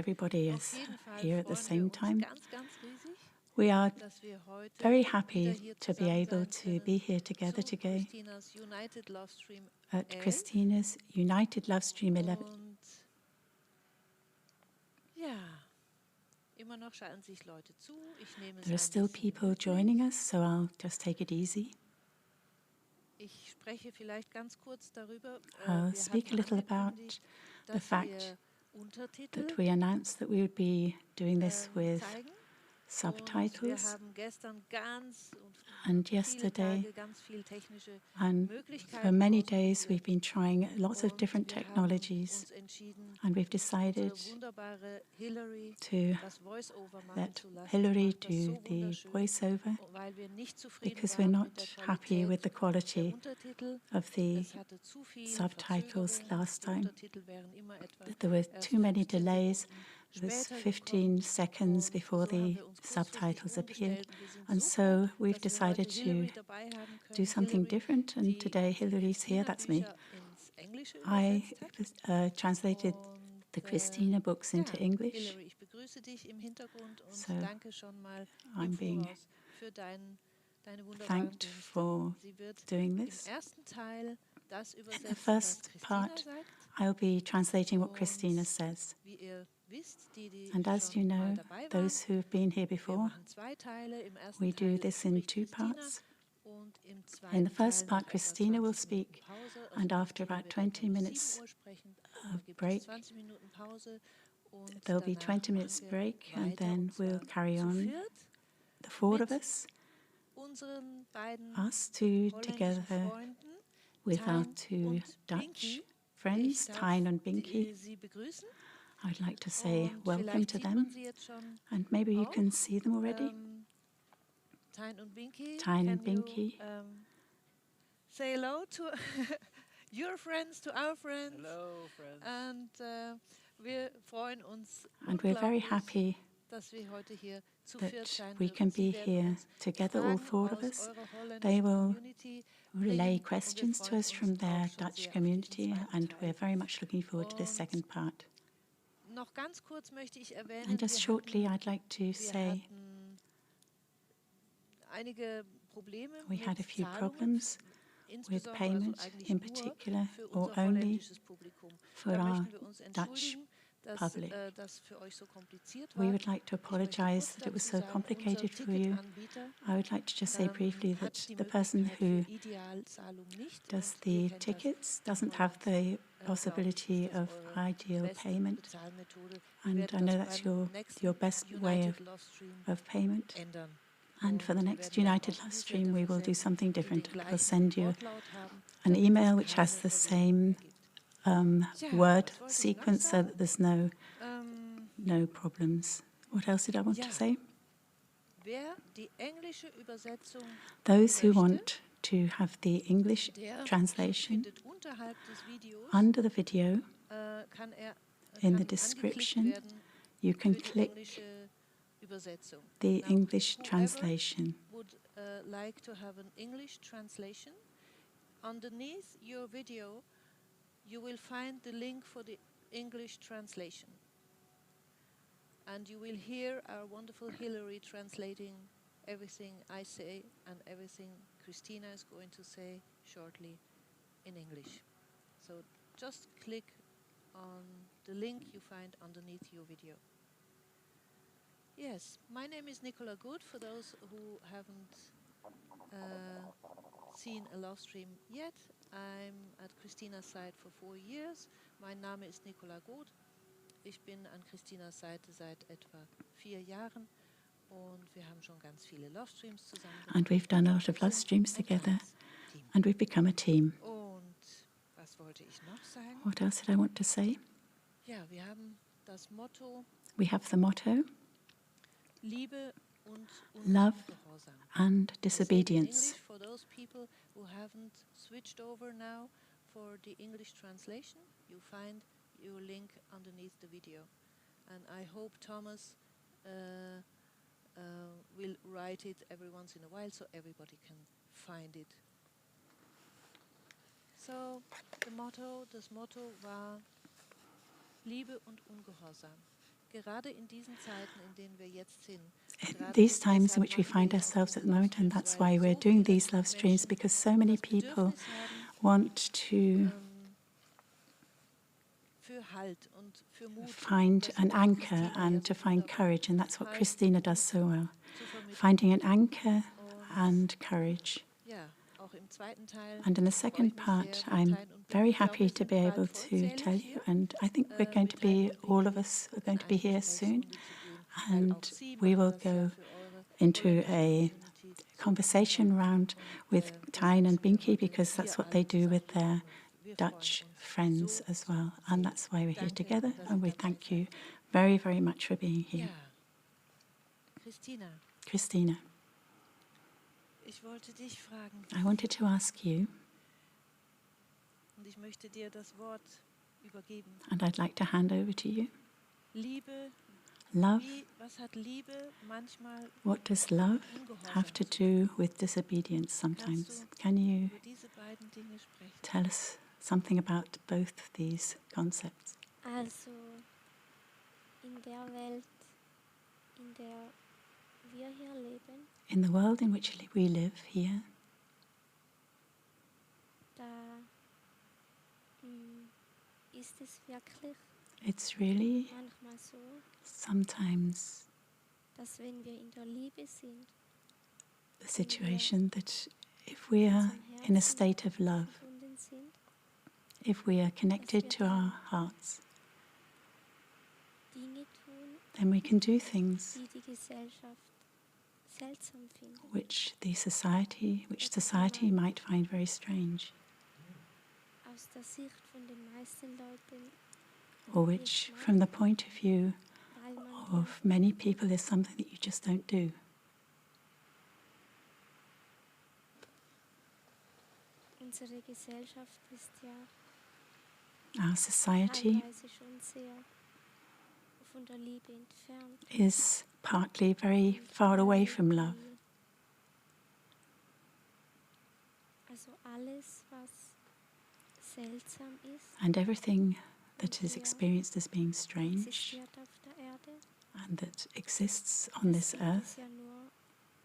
Everybody is here at the same time. We are very happy to be able to be here together today at Christina's United Love Stream 11. There are still people joining us, so I'll just take it easy. I'll speak a little about the fact that we announced that we would be doing this with subtitles, and yesterday and for many days we've been trying lots of different technologies, and we've decided to let Hillary do the voiceover because we're not happy with the quality of the subtitles last time. There were too many delays. It was 15 seconds before the subtitles appeared, and so we've decided to do something different, and today Hillary's here, that's me. I translated the Christina books into English, so I'm being thanked for doing this. In the first part, I'll be translating what Christina says. And as you know, those who have been here before, we do this in two parts. In the first part, Christina will speak, and after about 20 minutes of break, there'll be 20 minutes break, and then we'll carry on, the four of us two together with our two Dutch friends, Tijn and Binkie. I'd like to say welcome to them, and maybe you can see them already. Tijn and Binkie. Say hello to your friends, to our friends. Hello, friends. And we're very happy that we can be here together, all four of us. They will relay questions to us from their Dutch community, and we're very much looking forward to this second part. And just shortly, I'd like to say we had a few problems with payment, in particular, or only for our Dutch public. We would like to apologize that it was so complicated for you. I would like to just say briefly that the person who does the tickets doesn't have the possibility of ideal payment, and I know that's your best way of payment. And for the next United Love Stream, we will do something different. We'll send you an email which has the same word sequence so that there's no problems. What else did I want to say? Those who want to have the English translation, under the video, in the description, you can click the English translation. Would like to have an English translation. Underneath your video, you will find the link for the English translation. And you will hear our wonderful Hillary translating everything I say and everything Christina is going to say shortly in English. So just click on the link you find underneath your video. Yes, my name is Nicola Good, for those who haven't seen a love stream yet. I'm at Christina's side for 4 years. Mein Name ist Nicola Good. Ich bin an Christinas Seite seit etwa 4 Jahren und wir haben schon ganz viele Love Streams zusammen. And we've done a lot of love streams together, and we've become a team. Und was wollte ich noch sagen? What else did I want to say? Ja, wir haben das Motto. We have the motto, Liebe und love and disobedience. For those people who haven't switched over now for the English translation, you find your link underneath the video. And I hope Thomas will write it every once in a while so everybody can find it. So, das Motto war Liebe und Ungehorsam. these times in which we find ourselves at the moment, and that's why we're doing these love streams, because so many people want to find an anchor and to find courage, and that's what Christina does so well. Finding an anchor and courage. And in the second part, I'm very happy to be able to tell you, and I think we're going to be, all of us are going to be here soon, and we will go into a conversation round with Tijn and Binkie, because that's what they do with their Dutch friends as well. And that's why we're here together, and we thank you very, very much for being here. Christina, I wanted to ask you, and I'd like to hand over to you. Love. What does love have to do with disobedience sometimes? Can you tell us something about both these concepts? Also, in der Welt, in der wir hier leben, in the world in which we live here, da ist es wirklich it's really manchmal so, sometimes dass wenn wir in der Liebe sind, the situation that if we are in a state of love, sind, if we are connected to our hearts, Dinge tun, then we can do things die die Gesellschaft seltsam findet. which society might find very strange, Aus der Sicht von den meisten Leuten, or which from the point of view weil man of many people is something that you just don't do. unsere Gesellschaft ist ja Our society teilweise schon sehr von der Liebe entfernt. is partly very far away from love. Also alles, was seltsam ist, And everything that is experienced as being strange existiert auf der Erde. and that exists on this Das earth ist ja nur,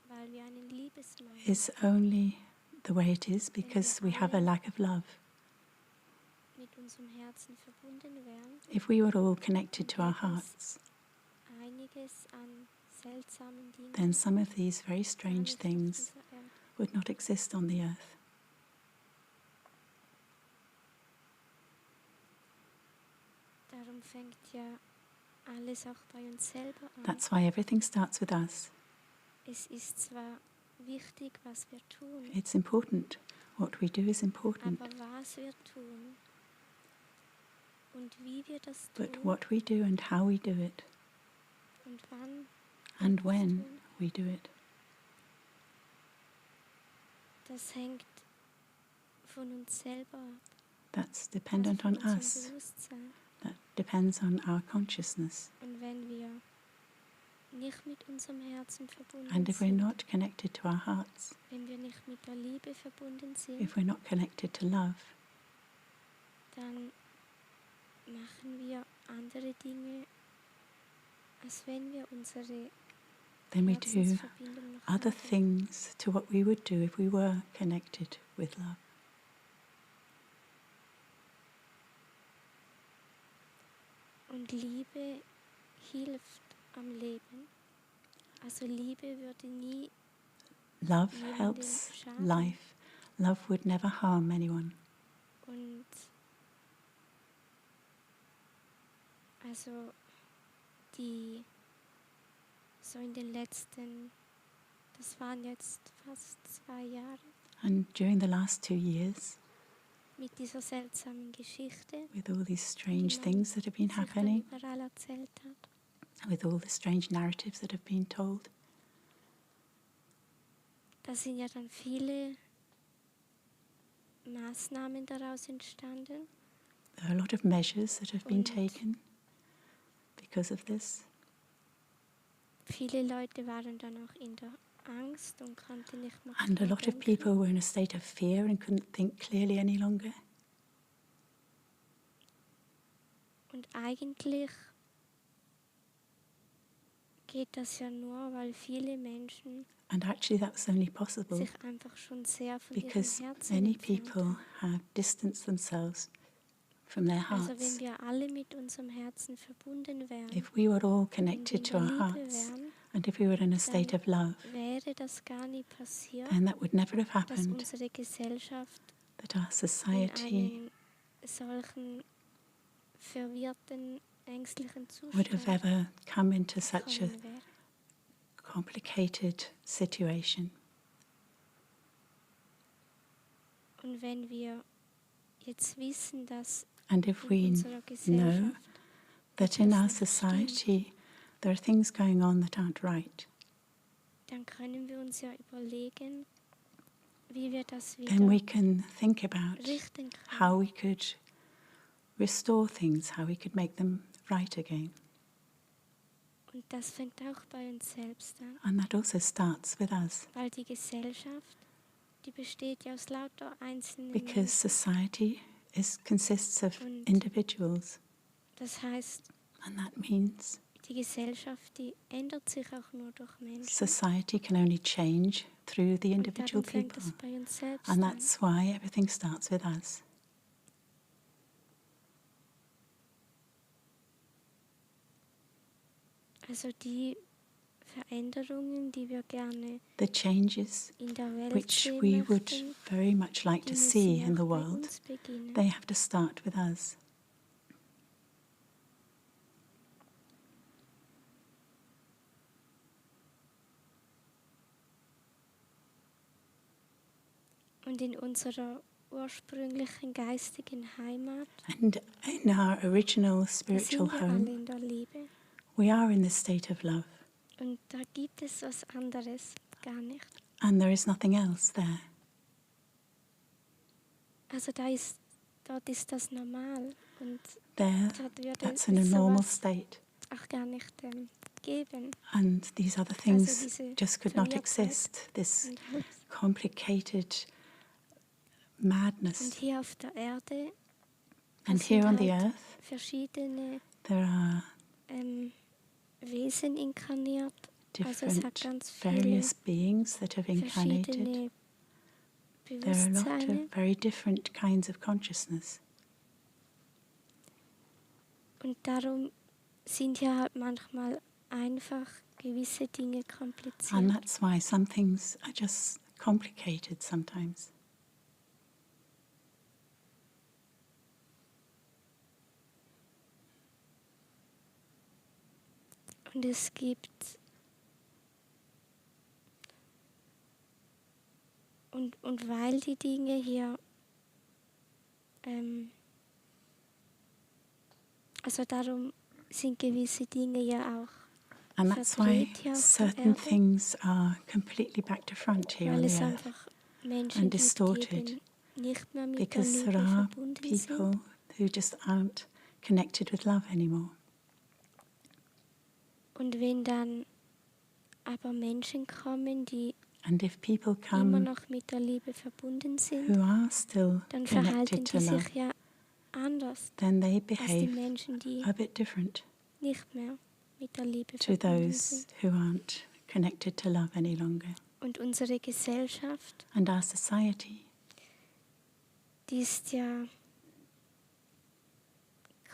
weil wir einen Liebesmangel is only the way it is because we have a lack of love. mit unserem Herzen verbunden wären, If we were all connected to our hearts, einiges an seltsamen Dingen then some of these very gar strange nicht auf things dieser Erde. would not exist on the earth. Darum fängt ja alles auch bei uns selber an. That's why everything starts with us. Es ist zwar wichtig, was wir tun, It's important. What we do is important. aber was wir tun und wie wir das tun But what we do and how we do it und wann and wir das when tun, we do it, das hängt von uns selber ab. that's dependent von on unserem us. Bewusstsein. That depends on our consciousness. Und wenn wir nicht mit unserem Herzen verbunden And if we're sind, not connected to our hearts, wenn wir nicht mit der Liebe verbunden sind, if we're not connected to love, dann machen wir andere Dinge, als wenn wir unsere then we do Herzensverbindung noch other haben. things to what we would do if we were connected with love. Und Liebe hilft am Leben. Also Liebe würde nie Love jemandem helps schaden. life. Love would never harm anyone. Und also die so in den letzten, das waren jetzt fast 2 Jahre, And during the last 2 years, mit dieser seltsamen Geschichte, with all these strange die man things that have been sich dann happening, überall erzählt hat, with all the strange narratives that have been told, da sind ja dann viele Maßnahmen daraus entstanden. there are a lot of measures that have been Und taken because of this. viele Leute waren dann auch in der Angst und konnten nicht mehr And a klar lot of denken. people were in a state of fear and couldn't think clearly any longer. Und eigentlich geht das ja nur, weil viele Menschen And actually that was only possible sich einfach schon sehr von ihrem because Herzen many entfernt people haben. have distanced themselves from their Also hearts. wenn wir alle mit unserem Herzen verbunden wären, If we were all wenn wir connected in to der our Liebe hearts, wären, and if we were in a state dann of love, wäre das gar nie passiert, then that would never have dass happened, unsere Gesellschaft that our in society einen solchen verwirrten, ängstlichen would have Zustand ever come into such a gekommen wäre. complicated situation. Und wenn wir jetzt wissen, dass And if in we unserer know Gesellschaft that in our etwas nicht society there are things going on that aren't right, dann können wir uns ja überlegen, wie wir das then we wieder can think about richten können. how we could restore things, how we could make them right again. Und das fängt auch bei uns selbst an, And that also starts with us, weil die Gesellschaft, die besteht ja aus lauter einzelnen because Menschen. society consists of Und individuals, das heißt, and that means die Gesellschaft, die ändert sich auch nur durch Menschen. society can only change through the Und individual darum fängt people. es bei uns selbst And an. that's why everything starts with us. Also die Veränderungen, die wir gerne The changes in der Welt which sehen we would möchten, very much like die to müssen see ja in the auch bei world, uns beginnen. they have to start with us. Und in unserer ursprünglichen geistigen Heimat And in our original da spiritual sind wir alle home, in der Liebe. we are in this state of love, Und da gibt es was anderes gar nicht. and there is nothing else there. Also dort ist das normal und There, dort würde that's in a es normal sowas state, auch gar nicht geben. and these other Also things diese just could not Verwirrtheit exist, this und alles. complicated Und madness. hier auf der Erde And sind here on the halt earth, verschiedene there are Wesen inkarniert. Also es hat different, ganz viele various beings that have incarnated. verschiedene There are a lot Bewusstseine. of very different kinds of consciousness. Und darum sind ja halt manchmal einfach gewisse Dinge And kompliziert. that's why some things are just complicated sometimes. Und es gibt und weil die Dinge hier also darum sind gewisse Dinge ja auch And that's why verdreht hier auf der certain Erde, things are completely back to front here on weil the es earth. einfach Menschen and gibt, die distorted, eben nicht mehr mit der Because Liebe there are verbunden people sind. who just aren't connected with love anymore. Und wenn dann aber Menschen kommen, die And if people immer come noch mit der Liebe verbunden sind, who are still dann verhalten connected to die love, sich ja anders then they als die behave Menschen, die a bit different nicht mehr mit der Liebe to verbunden those sind. who aren't connected to love any longer. Und unsere Gesellschaft, And our society, die ist ja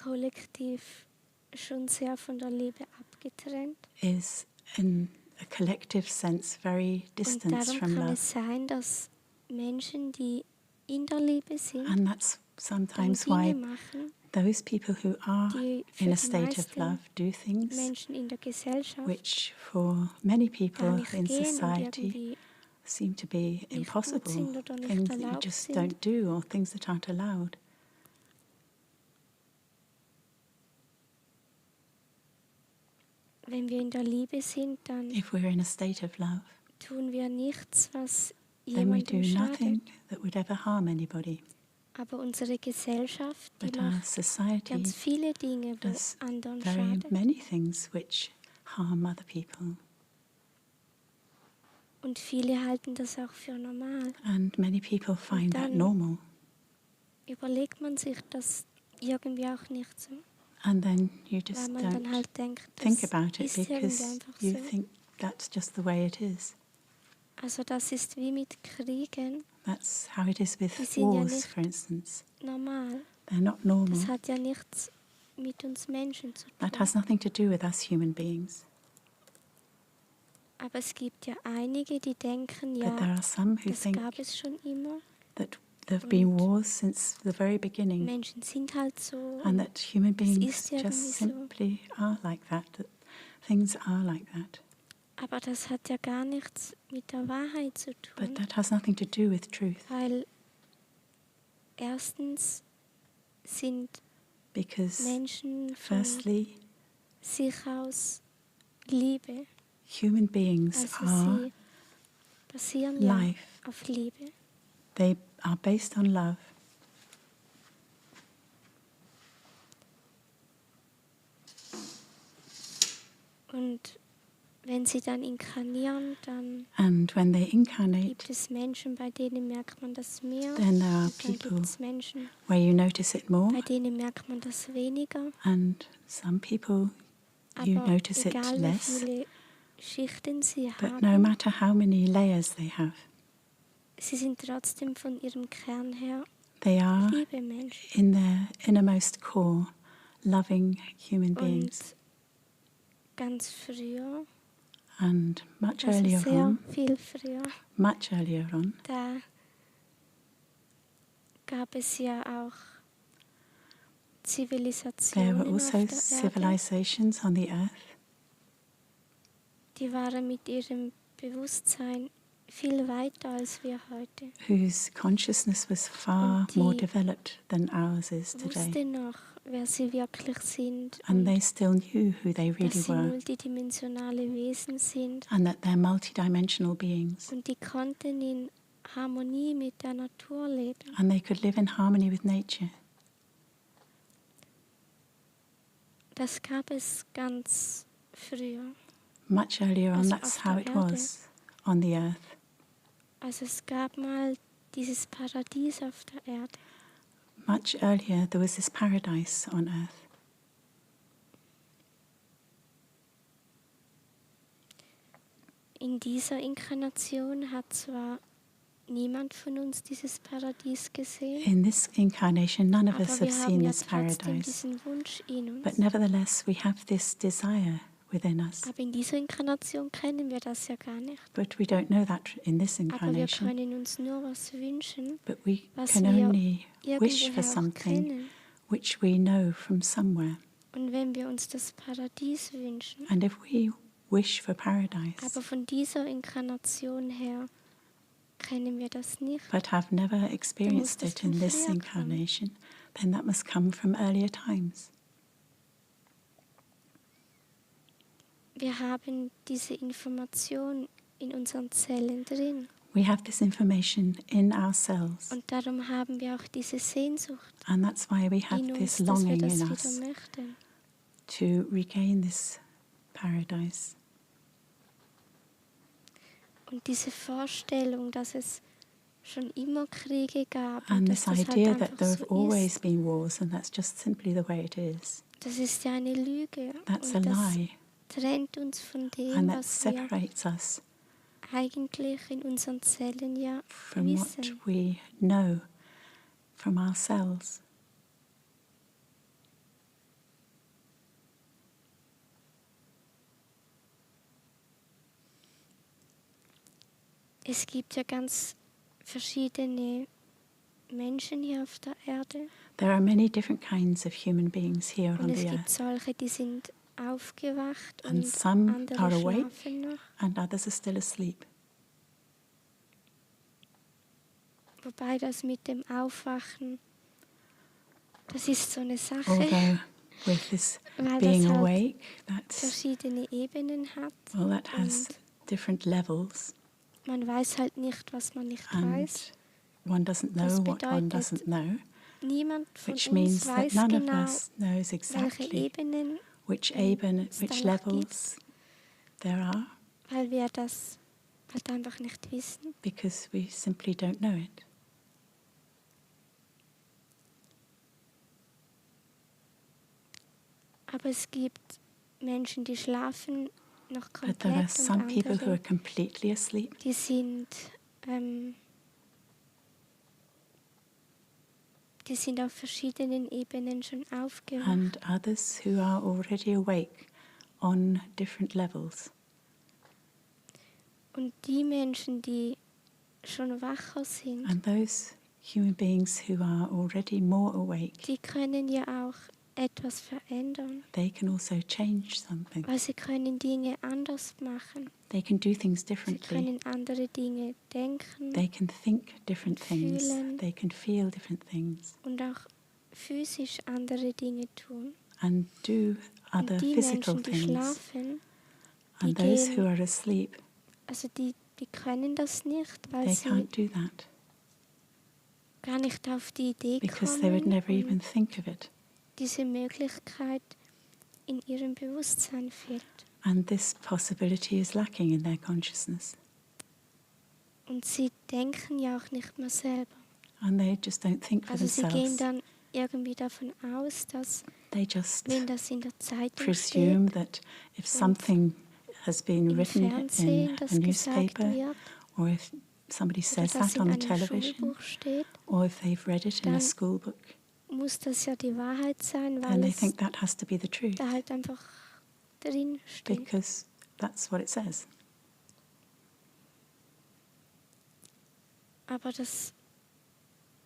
kollektiv schon sehr von der Liebe abgetrennt. is in a collective sense very Und distant darum from kann love. es sein, dass Menschen, die in der Liebe sind, And that's dann sometimes Dinge why machen, those people who are die für in a die state of meisten love do things Menschen in der Gesellschaft which for many gar people nicht in gehen und society irgendwie seem to be nicht gut impossible, sind oder nicht things that you erlaubt just sind. don't do or things that aren't allowed. Wenn wir in der Liebe sind, dann If we're in a state of love, tun wir nichts, was then we do jemandem nothing schadet. that would ever harm anybody. Aber unsere Gesellschaft, die But our macht society ganz viele Dinge, wo does anderen very schadet. many things which harm other people. Und viele halten das auch für normal. And many people find that dann- normal. Überlegt man sich das irgendwie auch nicht so. And then you weil just man dann don't halt denkt, think das about it ist irgendwie because einfach you so. think that's just the way it is. Also das ist wie mit Kriegen. That's how it is with Die sind ja wars, nicht for instance. normal. They're not normal. Das hat ja nichts mit uns Menschen zu That tun. has nothing to do with us human beings. Aber es gibt ja einige, die denken, But ja, there are some who das think gab es schon immer. that there have been Und wars since the very beginning, Menschen sind halt so. and that human Das beings ist irgendwie just so. simply are like that things are like that. Aber das hat ja gar nichts mit der Wahrheit zu But tun. that has nothing to do with truth, Weil erstens sind because Menschen von firstly, sich aus Liebe. human beings Also are sie basieren ja life. auf Liebe. They are based on love. Und wenn sie dann inkarnieren, dann And when they incarnate, gibt es Menschen, bei denen merkt man das mehr. then there are Und dann people gibt es Menschen, where you notice it more, bei denen merkt man das weniger. and some people you Aber notice it egal wie less. viele Schichten sie But no haben, matter how many layers they have, sie sind trotzdem von ihrem Kern her they are liebe Menschen. in their innermost core loving human beings. Und ganz früher, And much also earlier sehr on, viel früher, da gab es ja auch there Zivilisationen were auf also der Erde, civilizations on the earth, die waren mit ihrem Bewusstsein viel weiter als wir heute. whose consciousness was far Und die more developed than ours is today. Wusste noch, wer sie wirklich sind And und they still knew who they really dass sie were, multidimensionale Wesen sind. and that they're multidimensional beings, Und die konnten in Harmonie mit der Natur leben. and they could live in harmony with nature. Das gab es ganz früher. Much earlier on, Also that's auf how der it Erde. was on the earth. Also es gab mal dieses Paradies auf der Erde. Much earlier, there was this paradise on earth. In dieser Inkarnation hat zwar niemand von uns dieses Paradies gesehen, In this incarnation, none of aber us have wir haben seen ja this trotzdem paradise. diesen Wunsch in uns. But nevertheless, we have this desire within us. Aber in dieser Inkarnation kennen wir das ja gar nicht. But we don't know that in this Aber wir incarnation. können uns nur was wünschen, But we was can wir only wish for irgendwoher auch something kennen. which we know from somewhere. Und wenn wir uns das Paradies wünschen, And if we wish for paradise, aber von dieser Inkarnation her kennen wir das nicht, but have never experienced das it in von this früher incarnation, then that must come from earlier times. wir haben diese Information in unseren Zellen drin. We have this information in our cells, Und darum haben wir auch diese Sehnsucht and that's why we have in this uns, dass wir longing das in wieder us möchten. to regain this paradise. Und diese Vorstellung, dass es schon immer Kriege gab und And dass this das halt idea einfach that there have so always ist, been wars, and that's just simply the way it is, das ist ja eine Lüge. that's a Und das lie, trennt uns von dem, and that was wir separates us eigentlich in unseren Zellen ja from what wissen. we know from our cells. Es gibt ja ganz verschiedene Menschen hier auf der Erde. There are many different kinds of human beings here Und on es the gibt earth, solche, die sind aufgewacht and und some andere are awake schlafen noch. and others are still asleep. Wobei das mit dem Aufwachen, das ist so eine Sache, Although with this weil being das halt awake, that's, verschiedene Ebenen hat. well, that has Und different levels, man weiß halt nicht, was man nicht and weiß. one doesn't Das know what one bedeutet, doesn't know, Niemand von which uns means that weiß none of genau, us knows welche exactly Ebenen, which es which da noch levels there are, weil wir das halt einfach nicht wissen. because we simply don't know it. Aber es gibt Menschen, die schlafen noch But there are komplett und some people who are andere, completely asleep. die sind auf verschiedenen Ebenen schon aufgewacht. And others who are already awake on different levels. Und die Menschen, die schon wacher sind, And those human beings who are already more awake, die können ja auch etwas verändern. they can also change something. Weil sie können Dinge anders machen. They can do things Sie differently. können andere Dinge denken They can think different things. Fühlen. They can feel different things. und auch physisch andere Dinge tun. And do other Und die physical Menschen, die things. schlafen, die And those who gehen, are asleep, also die können das nicht, weil they sie can't do that. gar nicht auf die Idee Because they would kommen never even und think of it. diese Möglichkeit in ihrem Bewusstsein fehlt. And this possibility is lacking in their consciousness. Und sie denken ja auch nicht mehr selber. And they just don't think for Also sie gehen themselves. dann irgendwie davon aus, dass They just wenn das in der Zeitung presume steht, that if something has been im written in Fernsehen a das gesagt newspaper, wird, or if somebody oder says das that in on the einem television, Schulbuch steht, or if they've read it in a dann school book, muss das ja die Wahrheit sein, then weil they es think that has to be the truth, da halt einfach drin steht. because that's what it says. Aber das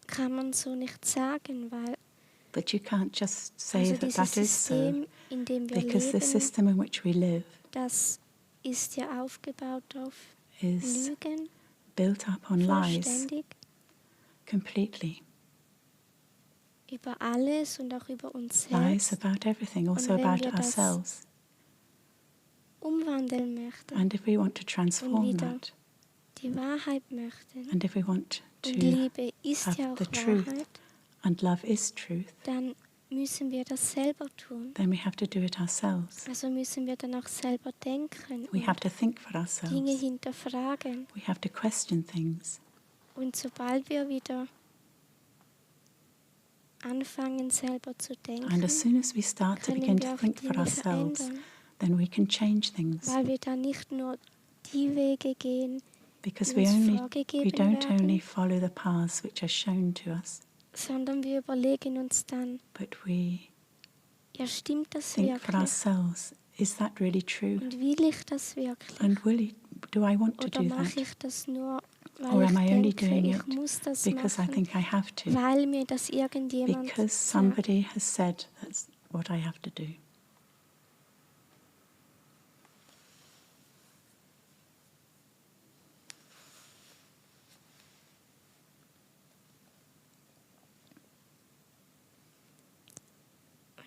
kann man so nicht sagen, weil But you can't just say also that dieses that is so, System, in dem wir because the leben, system in which we live das ist ja aufgebaut auf is Lügen, built up on lies vollständig, completely. über alles und auch über uns Lies selbst. about everything, also Und wenn about wir das ourselves. umwandeln möchten And if we want to transform wieder that, die Wahrheit möchten, and if we want to und Liebe ist have ja auch the truth, Wahrheit, and love is truth, dann müssen wir das selber tun. then we have to do it ourselves. Also müssen wir dann auch selber denken We have und to think for Dinge ourselves. hinterfragen. We have to question things. Und sobald wir wieder anfangen, selber zu denken, And as soon as we start to können begin wir to auch think for Dinge ourselves, verändern, then we can change things. weil wir dann nicht nur die Wege gehen, Because die we uns vorgegeben don't only werden, follow the paths which are shown to us, sondern wir überlegen uns dann, but we ja, stimmt das think for wirklich? ourselves, is that really true? Und will ich das wirklich? And do I want to Oder do mache that? ich das nur, Or weil am I ich only denke, doing ich it muss das because I machen, think I have to? weil mir das irgendjemand Because sagt. somebody has said that's what I have to do.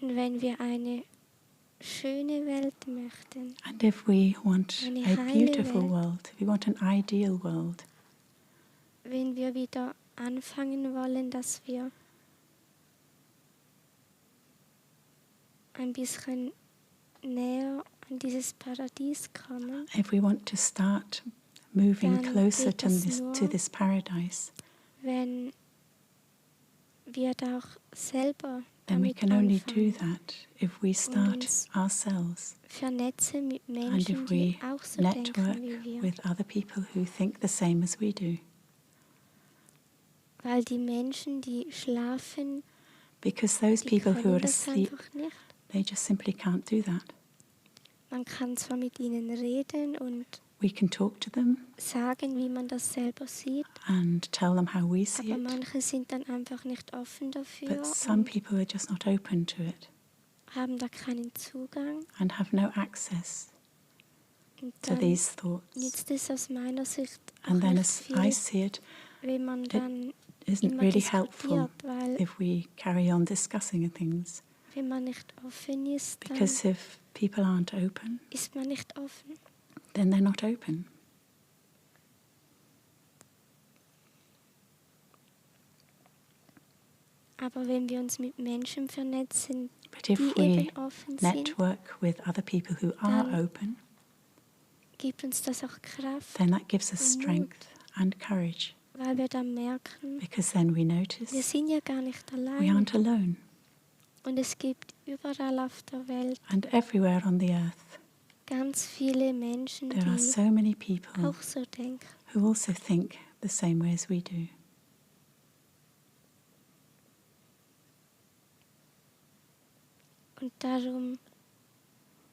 Und wenn wir eine schöne Welt möchten, And if we want Eine a heile beautiful Welt. world, if we want an ideal world, wenn wir wieder anfangen wollen, dass wir ein bisschen näher an dieses Paradies kommen, if we want to start moving Dann closer geht to das to nur, this paradise, wenn wir da auch selber then we damit can only do anfangen, that if we start uns ourselves vernetzen mit and Menschen, if we die auch so network denken wie wir. with other people who think the same as we do. Weil die Menschen, die schlafen, Because those die people who können are das asleep, einfach nicht. they just simply can't do that. Man kann zwar mit ihnen reden und We can talk to them sagen, wie man das selber sieht, and tell them how we see aber it, manche sind dann einfach nicht offen dafür but some und people are just not open to it haben da keinen Zugang. and have no access Und to dann these thoughts. nützt es aus meiner Sicht auch And then nicht as I viel, see it, wenn man dann isn't immer really helpful diskutiert, weil if we carry on discussing things. wenn man nicht offen ist, dann Because if people aren't open, ist man nicht offen. then they're not open. Aber wenn wir uns mit Menschen vernetzen, But if die we eben offen sind, network with other people who are Dann open, gibt uns das auch Kraft, then that gives us und strength and courage. weil wir dann merken, Because then we wir notice sind ja gar nicht we allein. aren't alone. Und es gibt überall auf der Welt And everywhere on the earth, ganz viele Menschen, there are die so many people auch so denken. who also think the same way as we do. Und darum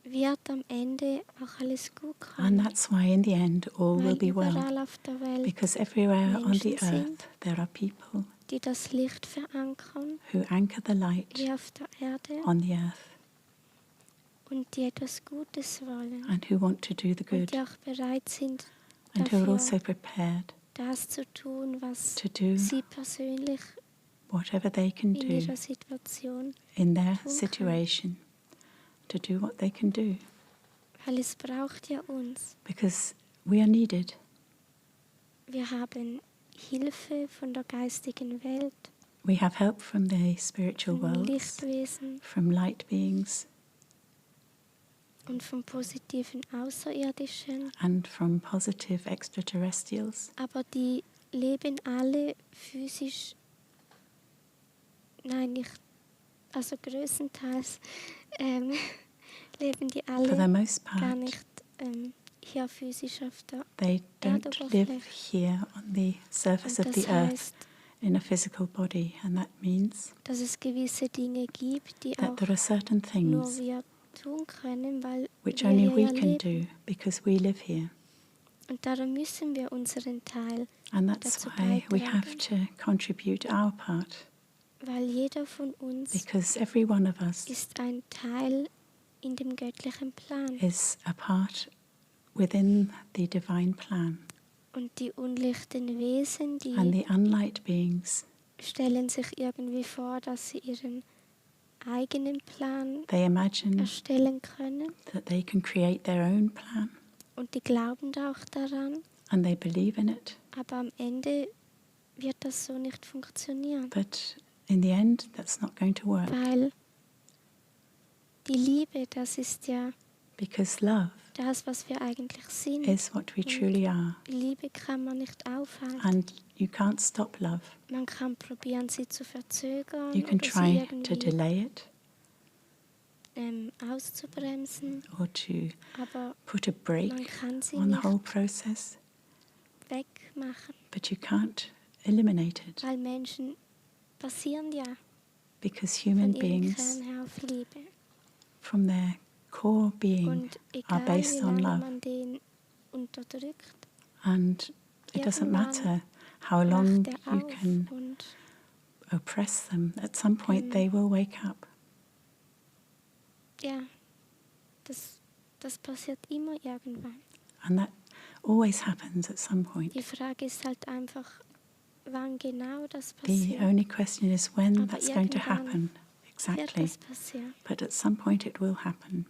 wird am Ende auch alles gut And kommen. that's why in the end all will Weil be well. überall auf der Welt Because everywhere on the Menschen sind, earth there are people die das Licht verankern, who anchor the light hier auf der Erde, on the earth und die etwas Gutes wollen. and who want to do the Und good die auch bereit sind, and who are dafür also prepared das zu tun, was to do sie persönlich whatever they can in do ihrer Situation in their tun können. situation to do what they can do. Weil es braucht ja uns. Because we are needed. Wir haben Hilfe von der geistigen Welt, We have help from the spiritual von worlds, Lichtwesen from light beings und vom positiven Außerirdischen. and from positive extraterrestrials. Aber die leben alle physisch, nein, nicht, also größtenteils leben die For the alle most gar part, nicht hier physisch auf der they don't live Erdoberfläche. here on the surface Und of das the earth heißt, in a physical body, and that means dass es gewisse Dinge gibt, die that auch there are certain nur things wir tun können, weil which wir only hier we ja can leben. do because we live here. Und darum müssen wir unseren Teil And that's dazu why we have beitragen, to contribute our part, weil jeder von uns because every one of us ist ein Teil in dem göttlichen Plan. is a part within the divine plan. Und die unlichten Wesen, And die the unlight beings, stellen sich irgendwie vor, dass sie ihren eigenen Plan they imagine erstellen können. that they can create their own plan, Und die glauben da auch daran. and they believe in it. Aber am Ende wird das so nicht funktionieren. But in the end, that's not going to work, Weil die Liebe, das ist ja because love das, was wir eigentlich sind. is what we truly are. Liebe kann man nicht aufhalten. And you can't stop love. Man kann probieren, sie zu verzögern You can oder sie try to irgendwie delay it auszubremsen. or to Aber put a brake man kann sie on the nicht whole process, wegmachen. but you can't eliminate it, Weil Menschen basieren ja because von human ihrem beings, Kern her auf Liebe. from their core being, Und are egal wie based on lange love. man den unterdrückt, And it doesn't irgendwann matter how long wacht er you auf can und oppress them, at some point they will wake up. ja, das passiert immer irgendwann. And that always happens at some point. Die Frage ist halt einfach, wann genau das The passiert. only question is when Aber that's going to irgendwann happen. Wird Exactly. das passieren. But at some point it will happen.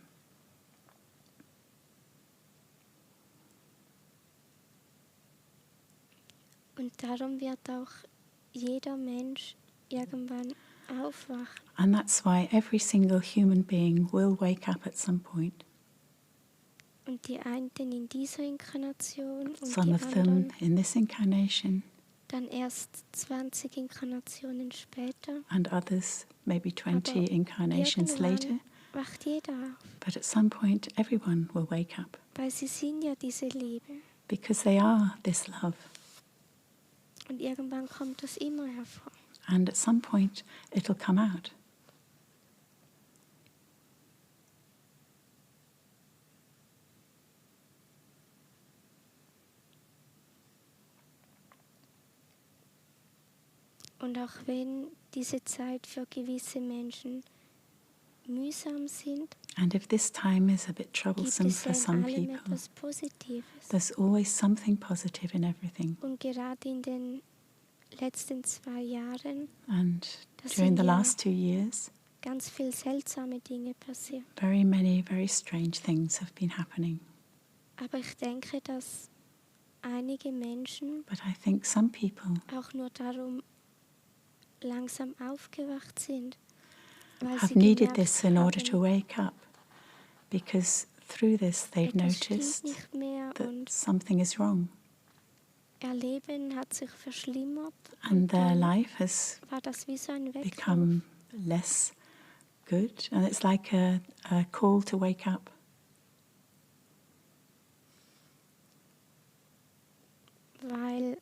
Und darum wird auch jeder Mensch irgendwann aufwachen. And that's why every single human being will wake up at some point. Und die einen in dieser Inkarnation und Some die of them anderen in this incarnation, dann erst 20 Inkarnationen später. and others maybe 20 Aber incarnations later. irgendwann wacht jeder auf, But at some point everyone will wake up, weil sie sind ja diese Liebe. because they are this love. Und irgendwann kommt das immer hervor. And at some point it'll come out. Und auch wenn diese Zeit für gewisse Menschen mühsam sind, And if this time is a bit gibt troublesome es ja for in some allem people, etwas Positives. there's always something positive in everything. Und gerade in den letzten 2 Jahren, And das during sind the ja last 2 years, ganz viele seltsame Dinge passiert. very many very strange things have been happening. Aber ich denke, dass einige Menschen But I think some people auch nur darum langsam aufgewacht sind, weil have sie needed gemerkt this in order haben, to wake up, because through this they've etwas stimmt noticed nicht mehr that und something is wrong, ihr Leben hat sich verschlimmert. and Und their dann life has war das wie so ein Wecker. become less good, and it's like a call to wake up. Weil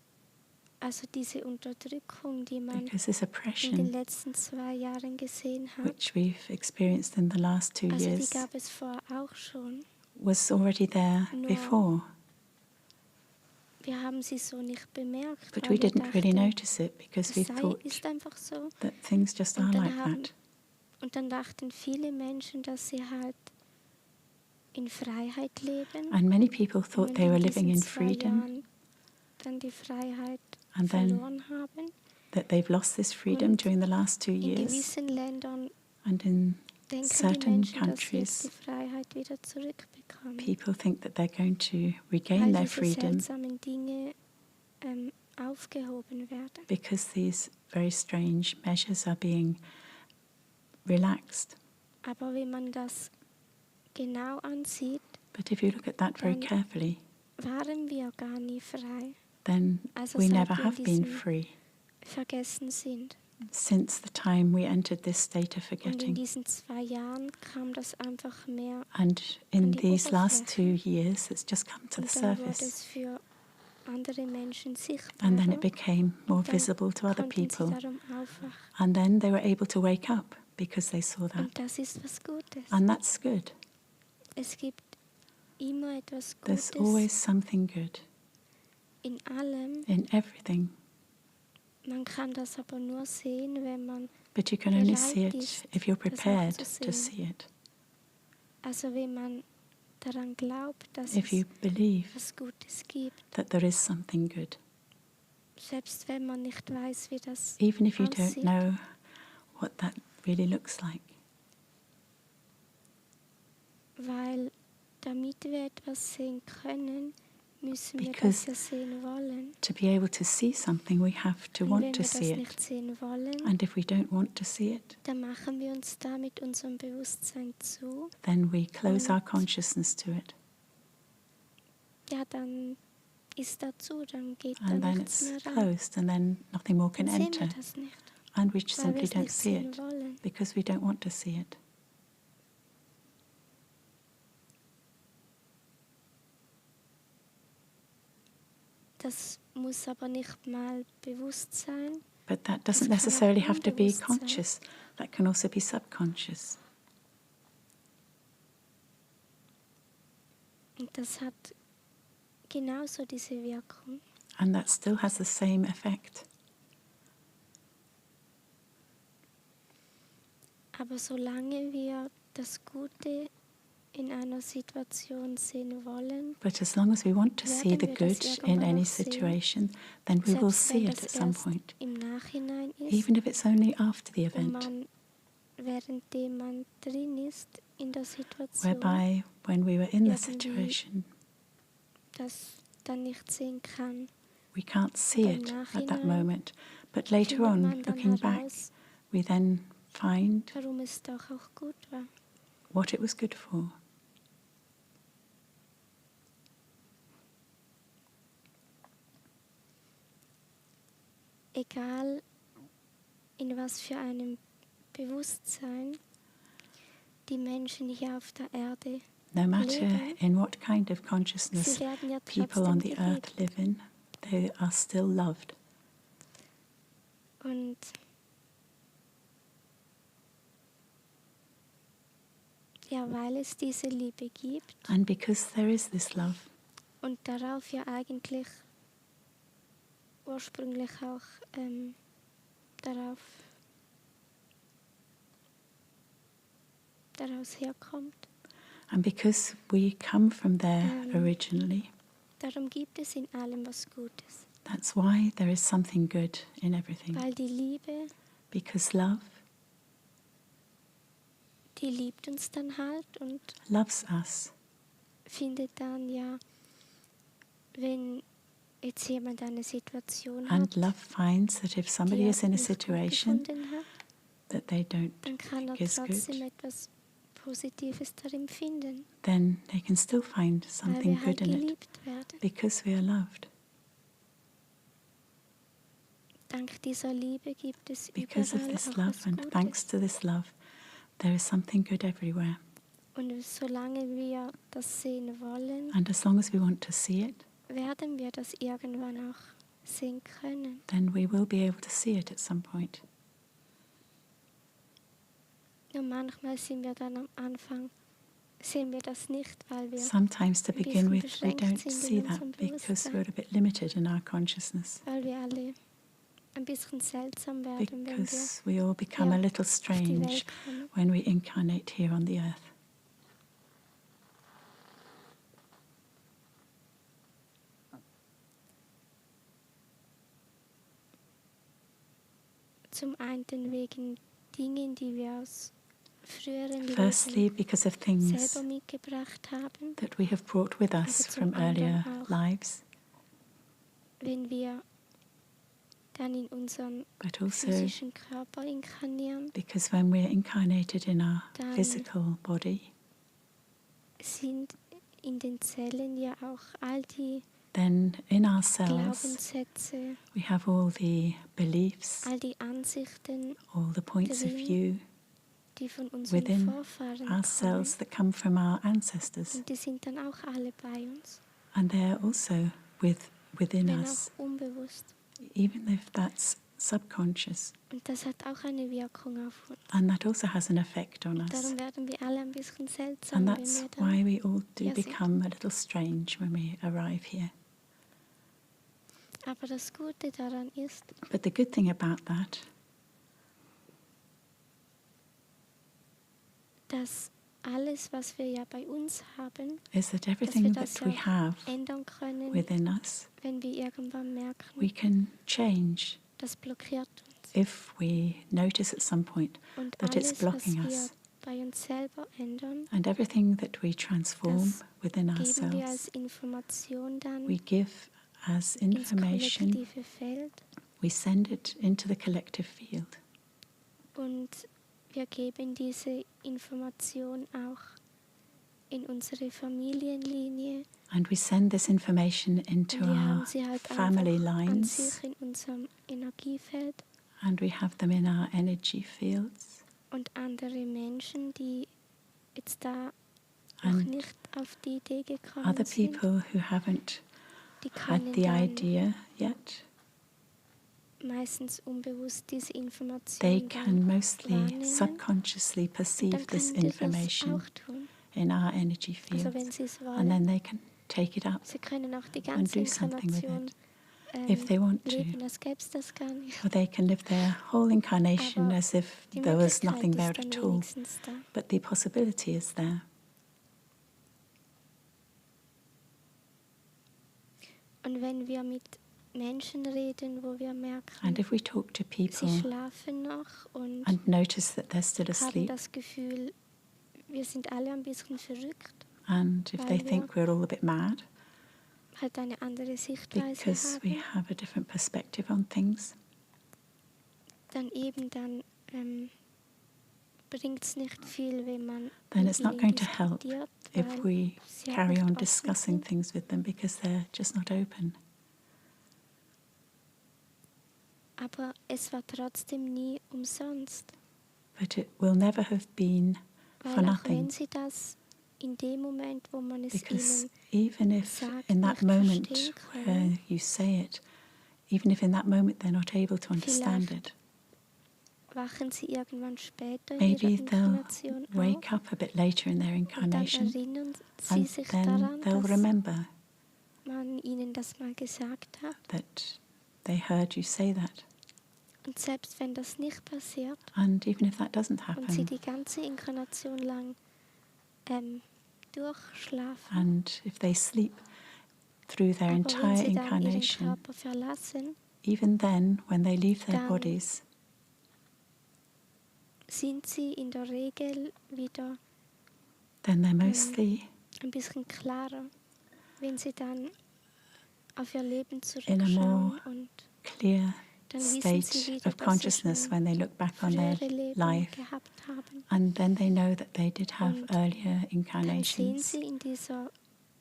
also diese Unterdrückung, die man Because this in den oppression, letzten 2 Jahren gesehen hat, which we've experienced in the last 2 also die years, gab es vorher auch schon. was already there Nur before, wir haben sie so nicht bemerkt, but we weil wir didn't really dachten, notice it because we es thought ist einfach so. that things just are Und like dann that. Und dann dachten viele Menschen, dass sie halt in Freiheit leben. And many people Und thought wenn they die were in living diesen in 2 freedom, Jahren dann die Freiheit and then verloren haben. that they've lost this freedom Und during the last 2 in years. gewissen Ländern And in denken die certain Menschen, dass sie jetzt die countries, Freiheit wieder zurückbekommen. people think that they're going to regain Weil their diese freedom seltsamen Dinge aufgehoben werden. because these very strange measures are being relaxed. Aber wenn man das genau ansieht, But if you look at that very dann carefully, waren wir gar nie frei. then Also we seit never wir in have been diesem free Vergessen sind. since the time we entered this state of Und in forgetting. diesen 2 Jahren kam das einfach mehr And in die these last 2 Oberfläche. years, it's just come to the Und dann wurde surface. es für andere Menschen And then sichtbarer. it became more Und dann visible to other konnten sie people. darum aufwachen. And then they were able to wake up because they saw that. Und das ist was Gutes. And that's good. Es gibt immer etwas There's Gutes always something good in allem. in everything. Man kann das aber nur sehen, wenn man, But you can only bereit see it ist, if you're das auch prepared zu to sehen. see it. also wenn man daran glaubt, dass If you es believe was Gutes gibt. that there is something good. Selbst wenn man nicht weiß, wie das Even if you don't aussieht. know what that really looks like. Weil damit wir etwas sehen können, müssen wir Because das ja sehen wollen. To be able to see something, we have to Und want wenn to wir das see it. nicht sehen wollen, And if we don't want to see it, dann machen wir uns da mit unserem Bewusstsein zu. then we close our Und consciousness to it. Ja, dann ist dazu, dann geht da And then nichts it's mehr rein. closed, and then nothing more can Dann sehen enter. wir das nicht, And we weil wir simply es don't nicht see sehen it wollen. because we don't want to see it. Das muss aber nicht mal bewusst sein. But that Das doesn't kann necessarily auch have to be unbewusst sein. conscious. That can also be subconscious. Und das hat genauso diese Wirkung. And that still has the same effect. Aber solange wir das Gute in einer Situation sehen wollen, But as long as we want to see werden the wir das good in irgendwann any auch sehen. situation, then we will Selbst see wenn it das at some erst point. im Nachhinein ist Even if it's only after the und event, man, währenddem man drin ist in der Situation, whereby when we were in the irgendwie situation, das dann nicht sehen kann. we can't see Aber im it at that Nachhinein moment. But later findet on, man dann looking back, heraus, we then find warum es doch auch gut war. what it was good for. Egal in was für einem Bewusstsein die Menschen hier auf der Erde No matter leben, in what kind of consciousness sie werden ja people on trotzdem the earth geliebt. live in, they are still loved. Und ja, weil es diese Liebe gibt And because there is this love, und darauf ja eigentlich ursprünglich auch daraus herkommt, and because we come from there Ähm. originally, darum gibt es in allem was Gutes. that's why there is something good in everything. Weil die Liebe, Because love die liebt uns dann halt und loves us. findet dann ja, wenn jetzt jemand eine Situation And hat, love finds that if somebody die is in a nicht gut situation gefunden hat, that they don't dann kann er think is trotzdem good, etwas Positives darin finden, then they can still find weil something wir halt good in it geliebt werden. because we are loved. Dank dieser Liebe gibt es Because of überall this auch love was and thanks Gutes. to this love, there is something good everywhere. Und solange wir das sehen wollen, And as long as we want to see it, werden wir das irgendwann auch sehen können. then we will be able to see it at some point. Und manchmal sind wir dann am Anfang, sehen wir das nicht, weil wir Sometimes to begin with, we beschränkt don't sind see in that unserem because Bewusstsein. we're a bit limited in our consciousness. Weil wir alle ein bisschen seltsam werden, wenn wir Because we all become a little auf die strange Welt kommen. when we incarnate here on the earth. Zum einen wegen Dingen, die wir aus früheren Firstly, Leben because of things selber mitgebracht haben. that we have brought with us Aber zum from earlier anderen auch, lives, wenn wir dann in unseren but also physischen Körper inkarnieren, because when we're incarnated in our Dann physical body, sind in den Zellen ja auch all die then in our cells Glaubenssätze, we have all the beliefs, all die Ansichten, all the points of drin, view die von unseren within Vorfahren our kommen. cells that come from our ancestors. Und die sind dann auch alle bei uns, And they're also within wenn us, auch unbewusst. even if that's subconscious. Und das hat auch eine Wirkung auf uns. And that also has an effect on us. Darum werden wir alle ein bisschen seltsam, And wenn that's wir dann why we all do hier sind. become a little strange when we arrive here. Aber das Gute daran ist, But the good thing about that dass alles, was wir ja bei uns haben, is that dass wir everything das that we auch have ändern können, within us, wenn wir irgendwann merken, we can change das blockiert uns. if we notice at some point Und that it's alles, blocking was wir us. bei uns selber ändern, And everything that we transform das within geben wir ourselves, als Information dann we give as ins information, kollektive Feld we send it into the collective field. und wir geben diese Information auch in unsere Familienlinie. And we send this information into Und wir our haben sie halt family einfach an lines, sich in unserem Energiefeld. and we have them in our energy fields. Und andere Menschen, die jetzt da noch And nicht auf die Idee gekommen other sind, people who haven't die had können the dann idea yet, meistens unbewusst diese they Information can dann mostly wahrnehmen. subconsciously Und perceive dann this können die das information auch tun. in our energy Also fields, wenn sie es and wollen. then they can take it up Sie können auch die and ganze do something with Inkarnation it if they want to. leben, als gäbe es das gar nicht. Or they can live their whole incarnation Aber as if die there was Möglichkeit nothing there ist dann at all. wenigstens da. But the possibility is there. Und wenn wir mit Menschen reden, wo wir merken, And if we talk to sie people schlafen noch und and notice that they're still haben asleep, das Gefühl, wir sind alle ein bisschen verrückt, and if they weil think we're all a bit mad halt eine andere Sichtweise because we haben, have a different perspective on things, dann bringt es nicht viel, wenn man then mit it's not ihnen going to help diskutiert, if weil we sie halt carry nicht on offen discussing sind. things with them because they're just not open. Aber es war trotzdem nie umsonst, But it will never have been for weil auch wenn nothing, sie das in dem Moment, wo man es because ihnen even if sagt, in that nicht moment verstehen where können, you say it, even if in that moment they're not able to understand Vielleicht it, wachen sie irgendwann später in maybe ihrer they'll Inkarnation auf wake up a bit later in their und dann incarnation, erinnern sie and sich then daran, they'll dass remember man ihnen das mal gesagt hat. that they heard you say that. Und selbst wenn das nicht passiert And even if that doesn't und sie happen, die ganze Inkarnation lang durchschlafen, and if they sleep through their aber wenn entire sie dann ihren incarnation, Körper verlassen, even then, when they leave their Dann bodies, sind sie in der Regel wieder then they're mostly ein bisschen klarer, wenn sie dann auf ihr Leben in a zurückschauen more und clear dann wissen sie state wieder, of dass sie consciousness schon when they look back on their frühere Leben life. gehabt haben. And then they know that they did have Und earlier Dann sehen incarnations. sie in dieser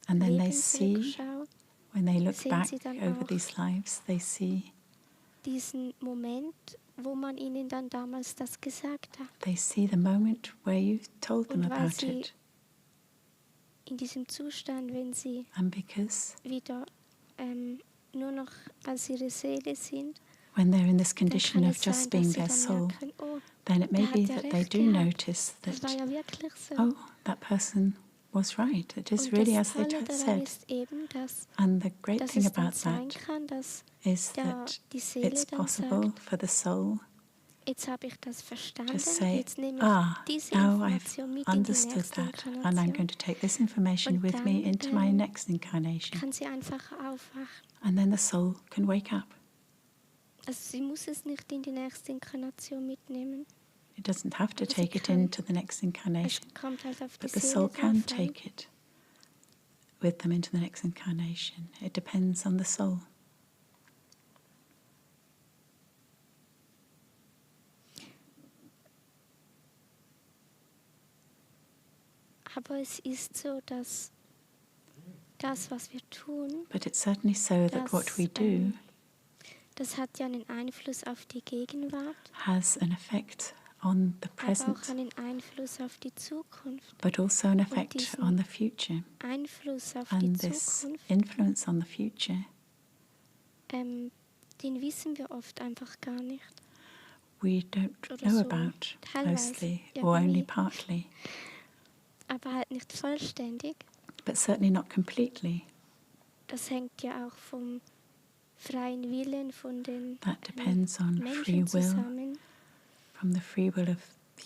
And then they see, Lebensrückschau, when they look sehen back sie dann over auch, these lives, they see diesen Moment, wo man ihnen dann damals das gesagt hat. They see the moment where you told them Und weil about sie it. in diesem Zustand, wenn sie And because wieder nur noch als ihre Seele sind, when they're in this dann condition kann of es sein, just dass being sie their dann soul, merken, oh, then it may der be hat ja that they recht do gehabt. notice Das war that, ja wirklich so. oh, that person was right. It is Und really das as they Tolle daran said. ist eben, dass And the great thing es dann about sein that kann, dass is der, that die Seele it's dann possible sagt, for the soul jetzt habe ich das to verstanden, say, jetzt nehme ich ah, diese now I've Information mit in die understood nächste that, and I'm Inkarnation. going to take this information Und with me dann into my next incarnation. kann sie einfach aufwachen. And then the soul can wake up. Also sie muss es nicht in die nächste Inkarnation mitnehmen. It doesn't have to Aber sie take it kann. into the next Es incarnation, kommt halt auf die but the Seele soul can drauf an. take it with them into the next incarnation. It depends on the soul. Aber es ist so, dass das, was wir tun, But it's certainly so that what we do das hat ja einen Einfluss auf die Gegenwart, has an effect on the aber auch present, einen Einfluss auf die Zukunft. but also an Und effect diesen on the future. Einfluss auf die And this Zukunft, influence on the future, den wissen wir oft einfach gar nicht. we don't Oder know so about teilweise, mostly or only irgendwie. partly, Aber halt nicht vollständig. but certainly not completely. Das hängt ja auch vom freien Willen von den That depends on free Menschen will, zusammen. from the free will of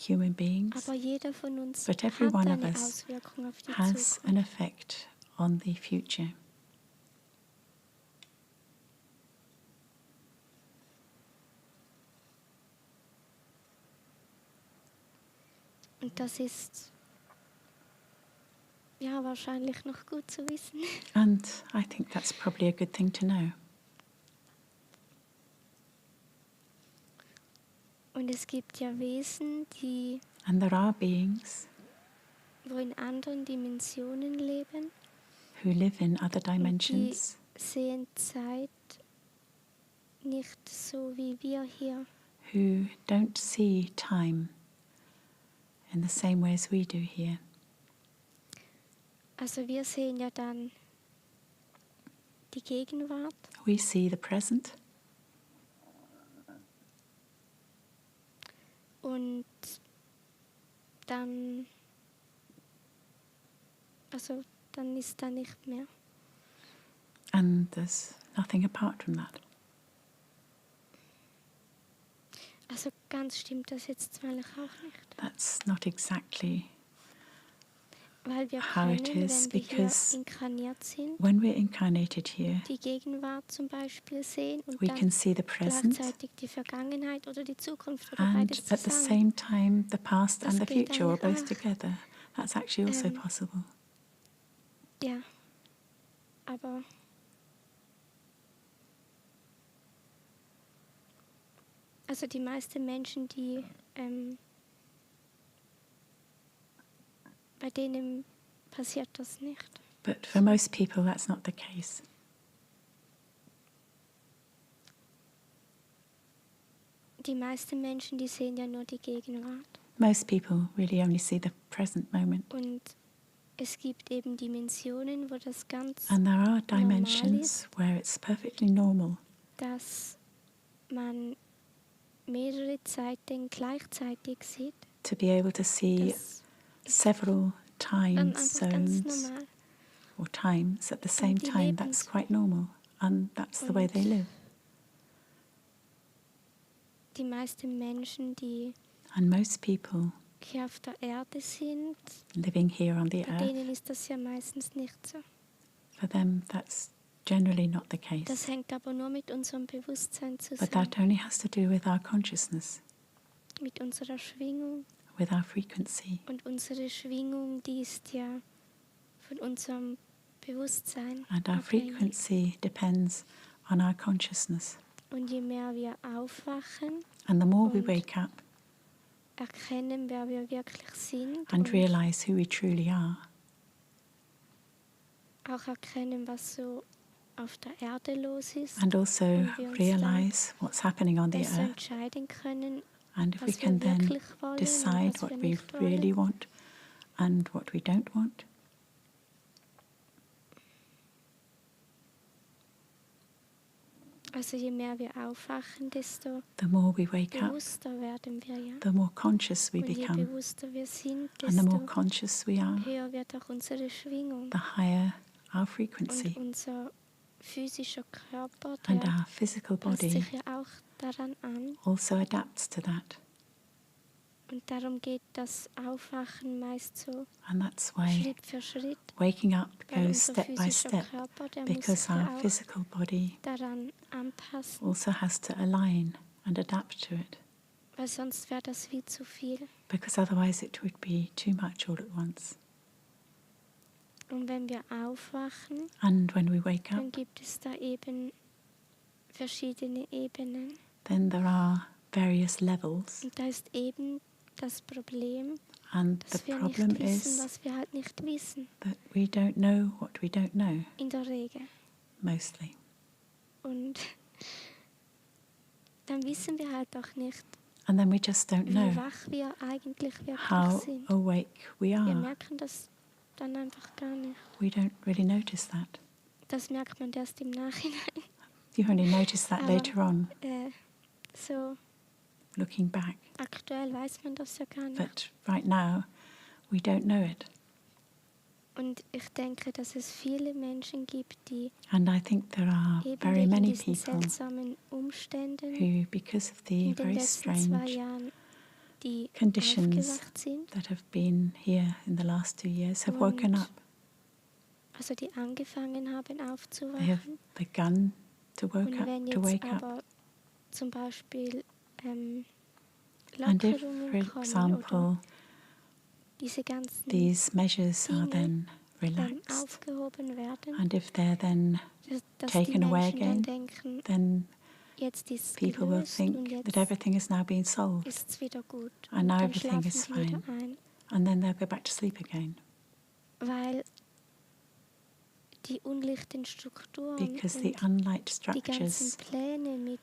human beings. Aber jeder von uns But hat every one of eine us Auswirkung auf die has Zukunft. an effect on the future. Und das ist ja wahrscheinlich noch gut zu wissen. And I think that's probably a good thing to know. Und es gibt ja Wesen, die And there are beings wo in anderen Dimensionen leben. who live in other Und die dimensions, sehen Zeit nicht so wie wir hier. who don't see time in the same way as we do here. Also wir sehen ja dann die Gegenwart We see the present, und dann, also dann ist da nicht mehr. and there's nothing apart from that. Also ganz stimmt das jetzt wahrlich auch nicht. That's not exactly Weil wir how können, it wenn is, wir hier because inkarniert sind, when we're incarnated here, die Gegenwart zum Beispiel sehen und we dann can see the present gleichzeitig die Vergangenheit oder die Zukunft oder and beides at the zusammen. same time the past Das and the geht future, or eigentlich both auch. together. That's actually also possible. Ja, aber also die meisten Menschen, die bei denen passiert das nicht. But for most people, that's not the case. Die meisten Menschen, die sehen ja nur die Gegenwart. Most people really only see the present moment. Und es gibt eben Dimensionen, wo das ganz And there are normal dimensions ist, where it's perfectly normal dass man mehrere Zeiten gleichzeitig sieht. to be able to see Das ist several dann time einfach ganz zones normal. or times at the same die time. leben That's so. quite normal, and that's the way Und they live. die meisten Menschen, die And most people hier auf der Erde sind, living here on the bei earth, denen ist das ja meistens nicht so. for them that's generally not the Das case. hängt aber nur mit unserem Bewusstsein But zusammen, that only has to do with our consciousness, mit unserer Schwingung. with our frequency. Und unsere Schwingung, die ist ja von unserem Bewusstsein And our abhängig. frequency depends on our consciousness. Und je mehr wir aufwachen, And the more we Und wake up erkennen, wer wir wirklich sind and und realize who we truly are, auch erkennen, was so auf der Erde los ist and also und wir uns dann realize what's happening on the besser earth. entscheiden können, And if we was wir can then wirklich wollen und decide was what wir we nicht really wollen. want and what we don't want. Also je mehr wir aufwachen, desto The more we wake up, bewusster werden wir ja. the more conscious we Und je become. bewusster wir sind, And the more desto conscious we are, höher wird auch unsere Schwingung. the higher our Und frequency. unser physischer Körper, And der our physical passt body sich ja auch daran an. also adapts to that. Und darum geht das Aufwachen meist so And that's why Schritt für Schritt, waking up weil goes unser step by physischer step, Körper, der muss because sich our ja auch physical body daran anpassen, also has to align and adapt to it, weil sonst wäre das wie zu viel. because otherwise it would be too much all at once. Und wenn wir aufwachen, And when we wake dann up, gibt es da eben verschiedene Ebenen. then there are various levels, Und da ist eben das Problem, and the dass wir problem nicht wissen, is was wir halt nicht wissen, that we don't know what we don't know, in der Regel. mostly. Und dann wissen wir halt auch nicht, And then we just don't wie know wach wir eigentlich wirklich how sind. awake we Wir are. merken das dann einfach gar nicht. We don't really notice that. Das merkt man erst im Nachhinein. You only notice that Aber, later on, So looking back. aktuell weiß man das ja gar nicht. But right now, we don't know it. Und ich denke, dass es viele Menschen gibt, die And I think there are eben very wegen many diesen people seltsamen Umständen who, because of the in den very letzten 2 strange Jahren, die conditions aufgewacht sind, that have been here in the last 2 years, have Und woken up. also die angefangen haben They have aufzuwachen. begun to Und wenn jetzt wake up. aber zum Beispiel And if, Lockerungen for kommen example, oder diese ganzen these measures are Dinge then relaxed, aufgehoben werden, and if they're then dass die taken away Menschen dann again, denken, then jetzt ist es people will gelöst und think jetzt that everything is now being solved, ist es wieder gut. and Und now dann everything schlafen is sie wieder fine. ein, And then they'll go back to sleep again, weil die unlichten Strukturen because the und unlight die ganzen structures Pläne mit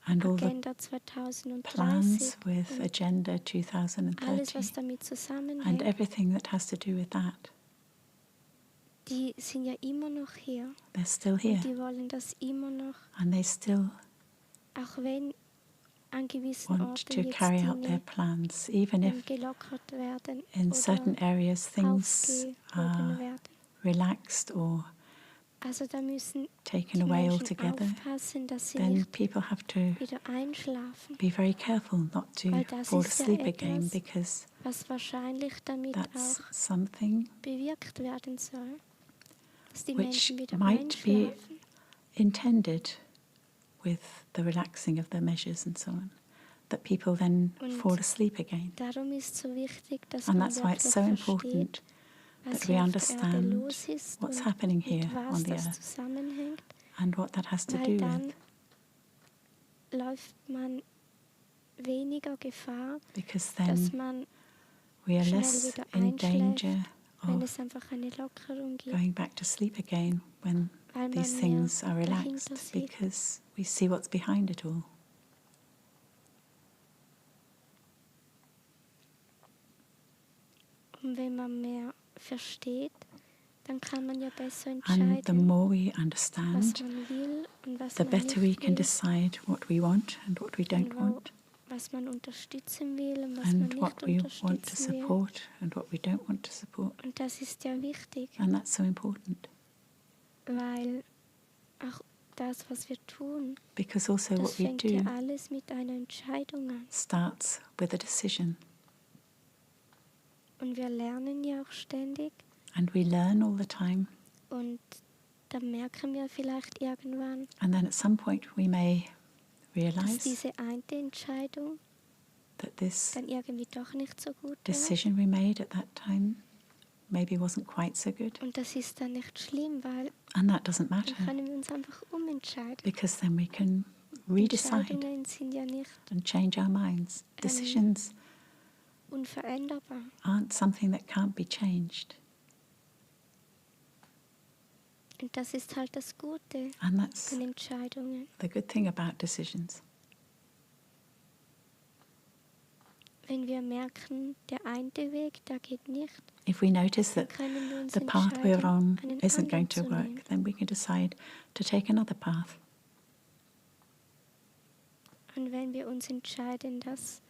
and all the Agenda 2030 plans with und Agenda alles, was 2030 damit and zusammenhängt, everything that has to do with that, die sind ja immer noch hier. they're still here, Und die wollen das immer noch, and they still auch wenn an gewissen want Orten to jetzt carry out their Dinge plans, even if gelockert werden in certain oder areas things aufgehoben are werden. relaxed or Also da müssen taken die away Menschen altogether, aufpassen, dass sie then nicht people have to wieder einschlafen, be very careful not to weil das fall ist ja asleep again, etwas, because was wahrscheinlich damit that's auch something bewirkt werden soll, dass die which Menschen wieder might be einschlafen. intended with the relaxing of the measures and so on, that people then Und fall asleep again. darum ist es so wichtig, dass And man that's why it's wirklich so versteht, important was that hier we auf der Erde understand los ist what's und happening mit here was on the das earth zusammenhängt, and what that has to weil do dann with, läuft man weniger Gefahr, because dass then man we are schnell less wieder in danger wenn of es einfach eine Lockerung gibt, going back to sleep again when weil these man things mehr are dahinter relaxed, sieht. because we see what's behind it all. Und wenn man mehr versteht, dann kann man ja besser And the entscheiden, more we was understand, man will und was the man better we nicht can will, decide what we want and what we don't und want, was man unterstützen will und was man and nicht what we want to unterstützen will. support and what we don't want to support. Und das ist ja wichtig, And that's so important, weil auch das, was wir tun, because also das what we fängt ja do alles mit einer Entscheidung an. starts with a decision. Und wir lernen ja auch ständig And we learn all the time, und dann merken wir vielleicht irgendwann, and then at some point we may dass realize diese eine Entscheidung that this dann irgendwie doch nicht so gut war. decision we made at that time maybe wasn't quite so good. Und das ist dann nicht schlimm, weil And that doesn't dann matter, können wir uns einfach umentscheiden. because then we can redecide Entscheidungen sind ja nicht and change our minds. Decisions unveränderbar. aren't something that can't be changed. Und das ist halt das Gute And that's an Entscheidungen. the good thing about decisions. Wenn wir merken, der eine Weg, der geht nicht, If we notice dann that können wir uns the path we're entscheiden, on einen isn't going anderen to zu nehmen. work, then we can decide to take another path. Und wenn wir uns entscheiden, dass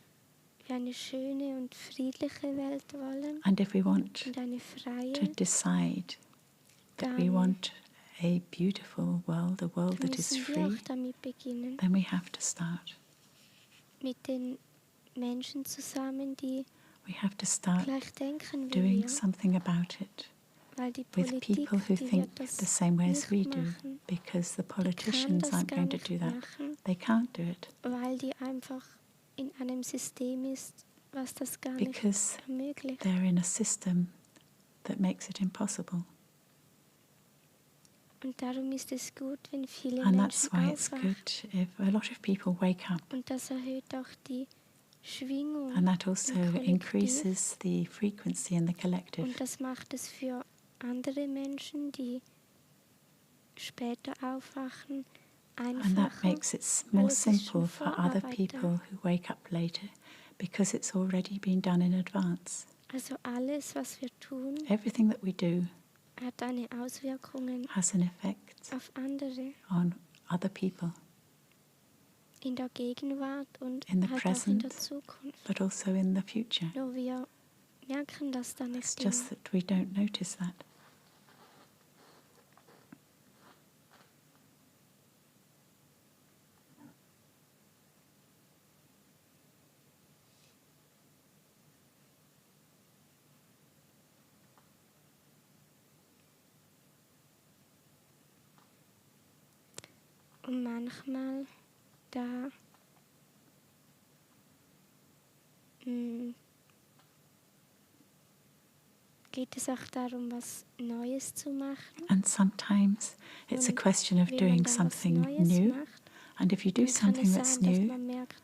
wir eine schöne und friedliche Welt wollen And if we want und eine to freie, decide that we dann want a beautiful world, a world that is müssen wir free, auch damit beginnen, then we have to start. mit den Menschen zusammen, die We have to start gleich denken wie doing wir, something about it weil die with Politik, people who die think wird das the same way as we nicht do, machen, because the die kann politicians das aren't gar going to nicht do that. machen, They can't do it weil die einfach in einem System ist, was das gar because nicht ermöglicht. they're in a system that makes it impossible. Und darum ist es gut, wenn viele And that's Menschen why it's aufwachen. good if a lot of people wake up. Und das erhöht auch die Schwingung And that also im Kollektiv. increases the frequency in the collective. Und das macht es für andere Menschen, die später aufwachen, And that einfacher, makes it weil more es ist simple schon for other Vorarbeit people who wake up later because it's already been done in advance. da. Also alles, was wir tun, Everything that we do hat eine Auswirkung has an effect auf andere on other people in der Gegenwart und in the halt auch in der present, Zukunft. but also in the future. Nur wir merken das dann It's nicht just immer. that we don't notice that. Und manchmal, da geht es auch darum, was Neues zu machen. And sometimes it's a Und question of wenn man doing dann was something Neues new. macht, And if you do dann kann something es that's sein, dass new, man merkt,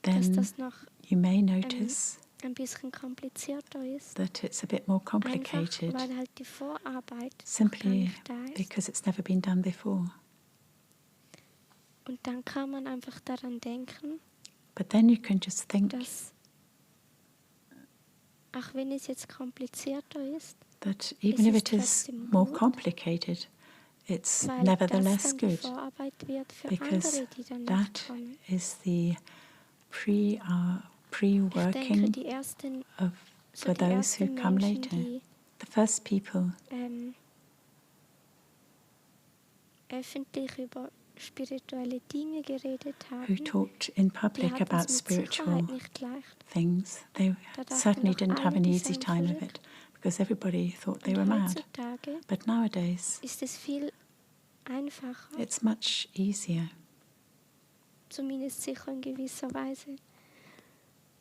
dass then das noch you may notice ein bisschen komplizierter ist. that it's a bit more Einfach, complicated weil halt die Vorarbeit noch gar simply nicht da ist. because it's never been done before. Und dann kann man einfach daran denken, But then you can just think dass, auch wenn es jetzt komplizierter ist, that even if ist it is trotzdem more gut, complicated, it's weil nevertheless das dann die good Vorarbeit wird für because andere, die danach that kommen. is the Ich denke, pre-working die ersten, for die those who ersten come Menschen, later. die The first people öffentlich über spirituelle Dinge geredet who haben, talked in die public hatten about es mit spiritual Sicherheit nicht leicht. things, they Da dachten certainly doch didn't have alle, an die easy seien time of verrückt. it because everybody thought they were Und mad. heutzutage But nowadays, ist es viel einfacher, it's much easier, zumindest sicher in gewisser Weise.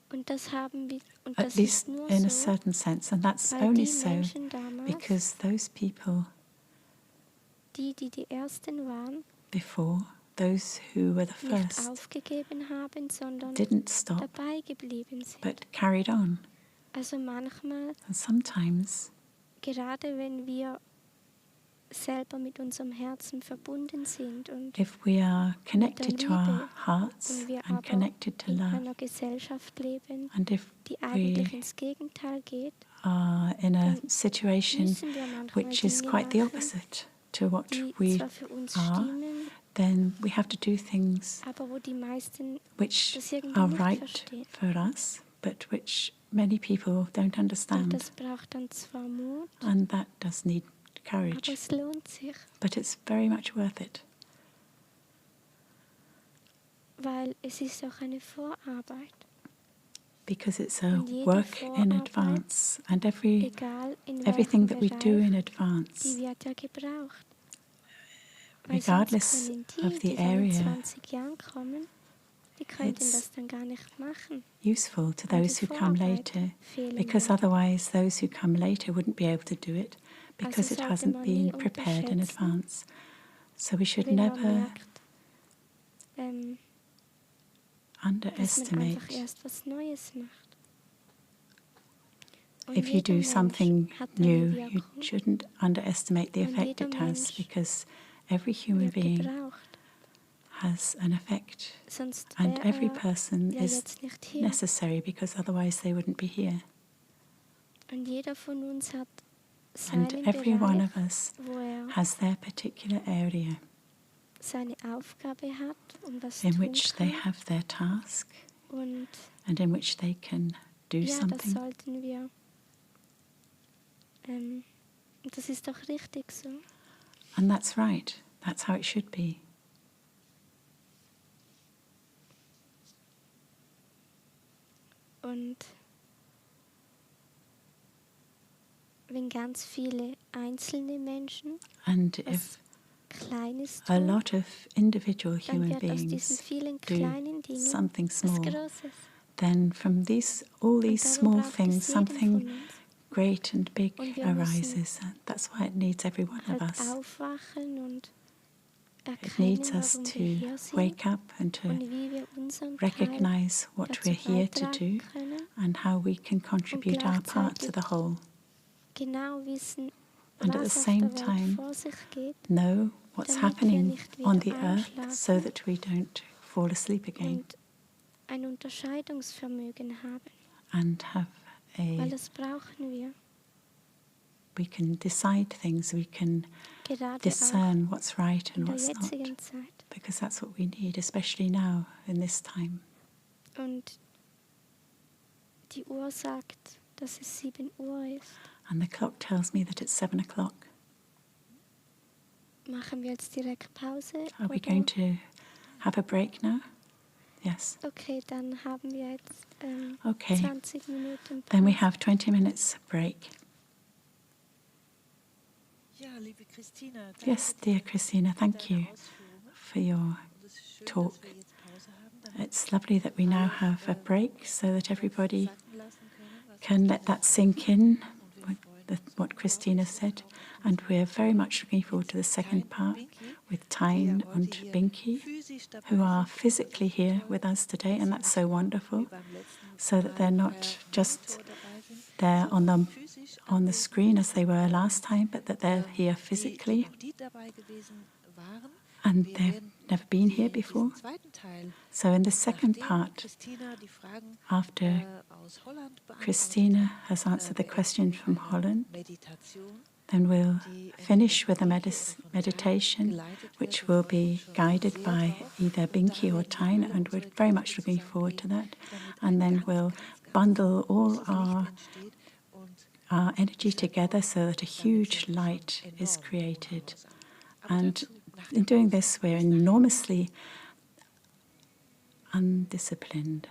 Und das haben wir, und at das least ist nur in a so, certain sense, and that's weil only die so Menschen damals, because those people die ersten waren, before, those who were the nicht first, aufgegeben haben, sondern didn't stop dabei geblieben sind. but carried on. Also manchmal, And sometimes, gerade wenn wir selber mit unserem Herzen verbunden sind und if we are connected to our Liebe hearts und wir and aber connected to in love, einer Gesellschaft leben, and if die eigentlich we ins Gegenteil geht, are in a dann situation müssen wir manchmal which is Dinge quite the machen, opposite to what die we zwar für uns are, stimmen, then we have to do things aber wo die meisten which das irgendwie are nicht right verstehen. for us, but which many people don't Und understand. das braucht dann zwar Mut, And that does need aber courage, es lohnt sich, but it's very much worth it weil es ist auch eine Vorarbeit. because it's a Und jede work in Vorarbeit, advance, and egal in everything welchem that we do in Bereich, advance, die wird ja gebraucht. Weil regardless sonst können of the die dann in area, 20 Jahren kommen, die könnten it's das dann gar nicht machen. useful to Weil die those who come Vorarbeit later, fehlen because würde. otherwise those who come later wouldn't be able to do it because Also it sollte hasn't man been nie prepared in unterschätzen, advance. So we should wenn man never merkt, dass man underestimate einfach erst was Neues macht. if you do something new, you shouldn't underestimate the effect it has, because every human being has an effect, and every person is necessary, because otherwise they wouldn't be here. And every one of us has their particular area in which they have their task and in which they can do something. Das ist doch richtig so. And that's right. That's how it should be. Und wenn ganz viele einzelne Menschen and if a lot of individual human beings do something small, then from all these small things, something great and big arises. That's why it needs every one of us. It needs us to wake up and to recognize what we're here to do and how we can contribute our part to the whole. And at the same time, know what's happening on the earth so that we don't fall asleep again. And have we can decide things, we can discern what's right and what's not, because that's what we need, especially now in this time. Und die Uhr sagt, dass es 7 Uhr ist. And the clock tells me that it's 7 o'clock. Machen wir jetzt direkt Pause? Are we going to have a break now? Yes. Okay, dann haben wir jetzt 20 Minuten Pause. Then we have 20 minutes break. Yes, dear Christina, thank you for your talk. It's lovely that we now have a break so that everybody can let that sink in, what Christina said. And we're very much looking forward to the second part with Tijn and Binkie, who are physically here with us today, and that's so wonderful, so that they're not just there on the screen as they were last time, but that they're here physically. And they've never been here before. So in the second part, after Christina has answered the question from Holland, then we'll finish with a meditation which will be guided by either Binkie or Tijn, and we're very much looking forward to that. And then we'll bundle all our energy together so that a huge light is created. And in doing this, we're enormously undisciplined.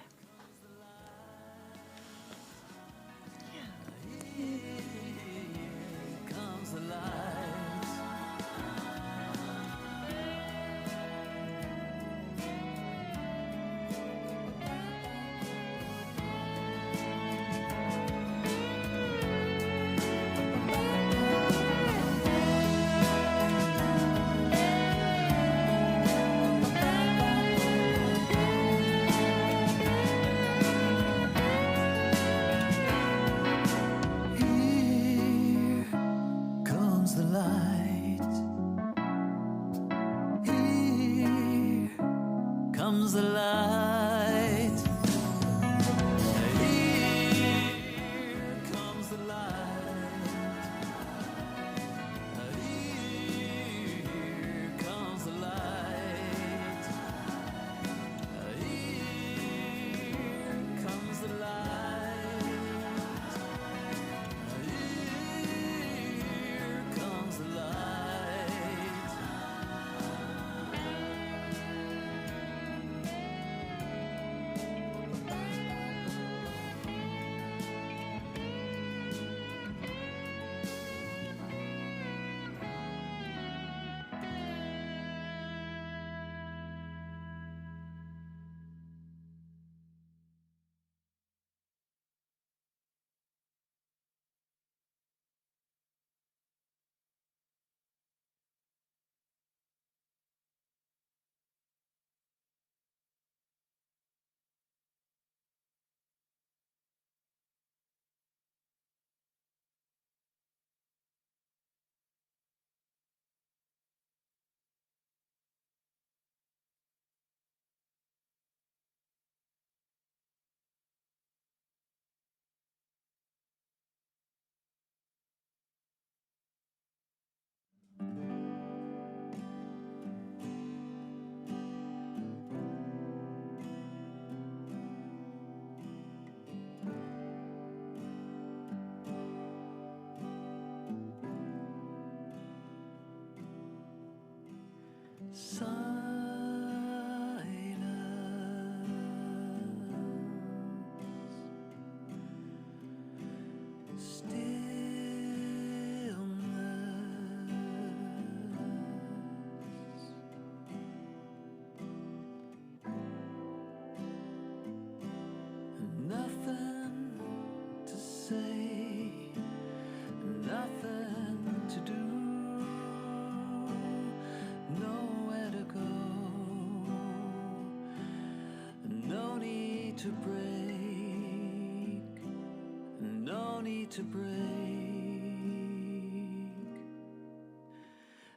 To break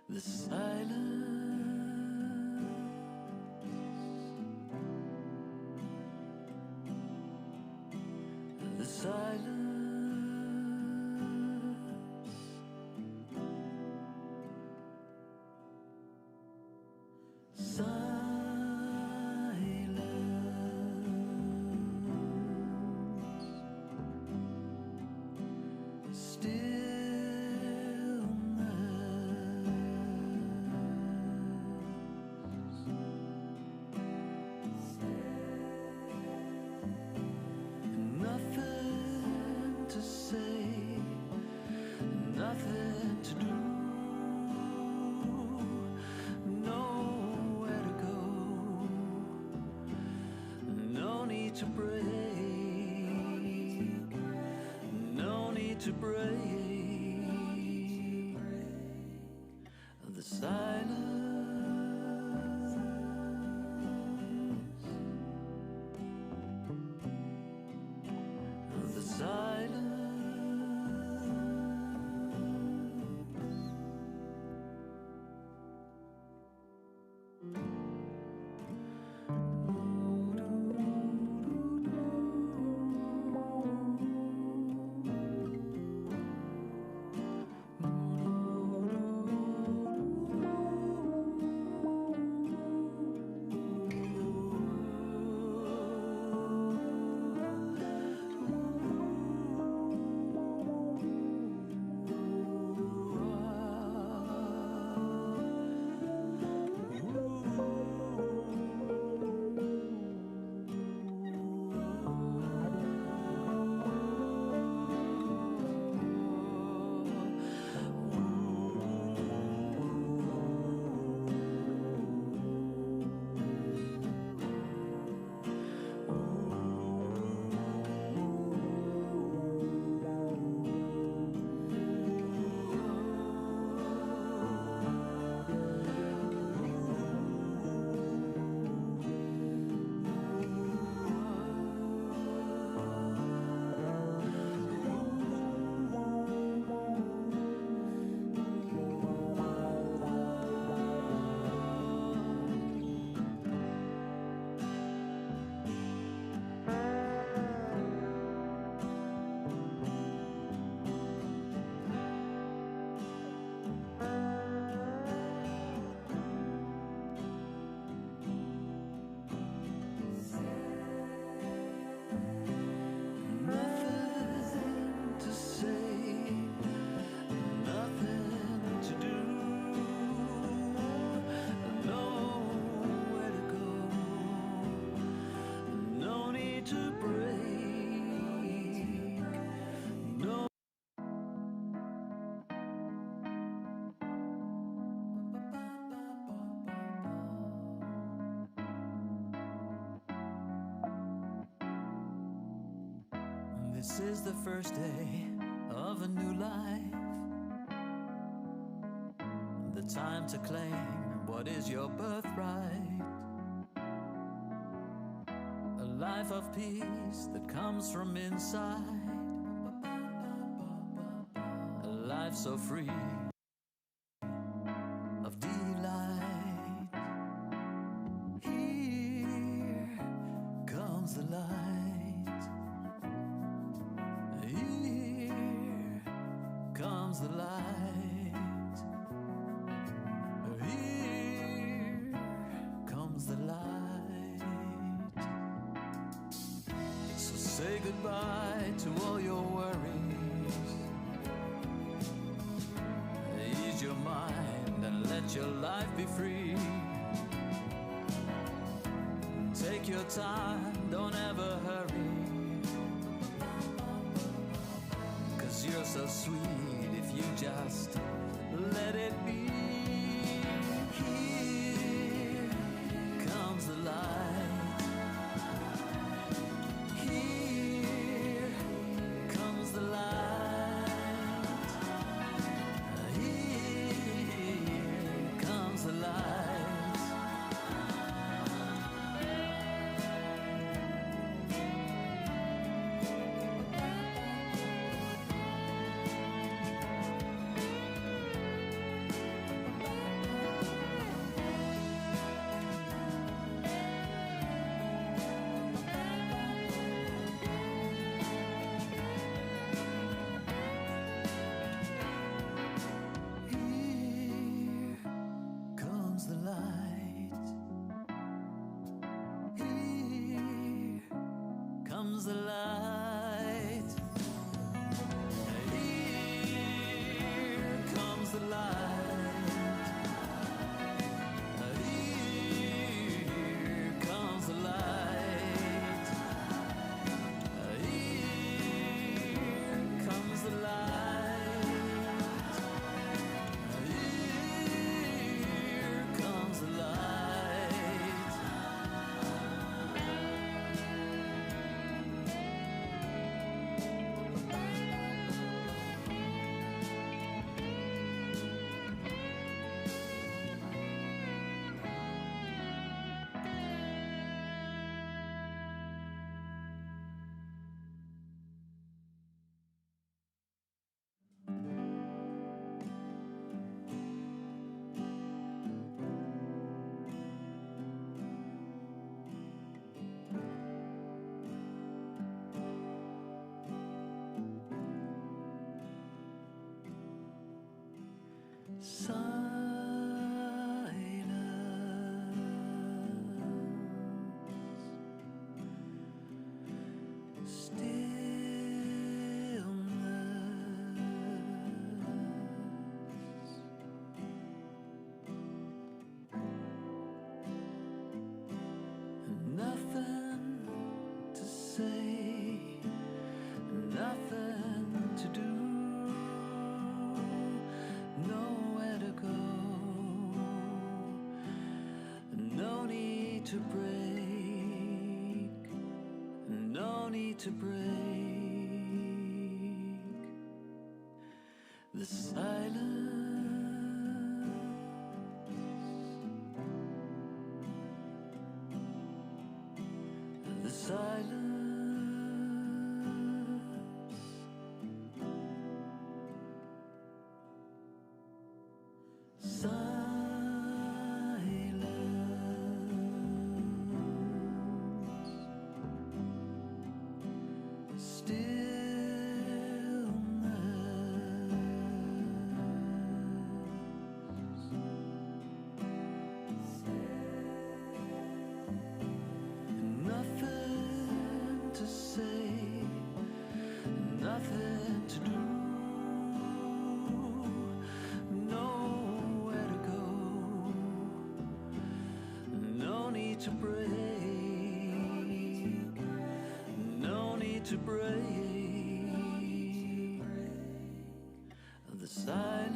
the silence, the silence, silence. To break the silence, the silence. This is the first day of a new life. The time to claim what is your birthright. A life of peace that comes from inside. A life so free of delight. Here comes the light. Here comes the light. Here comes the light. So say goodbye to all your worries. Ease your mind and let let your life be free. Take your time, don't ever hurry, 'cause you're so sweet if you just let it be. Here comes the light. Here comes the light. Here comes the light. The light. Here comes the light. Here comes the light. Here comes the light. Here comes the light. To break the silence, the silence, silence. To break, no need to break the silence,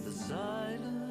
the silence.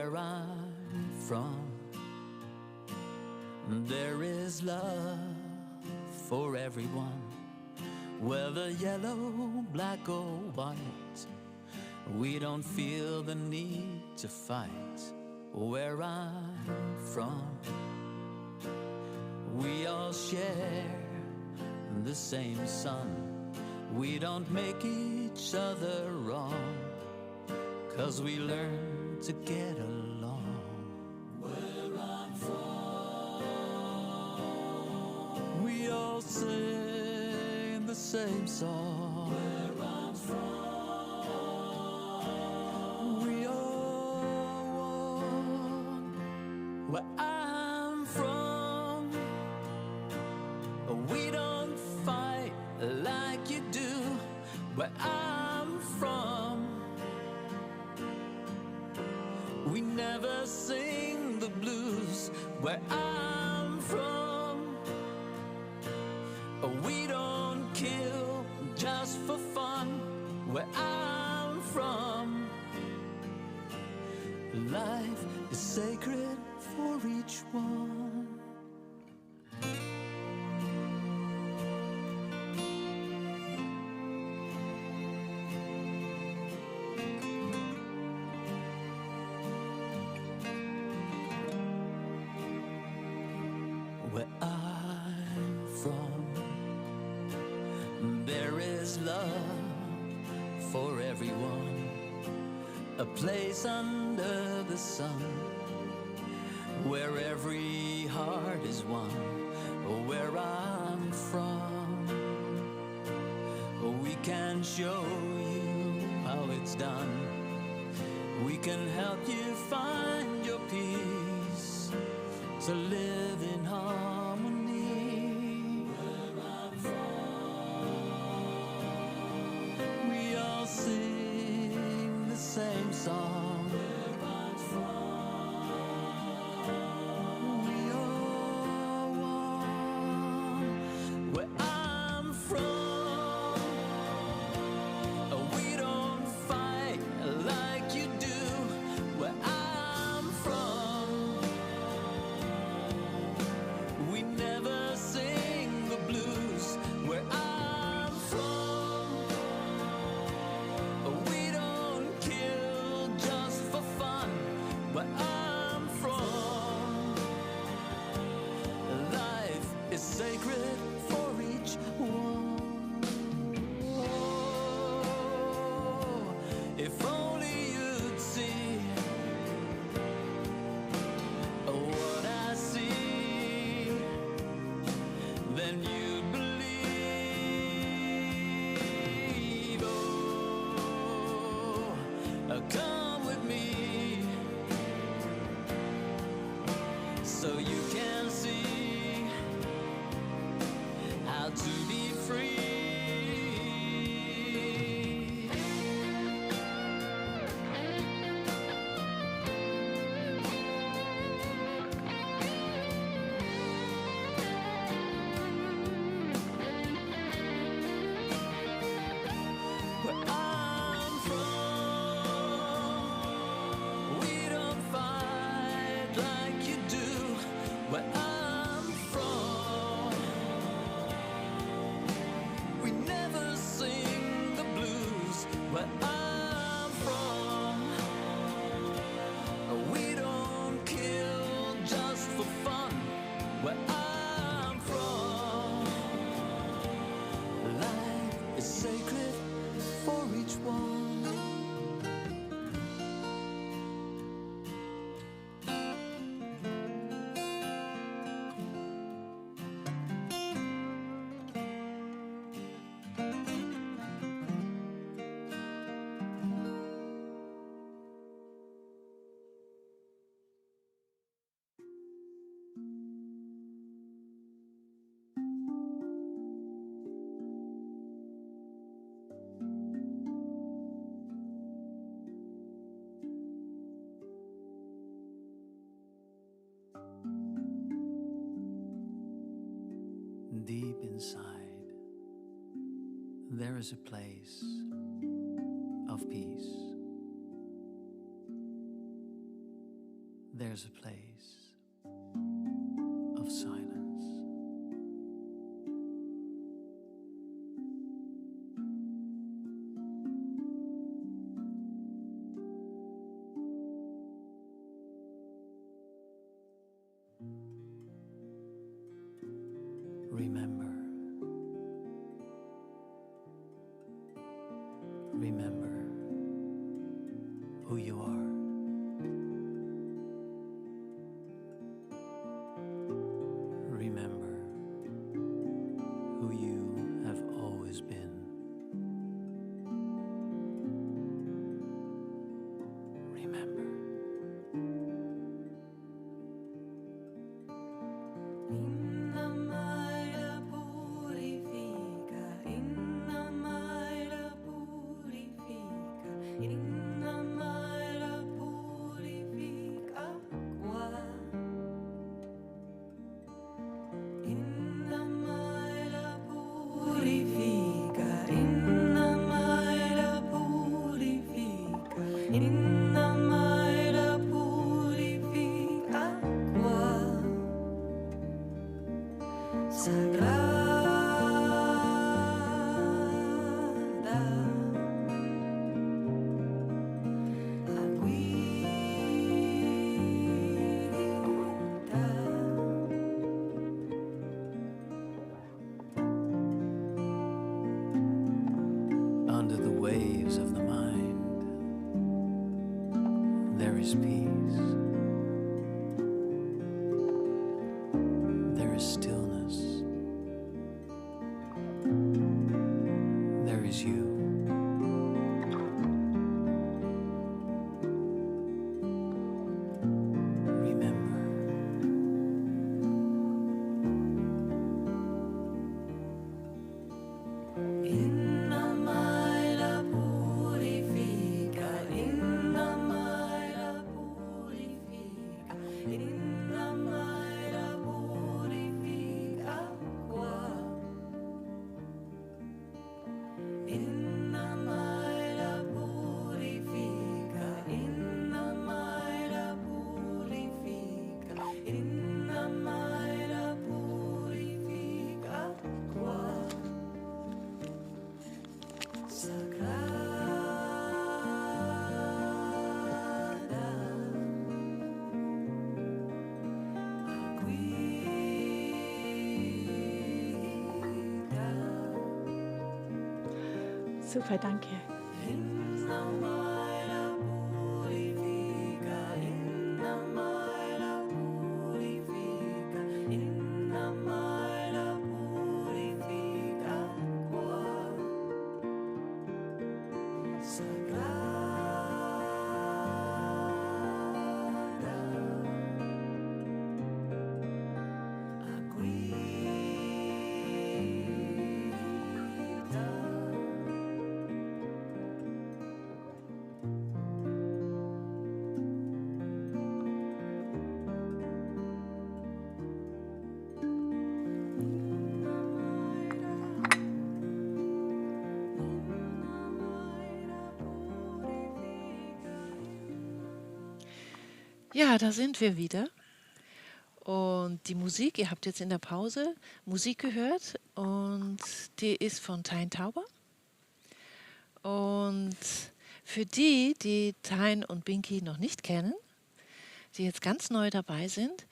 where I'm from, there is love for everyone. Whether yellow, black or white, we don't feel the need to fight. Where I'm from, we all share the same sun. We don't make each other wrong, 'cause we learn to get along. Where I'm from, we all sing the same song. Where I'm from, we all one. Where I'm from, we don't fight like you do. Where I'm from, we never sing the blues. Where I'm from, we don't kill just for fun. Where I'm from, life is sacred for each one. Where I'm from, there is love for everyone. A place under the sun, where every heart is one. Where I'm from, we can show you how it's done. We can help you find your peace, to live in harmony. Where I'm from, we all sing the same song. Where I'm from, we all one. Where I'm from, we don't fight like you do. Where I'm from, we never sing the blues. Where I'm from, we don't kill just for fun. Where I'm from, life is sacred for each one. Oh, if only you'd see what I see, then you'd believe. Oh, come with me, so you can see how to be free. Where I'm from, we don't fight like you do. Where I'm from, we never sing the blues. Where I'm from, we don't kill just for fun. Where I'm from, life is sacred for each one. Deep inside, there is a place of peace. there's a place of silence. Remember. Remember who you are. Remember who you have always been. Remember. Under the waves of the mind, there is peace. There is stillness. There is you. Super, danke. Ja, da sind wir wieder. Und die Musik, ihr habt jetzt in der Pause Musik gehört und die ist von Tijn Touber. Und für die, die Tijn und Binkie noch nicht kennen, die jetzt ganz neu dabei sind,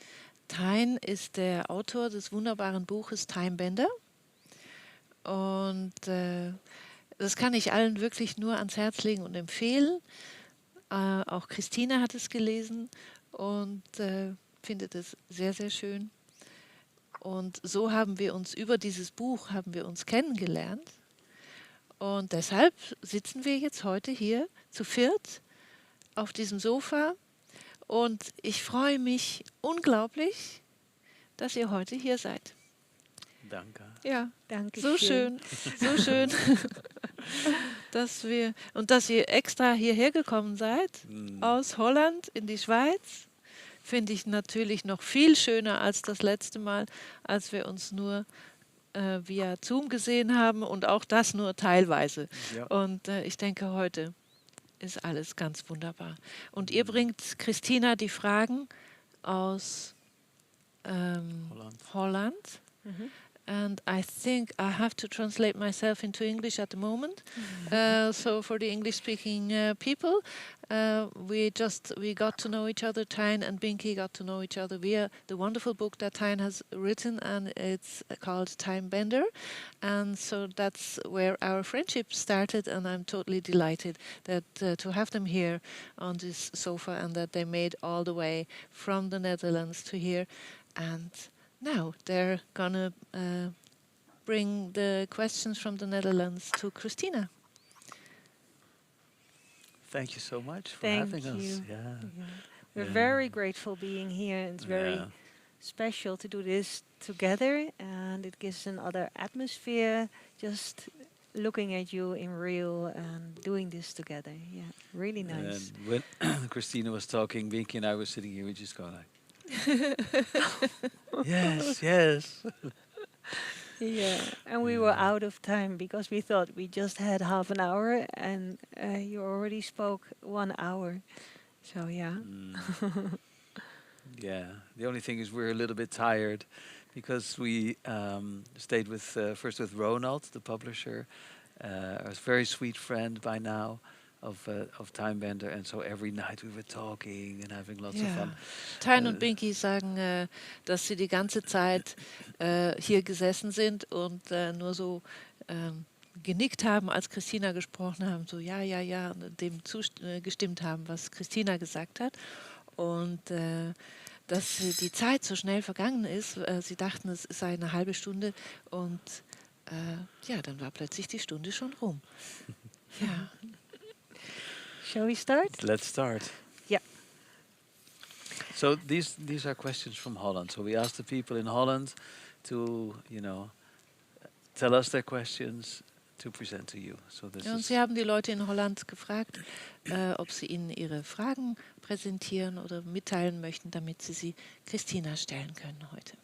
Tijn ist der Autor des wunderbaren Buches Timebender. Und das kann ich allen wirklich nur ans Herz legen und empfehlen. Auch Christina hat es gelesen und findet es sehr, sehr schön. Und so haben wir uns über dieses Buch kennengelernt. Und deshalb sitzen wir jetzt heute hier zu viert auf diesem Sofa. Und ich freue mich unglaublich, dass ihr heute hier seid. Danke. Ja, danke so schön, so schön, dass ihr extra hierher gekommen seid, aus Holland in die Schweiz. Finde ich natürlich noch viel schöner als das letzte Mal, als wir uns nur via Zoom gesehen haben und auch das nur teilweise. Ja. Und ich denke, heute ist alles ganz wunderbar. Und ihr bringt Christina die Fragen aus Holland. And I think I have to translate myself into English at the moment. So for the English-speaking people, we got to know each other. Tijn and Binkie got to know each other via the wonderful book that Tijn has written, and it's called Time Bender. And so that's where our friendship started, and I'm totally delighted that to have them here on this sofa, and that they made all the way from the Netherlands to here. And now they're gonna bring the questions from the Netherlands to Christina. Thank you so much for having us. We're very grateful being here. It's very special to do this together, and it gives another atmosphere just looking at you in real and doing this together. Yeah, really nice. And when Christina was talking, Binkie and I were sitting here, we just go like, yes, yes. Yeah, and we were out of time because we thought we just had half an hour, and you already spoke 1 hour. So yeah. Yeah, the only thing is we're a little bit tired because we stayed with first with Ronald, the publisher, a very sweet friend by now of Time Bender, and so every night we were talking and having lots of fun. Tijn und Binkie sagen, dass sie die ganze Zeit hier gesessen sind und nur so genickt haben, als Christina gesprochen haben, so ja, und dem gestimmt haben, was Christina gesagt hat. Und dass die Zeit so schnell vergangen ist, sie dachten, es sei eine halbe Stunde, und dann war plötzlich die Stunde schon rum. Ja. Shall we start? Let's start. Yeah. So these are questions from Holland. So we asked the people in Holland to, tell us their questions to present to you. So this Und is sie haben die Leute in Holland gefragt, ob sie ihnen ihre Fragen präsentieren oder mitteilen möchten, damit sie Christina stellen können heute.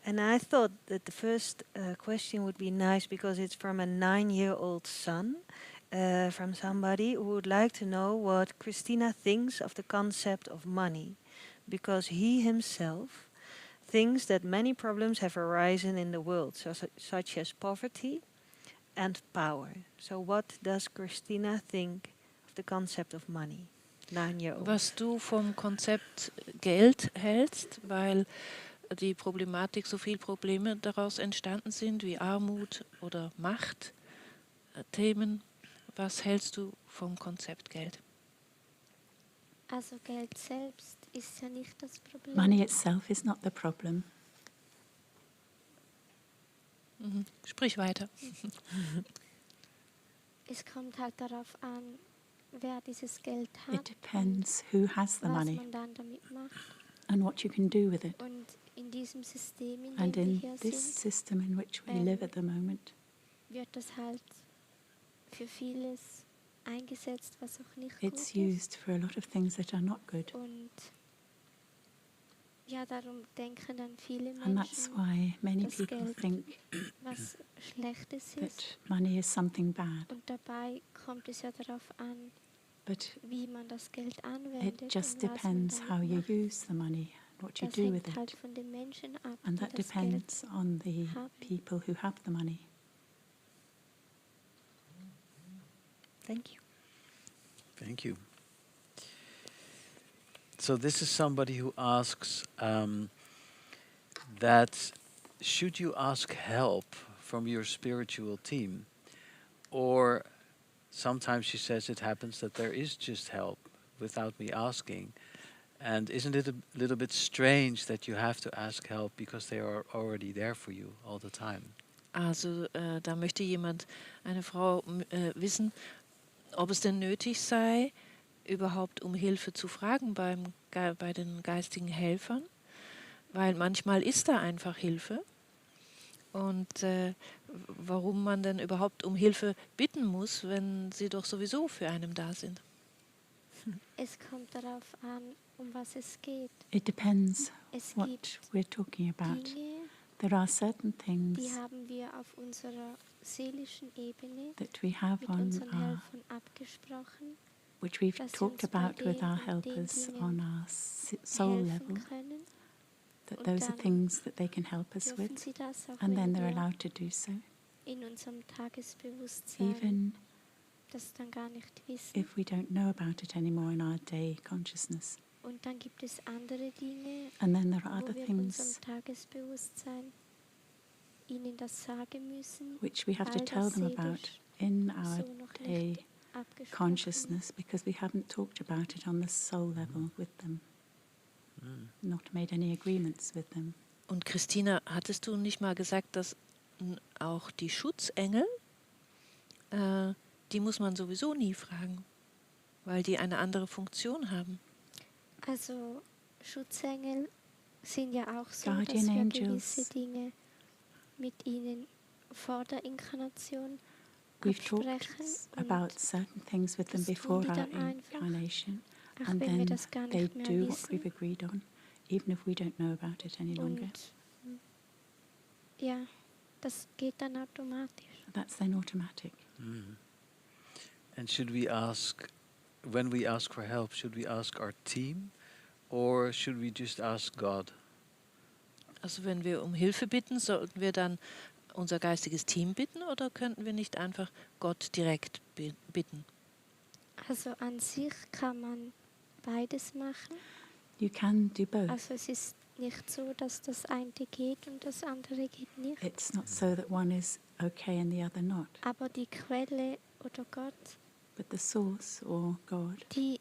And I thought that the first question would be nice because it's from a 9-year-old son, from somebody who would like to know what Christina thinks of the concept of money, because he himself thinks that many problems have arisen in the world, such as poverty and power. So what does Christina think of the concept of money? 9-year-old. Was du vom Konzept Geld hältst, weil die Problematik, so viele Probleme daraus entstanden sind, wie Armut oder Machtthemen. Was hältst du vom Konzept Geld? Also Geld selbst ist ja nicht das Problem. Money itself is not the problem. Sprich weiter. Es kommt halt darauf an, wer dieses Geld hat. It depends who has the money Was man dann damit macht. and what you can do with it. Und in diesem System, in And dem wir in hier this sind, system in which we live at the moment, wird das halt für vieles eingesetzt, was auch nicht it's gut ist. used for a lot of things that are not good. Und ja, darum denken dann viele And that's Menschen, why many das people Geld think was Schlechtes ist. that money is something bad. Und dabei kommt es ja darauf an, But wie man das Geld anwendet. it just und was man depends damit how you macht. use the money and what you Das do with hängt halt it. von den Menschen ab, And die that das depends Geld on the haben. people who have the money. Thank you. Thank you. So this is somebody who asks that should you ask help from your spiritual team, or sometimes she says it happens that there is just help without me asking, and isn't it a little bit strange that you have to ask help because they are already there for you all the time? Also da möchte eine Frau wissen, ob es denn nötig sei, überhaupt um Hilfe zu fragen bei den geistigen Helfern, weil manchmal ist da einfach Hilfe, und warum man denn überhaupt um Hilfe bitten muss, wenn sie doch sowieso für einen da sind. Es kommt darauf an, um was es geht. It depends Es what gibt we're talking about. Dinge, There are certain things die haben wir auf unserer seelischen Ebene that we have mit on unseren our, Helfern abgesprochen, which we've dass sie talked uns bei about with den our und den helpers Dingen on our soul helfen level, können. that Und those are dann things that they can help us dürfen with, sie das auch, and then wenn they're wir allowed to do so, in unserem Tagesbewusstsein even das dann gar nicht wissen. if we don't know about it anymore in our day consciousness. Und dann gibt es andere Dinge, And then there are wo other wir in unserem things Tagesbewusstsein ihnen das sagen müssen, which we have to weil tell das them about seelisch in our so noch day nicht abgesprochen consciousness, because we haven't talked about it on the soul level with them, not made any agreements with them. Und Christina, hattest du nicht mal gesagt, dass auch die Schutzengel, die muss man sowieso nie fragen, weil die eine andere Funktion haben? Also Schutzengel sind ja auch so, Guardian dass wir angels. gewisse Dinge mit ihnen vor der Inkarnation We've talked absprechen. about certain things with them das tun before die our dann einfach, incarnation, auch and wenn wir then das gar they nicht mehr do what wissen. we've agreed on, even if we don't know about it any longer. Und ja, das geht dann automatisch. That's then automatic. And should we ask, when we ask for help, should we ask our team or should we just ask God? Also wenn wir um Hilfe bitten, sollten wir dann unser geistiges Team bitten oder könnten wir nicht einfach Gott direkt bitten? Also an sich kann man beides machen. You can do both. Also es ist nicht so, dass das eine geht und das andere geht nicht. It's not so that one is okay and the other not, Aber die Quelle oder Gott, but the source or God die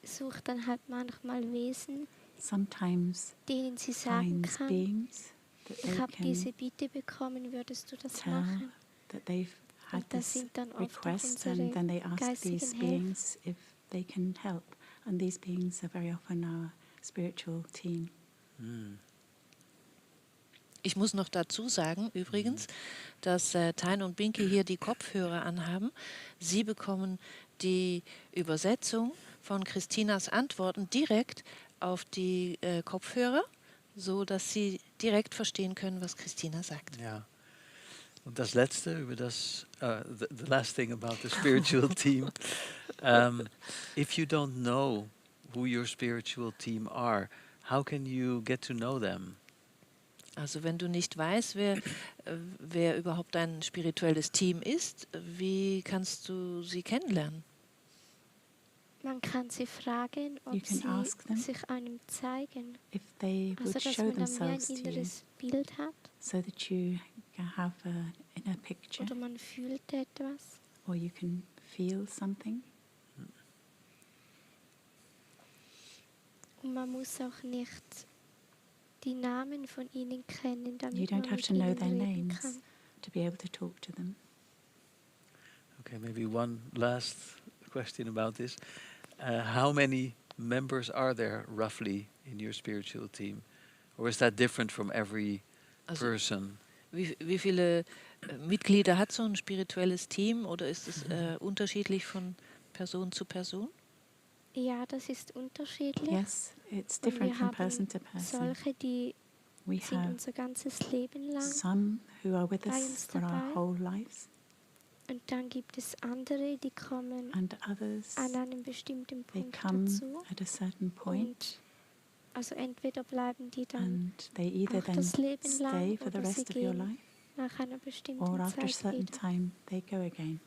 sucht dann halt manchmal Wesen, sometimes denen sie sagen finds kann, beings that ich they habe diese can Bitte bekommen, würdest du das tell machen? that they've had Und das this sind dann oft auch request, unsere and then they ask geistigen these Helfer. beings if they can help, and these beings are very often our spiritual team. Ich muss noch dazu sagen, übrigens, dass Tijn und Binkie hier die Kopfhörer anhaben. Sie bekommen die Übersetzung von Christinas Antworten direkt auf die Kopfhörer, so dass sie direkt verstehen können, was Christina sagt. Ja. Und das Letzte über das, the last thing about the spiritual team. If you don't know who your spiritual team are, how can you get to know them? Also wenn du nicht weißt, wer überhaupt dein spirituelles Team ist, wie kannst du sie kennenlernen? Man kann sie fragen, You ob can ask them sie sich einem zeigen. if they Also would dass show man dann wie ein themselves to you, inneres Bild hat so that you can have an inner picture, oder man fühlt etwas. or you can feel something. Und man muss auch nicht die Namen von ihnen kennen, You damit don't man have mit to know ihnen their reden names kann. to be able to talk to them. Okay, maybe one last question about this. How many members are there roughly in your spiritual team? Or is that different from every Also person? wie viele Mitglieder hat so ein spirituelles Team oder ist es unterschiedlich von Person zu Person? Ja, das ist unterschiedlich. Yes, it's Und different wir from haben person to person. solche, die We sind have unser ganzes Leben lang. some who are with bei us uns for our dabei. whole lives, Und dann gibt es andere, die kommen and others, an einem bestimmten they Punkt come dazu. at a certain point, Und also entweder bleiben die dann and they either auch then das Leben stay lang for the oder sie rest of your gehen life, nach einer bestimmten or after a Zeit certain wieder. time they go again.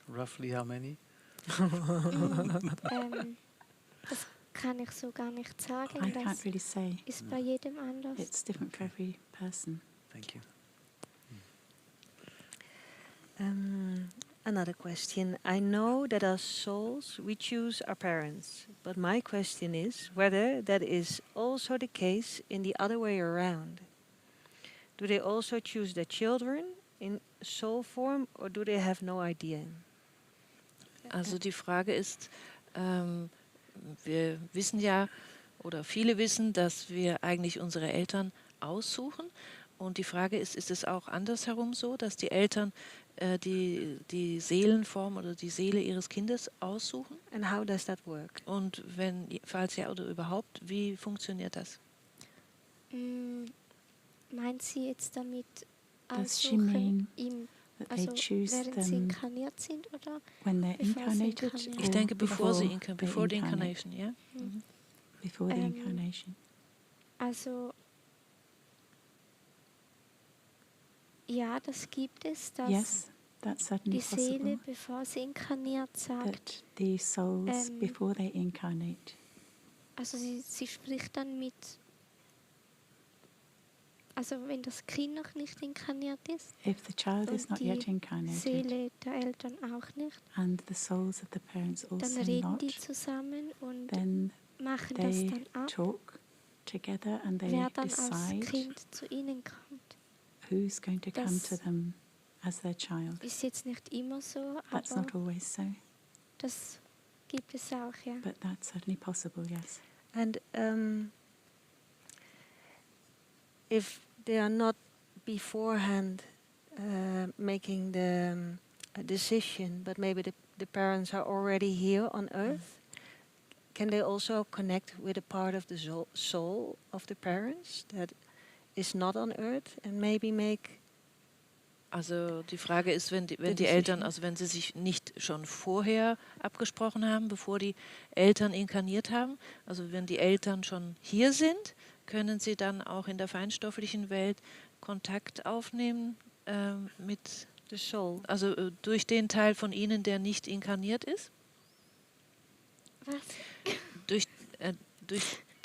Roughly how many? Das kann ich so gar nicht sagen. I Das can't really say. ist bei jedem anders. It's different for every person. Thank you. Another question. I know that as souls we choose our parents, but my question is whether that is also the case in the other way around. Do they also choose their children in soul form, or do they have no idea? Also die Frage ist, wir wissen ja, oder viele wissen, dass wir eigentlich unsere Eltern aussuchen. Und die Frage ist es auch andersherum so, dass die Eltern die Seelenform oder die Seele ihres Kindes aussuchen? And how does that work? Und falls ja oder überhaupt, wie funktioniert das? Meint sie jetzt damit Does she aussuchen, mean ihm, that they also choose während sie them inkarniert sind oder when they're bevor sie incarnated inkarniert? Ich denke, bevor they die incarnate? Incarnation, ja? Mhm. Before the incarnation. Also ja, das gibt es, dass Yes, that's certainly die Seele, possible. bevor sie inkarniert, sagt, That the souls, before they incarnate, also sie spricht dann mit, also wenn das Kind noch nicht inkarniert ist if the child is und not yet die incarnated, Seele der Eltern auch nicht, and the souls of the parents dann also reden die not, zusammen und then machen das they dann ab, talk together and they wer dann als decide Kind zu ihnen kommt. who's going to come to Das them as their child. ist jetzt nicht immer so, That's aber not always so, das gibt es auch, ja. but that's certainly possible, yes. And if they are not beforehand making the decision, but maybe the parents are already here on earth, can they also connect with a part of the soul of the parents that is not on earth and maybe make... Also die Frage ist, wenn die Eltern, also wenn sie sich nicht schon vorher abgesprochen haben, bevor die Eltern inkarniert haben, also wenn die Eltern schon hier sind, können sie dann auch in der feinstofflichen Welt Kontakt aufnehmen mit The soul. Also durch den Teil von ihnen, der nicht inkarniert ist? Was? Durch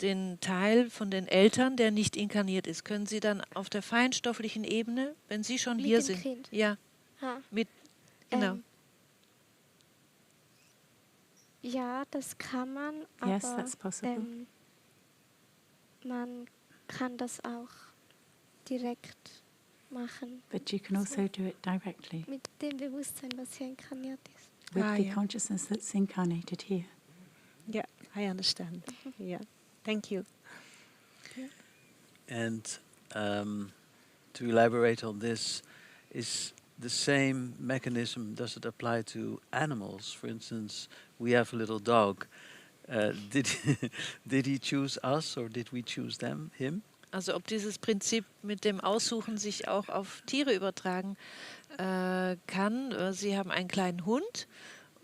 den Teil von den Eltern, der nicht inkarniert ist, können Sie dann auf der feinstofflichen Ebene, wenn Sie schon Mit hier dem sind, Kind? ja, mit, genau. Ja, das kann man, Yes, aber that's possible. Man kann das auch direkt machen. But you can also do it directly Mit dem Bewusstsein, was hier inkarniert ist. with the yeah. consciousness that's incarnated here. Yeah, I understand. Yeah, thank you. And to elaborate on this, is the same mechanism, does it apply to animals? For instance, we have a little dog. Did he choose us or did we choose him? Also ob dieses Prinzip mit dem Aussuchen sich auch auf Tiere übertragen kann. Sie haben einen kleinen Hund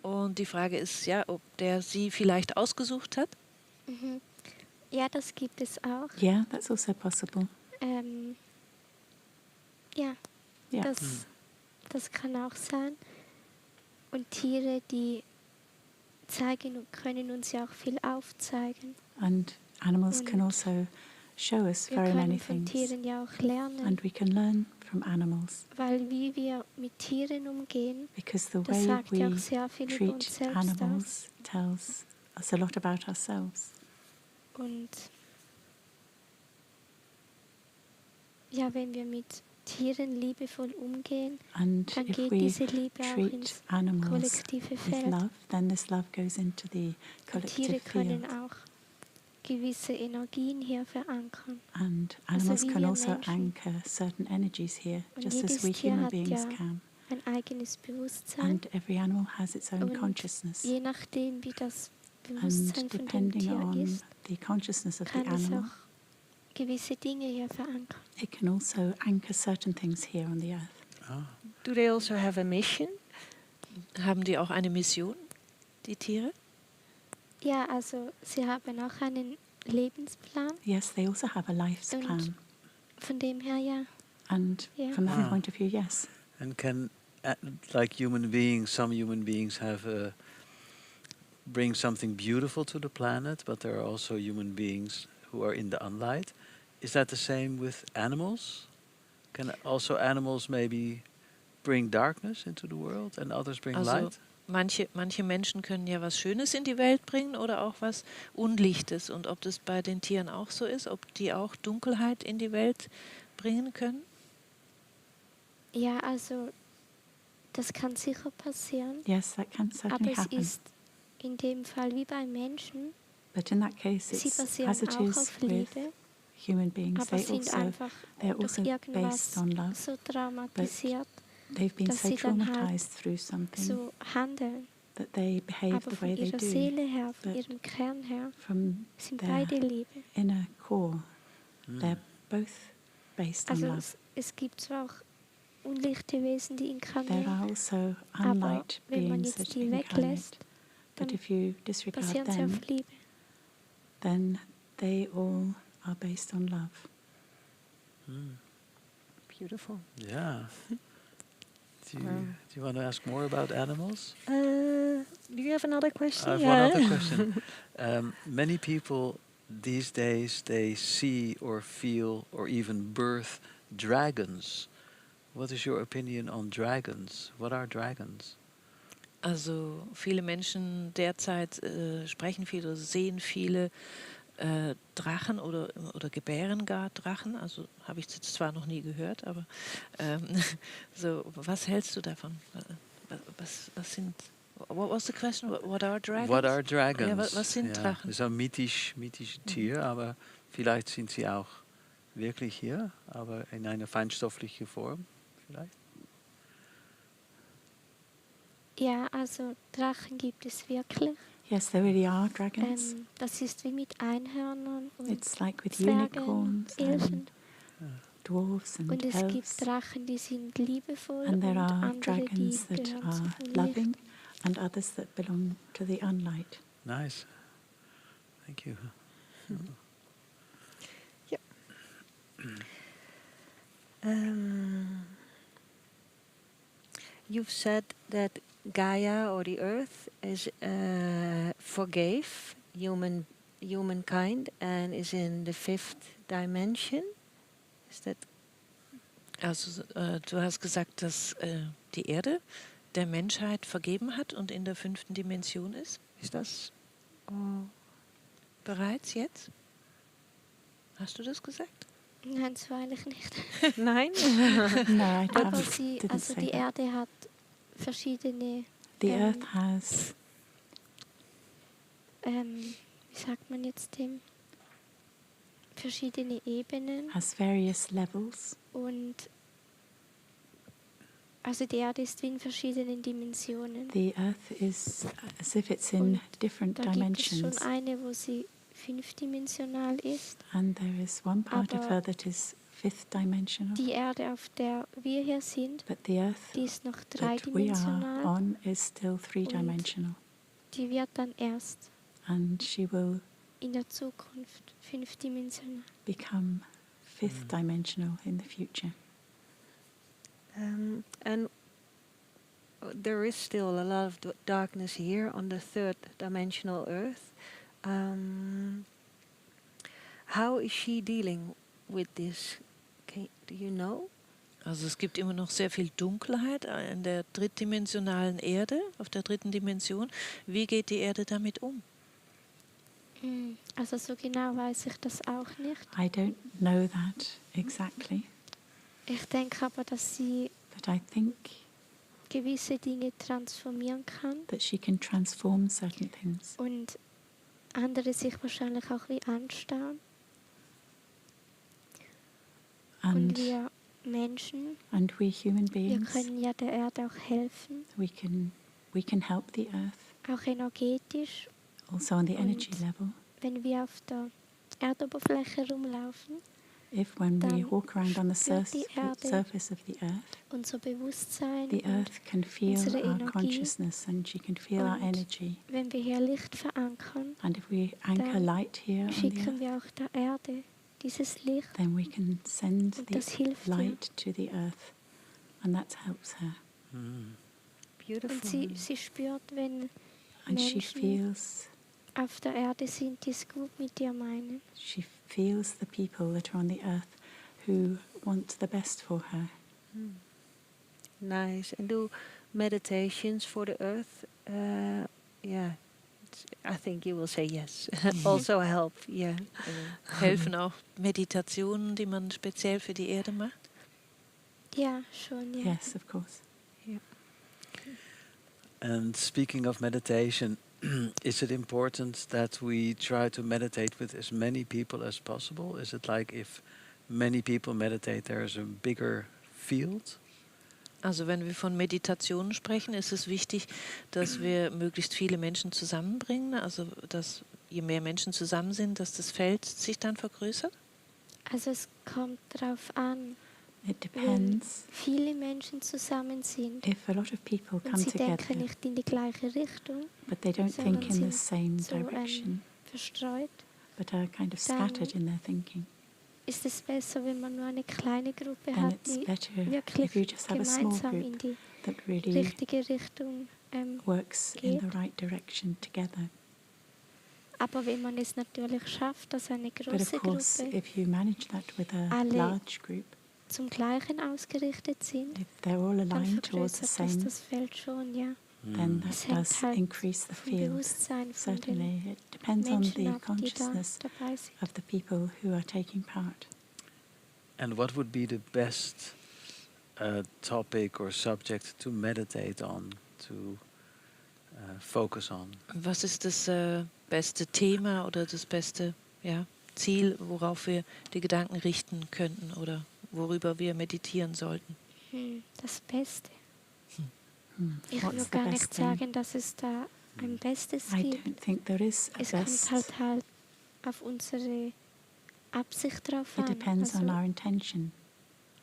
und die Frage ist, ja, ob der Sie vielleicht ausgesucht hat. Mhm. Ja, das gibt es auch. Yeah, that's also possible. Ja, Yeah. das kann auch sein. Und Tiere, die können uns ja auch viel aufzeigen. And animals Und can also show us wir very many können von things. Tieren ja auch lernen, And we can learn from animals weil wie wir mit Tieren umgehen, because the das way sagt ja auch we sehr viel über treat uns selbst animals tells us a lot about ourselves. Und ja, wenn wir mit Tieren liebevoll umgehen, And dann if geht we diese Liebe auch treat ins animals kollektive with Feld. love, then this love goes into the Und Tiere collective können field. auch gewisse Energien hier verankern. And Also animals wie can wir also Menschen. anchor certain energies here, Und just as jedes we Tier human hat beings ja can. ein eigenes Bewusstsein. And every animal has its own Und consciousness. je nachdem, wie das Bewusstsein And von dem depending Tier on ist, the consciousness of the kann es animal, auch gewisse Dinge hier verankern. it can also anchor certain things here on the earth. Ah. Do they also have a mission? Haben die auch eine Mission, die Tiere? Ja, also sie haben auch einen Lebensplan. Yes, they also have a life Und plan. von dem her ja. And Yeah. from that Ah. point of view, yes. And can, like human beings, some human beings have bring something beautiful to the planet, but there are also human beings who are in the unlight. Is that the same with animals? Can also animals maybe bring darkness into the world and others bring Also light? manche Menschen können ja was Schönes in die Welt bringen oder auch was Unlichtes. Und ob das bei den Tieren auch so ist, ob die auch Dunkelheit in die Welt bringen können? Ja, also das kann sicher passieren. Yes, that can Aber certainly es happen. ist in dem Fall wie bei Menschen. But in that case, Sie it's basieren as it auch is auf with Liebe, human beings. aber They sind also, einfach they're durch also irgendwas based on love. so traumatisiert, They've been dass so sie dann halt traumatized through something so handeln. that they behave Aber the von way they ihrer do. Seele her, von But ihrem Kern her, from sind their beide Liebe. inner core, they're both based on Also love. es gibt zwar auch unlichte Wesen, die There inkarnieren, are also aber unlight wenn man beings that jetzt die incarnate. weglässt, But dann if you disregard basieren sie them, auf Liebe. then they all are based on love. Beautiful. Yeah. Do you want to ask more about animals? Do you have another question? I have one other question. Many people these days, they see or feel or even birth dragons. What is your opinion on dragons? What are dragons? Also viele Menschen derzeit sprechen viel oder sehen viele Drachen oder gebären gar Drachen. Also habe ich jetzt zwar noch nie gehört, aber so, was hältst du davon? Was sind... What was the question? What are dragons? What are dragons? Ja, was sind Drachen? Das ist ein mythisches Tier, aber vielleicht sind sie auch wirklich hier, aber in einer feinstofflichen Form vielleicht. Ja, also Drachen gibt es wirklich. Yes, there really are dragons. Das ist wie mit Einhörnern und It's like with Zwergen, unicorns Elfen. and dwarfs and Und es elves. gibt Drachen, die sind liebevoll And und there are andere, die dragons that gehören are zum loving Licht. and others that belong to the unlight. Nice. Thank you. Yep. You've said that Gaia or the Earth is forgave humankind and is in the 5th dimension. Is that? Also du hast gesagt, dass die Erde der Menschheit vergeben hat und in der 5. Dimension ist. Ist das bereits jetzt? Hast du das gesagt? Nein, das war eigentlich nicht. Nein. No, I Aber didn't say die that. Erde hat verschiedene, The Earth has, wie sagt man jetzt dem? Verschiedene Ebenen. has various levels. Und also die Erde ist wie in verschiedenen Dimensionen. The Earth is as if it's in different Da gibt es dimensions. schon eine, wo sie 5-dimensional ist. And there is one part of Aber her that is 5th dimensional. Die Erde, auf der wir hier sind, But the Earth die ist noch that we are dreidimensional. on is still 3-dimensional. Die wird dann erst And she will in der Zukunft 5-dimensional. become 5th dimensional in the future. And there is still a lot of darkness here on the 3rd dimensional Earth. How is she dealing with this? Do you know? Also es gibt immer noch sehr viel Dunkelheit in der drittdimensionalen Erde, auf der 3. Dimension. Wie geht die Erde damit um? Also so genau weiß ich das auch nicht. I don't know that exactly, Ich denke aber, dass sie but I think gewisse Dinge transformieren kann that she can transform certain things. und andere sich wahrscheinlich auch wie anstauen. Und And wir Menschen, we human wir beings, können ja der Erde auch helfen, we can help the Earth auch energetisch. also on the energy Und level. wenn wir auf der Erdoberfläche rumlaufen, If when we dann walk around on the spürt die Erde surface of the Earth, unser Bewusstsein. the Und Earth can feel unsere our Energie. consciousness and she can feel our Und energy. wenn wir hier Licht verankern, And if we anchor dann light here on the schicken Earth, wir auch der Erde dieses Licht. then we can send Und the das hilft ihr. light to the Earth. And that helps her. Beautiful. Und sie spürt, wenn And she Menschen feels auf der Erde sind, die es gut mit dir meinen. she feels the people that are on the earth who want the best for her. Nice. And do meditations for the Earth? I think you will say yes. Also help. Yeah. Helfen auch Meditationen, die man speziell für die Erde macht? Ja, schon, ja. Yes, of course. And speaking of meditation, is it important that we try to meditate with as many people as possible? Is it like if many people meditate, there is a bigger field? Also wenn wir von Meditationen sprechen, ist es wichtig, dass wir möglichst viele Menschen zusammenbringen. Also dass je mehr Menschen zusammen sind, dass das Feld sich dann vergrößert? Also es kommt darauf an, It wenn depends viele Menschen zusammen sind if a lot of people und come sie denken together, nicht in die gleiche Richtung, but they don't sondern think in the sind same so direction, verstreut, but are kind of dann scattered in their thinking. ist es besser, wenn man nur eine kleine Gruppe Then hat, it's die better if you wirklich just have a small gemeinsam in group die that really richtige Richtung works in the geht. right direction together. Aber wenn man es natürlich schafft, dass eine But of große course, Gruppe if you manage that with a alle large group, zum Gleichen ausgerichtet sind, if they're all dann aligned towards the vergrößert das same, das Feld schon, ja. then Es that hängt does halt increase the vom field. Bewusstsein von den Certainly, it depends on Menschen the ab, die da consciousness dabei sind. of the people who are taking part. And what would be the best topic or subject to meditate on, to focus on? Was ist das beste Thema oder das beste Ziel, worauf wir die Gedanken richten könnten oder worüber wir meditieren sollten? Das Beste. Ich What's will the gar best nicht thing? sagen, dass es da ein Bestes I gibt. don't think there is a Es best. kommt halt auf unsere Absicht drauf It an. depends on Also our intention,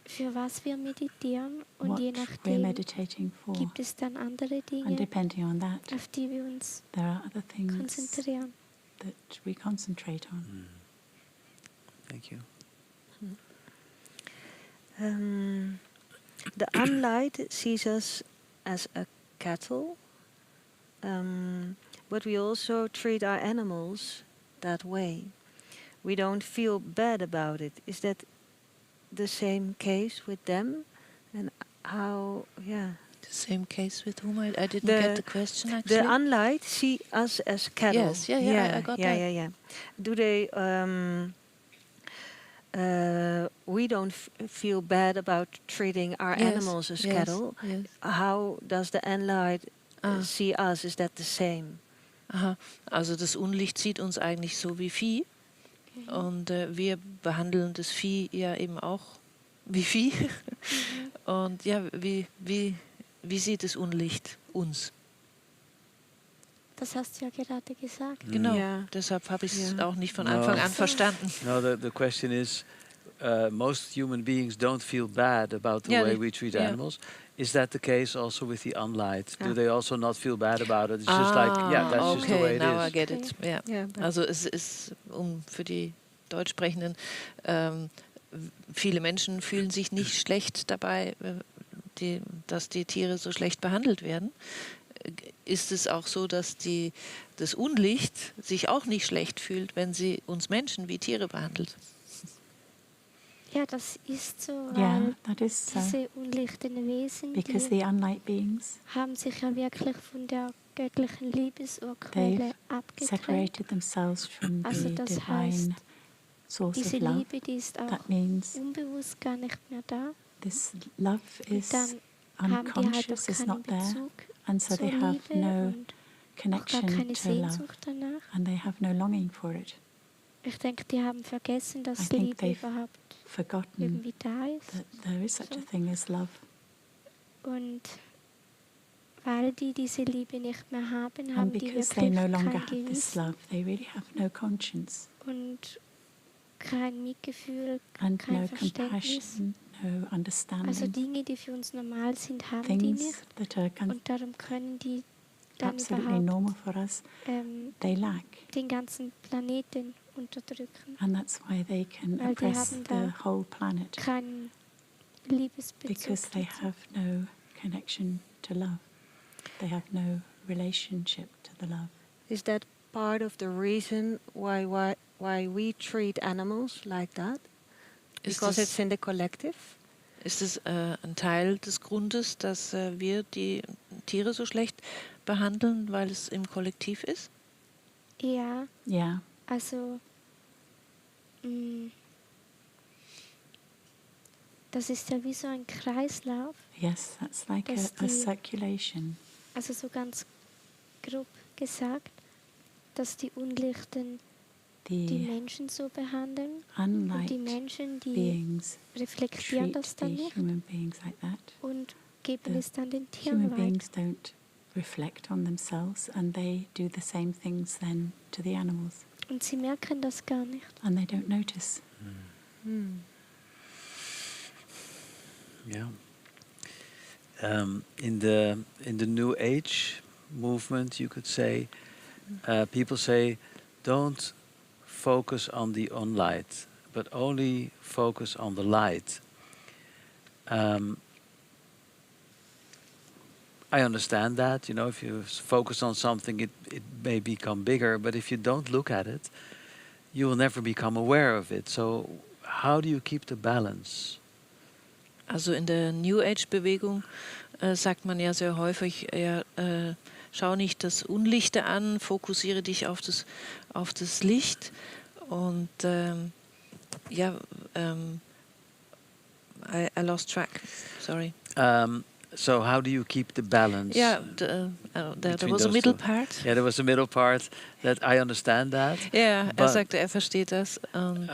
für was wir meditieren und what je we're nachdem meditating for. gibt es dann andere And Dinge, depending on that, auf die wir uns there are other things konzentrieren. that we concentrate on. Thank you. The unlight sees us as a cattle, but we also treat our animals that way. We don't feel bad about it. Is that the same case with them? And how, The same case with whom? I didn't get the question actually. The unlight see us as cattle. Yes, I got that. Yeah. Do they? We don't feel bad about treating our animals as cattle. Yes. How does the unlight see us? Is that the same? Aha, also das Unlicht sieht uns eigentlich so wie Vieh und wir behandeln das Vieh ja eben auch wie Vieh. Und ja, wie sieht das Unlicht uns? Das hast du ja gerade gesagt. Genau, Ja. deshalb habe ich es Ja. auch nicht von No. Anfang an verstanden. No, the question is, most human beings don't feel bad about the Yeah, way they- we treat yeah. animals. Is that the case also with the unlight? Do Yeah. they also not feel bad about it? It's just like, that's just the way it now I is. get it. Ja. Yeah, but Also es ist, für die Deutschsprechenden, viele Menschen fühlen sich nicht schlecht dabei, dass die Tiere so schlecht behandelt werden. Ist es auch so, dass das Unlicht sich auch nicht schlecht fühlt, wenn sie uns Menschen wie Tiere behandelt? Ja, das ist so, Yeah, weil that is so. diese unlichten Wesen, Because die the unlight beings, haben sich ja wirklich von der göttlichen Liebesurquelle abgetrennt. separated themselves from Also the das divine heißt, source diese of love. Liebe, die ist auch That means unbewusst gar nicht mehr da. this love is Und dann haben die halt auch unconscious, is keinen not there, Bezug and so zur they have Liebe no und auch connection gar keine to love, Sehnsucht danach. and they have no longing for it. Ich denke, die haben vergessen, I dass think Liebe they've überhaupt forgotten irgendwie da ist. that there is such a thing as love. Und weil die diese Liebe nicht mehr haben, And haben die because they wirklich no longer kein have this Gewissen love, they really have no conscience und kein Mitgefühl, and kein no Verständnis. compassion, no Also understanding. Dinge, die für uns normal sind, haben die Things nicht. that are Und darum können die dann absolutely überhaupt normal for us, they lack. den ganzen Planeten unterdrücken. And that's why they can Weil die oppress haben the da whole planet, Keinen Liebesbezug. because they dazu. have no connection to love. They have no relationship to the love. is that part of the reason why we treat animals like that? Because it's in the collective? Ist es ein Teil des Grundes, dass wir die Tiere so schlecht behandeln, weil es im Kollektiv ist? Ja, Yeah, also das ist ja wie so ein Kreislauf, yes, that's like Dass a die- circulation. also so ganz grob gesagt, dass die Unlichten die The Menschen so behandeln und die unlight Menschen, die beings reflektieren das treat dann the nicht human beings like that. und geben the es dann den Human Tieren weiter. beings don't reflect on themselves, and they do the same things then to the animals, Und sie merken das gar nicht. and they don't notice. Yeah. In the New Age movement, you could say, people say, don't focus on the light, but only focus on the light. I understand that, if you focus on something, it may become bigger, but if you don't look at it, you will never become aware of it. So how do you keep the balance? Also in der New Age-Bewegung sagt man ja sehr häufig, schau nicht das Unlichte an, fokussiere dich auf das Licht. Und I lost track, sorry. So how do you keep the balance? Yeah, there was a middle part. Yeah, there was a middle part that I understand that. Ja, sagte, versteht das. Und,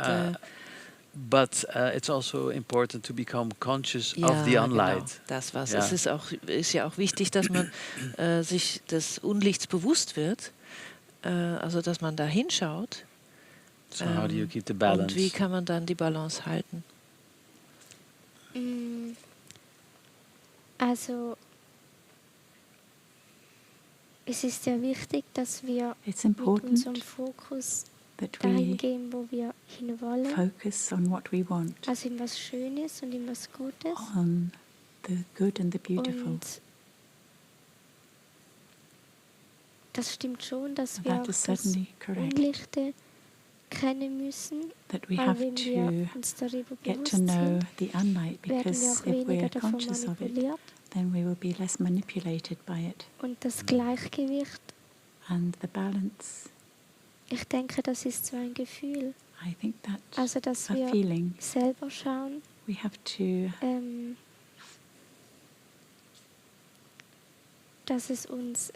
but it's also important to become conscious of the unlight. Genau, das war's. Ja. Es ist ja auch wichtig, dass man sich des Unlichts bewusst wird, also dass man da hinschaut. So how do you keep the balance? Und wie kann man dann die Balance halten? Also es ist sehr wichtig, dass wir mit unserem Fokus dahin gehen, wo wir hinwollen. Focus on what we want. Also in was Schönes und in was Gutes. On the good and the beautiful. Und das stimmt schon, dass wir auch das Unlichte kennen müssen, weil wenn wir uns darüber bewusst sind, werden wir auch weniger davon manipuliert. Then we will be less manipulated by it. Und das Gleichgewicht, and the balance, ich denke, das ist so ein Gefühl. I think that also, dass wir feeling. Selber schauen, we have to, dass es uns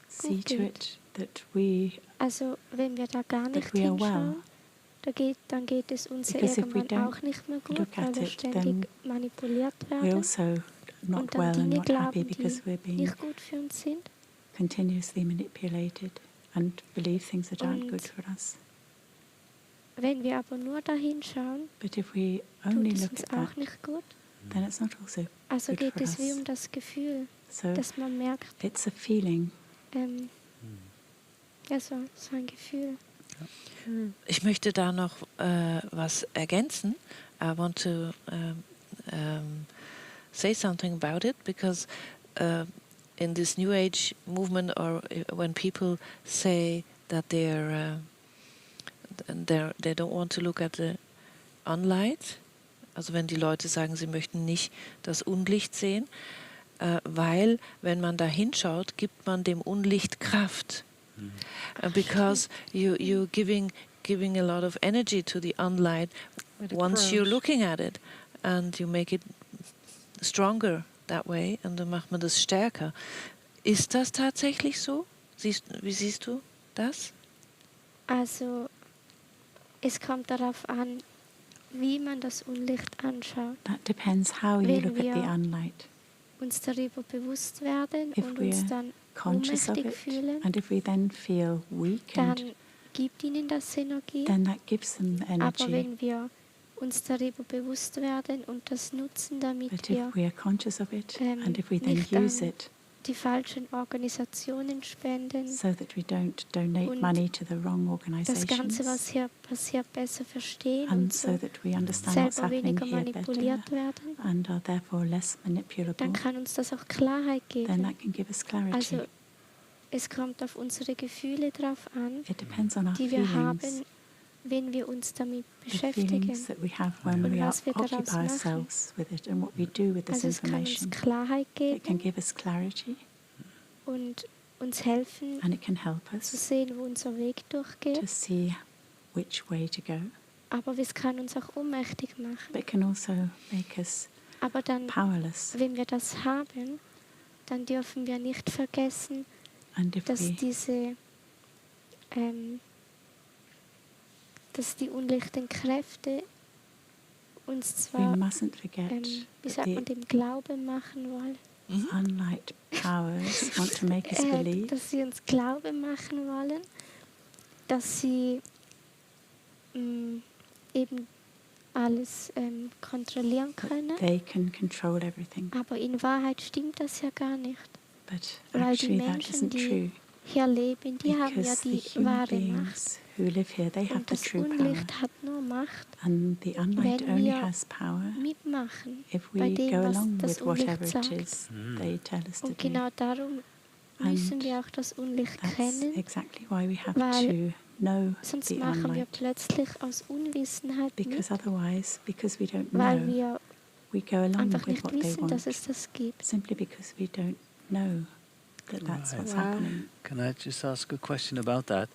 see to it that we, also wenn wir da gar nicht hinschauen, dann geht es uns irgendwann auch nicht mehr gut, weil wir ständig manipuliert werden und dann Dinge glauben, die nicht gut für uns sind. Continuously manipulated and believe things that aren't good for us. Wenn wir aber nur dahin schauen, but if we only tut es look uns at auch that, nicht gut. Then it's not also also good geht for es wie us. um das Gefühl, So dass man merkt, it's a feeling. Ja, so ein Gefühl. Ich möchte da noch was ergänzen. I want to say something about it, because in this New Age movement, or when people say that they don't want to look at the unlight, also wenn die Leute sagen, sie möchten nicht das Unlicht sehen, weil wenn man da hinschaut, gibt man dem Unlicht Kraft. Because you're giving a lot of energy to the unlight once you're looking at it, and you make it stronger that way, und dann macht man das stärker. Ist das tatsächlich so? Wie siehst du das? Also es kommt darauf an, wie man das Unlicht anschaut. That depends how you look at the unlight. Uns darüber bewusst werden if und uns dann conscious of ohnmächtig it, fühlen, and if we then feel weakened, dann gibt ihnen das Energie. then that gives them energy. Aber wenn wir uns darüber bewusst werden und das nutzen, damit but wir if we are conscious of it, and if we then nicht use an it, die falschen Organisationen spenden, so that we don't donate money to the wrong das Ganze, organizations, was hier passiert, besser verstehen and und so that we understand what's selber happening weniger here better, manipuliert werden, and are therefore less manipulable, dann kann uns das auch Klarheit then geben. that can give us clarity. Also es kommt auf unsere Gefühle drauf an, It depends on our die wir feelings, haben, wenn wir uns damit the beschäftigen. feelings that we have when Und we was wir daraus occupy machen. ourselves with it, and what we do with this Also es kann uns information. Klarheit It can geben give us clarity, und uns helfen and it can help zu us sehen, wo unser Weg durchgeht. to see which way to go. Aber es kann uns auch ohnmächtig machen. But it can also make us Aber dann, powerless. wenn wir das haben, dann dürfen wir nicht vergessen, And if dass we dass die unlichten Kräfte uns we zwar, mustn't forget wie that sagt man, the dem Glauben machen wollen, unlight powers want to make us believe dass sie uns Glauben machen wollen, dass sie eben alles kontrollieren können. They can control everything. Aber in Wahrheit stimmt das ja gar nicht. But Weil die actually that Menschen, isn't true. die hier leben, die haben ja Because the die human wahre Macht. beings who live here, they have Und the das true power. Unlicht hat nur Macht, And the unlight wenn only wir has power mitmachen if bei we dem, go was along das with whatever Unlicht it sagt. is they tell us to Und do. genau darum müssen wir auch das Unlicht That's kennen, exactly why we have weil to know sonst the machen wir unlight. plötzlich aus Unwissenheit Because mit, otherwise, because we don't weil know, wir we go along einfach with nicht what they wissen, dass want, es das gibt. simply because we don't know that that's Right. what's Wow. happening. Can I just ask a question about that?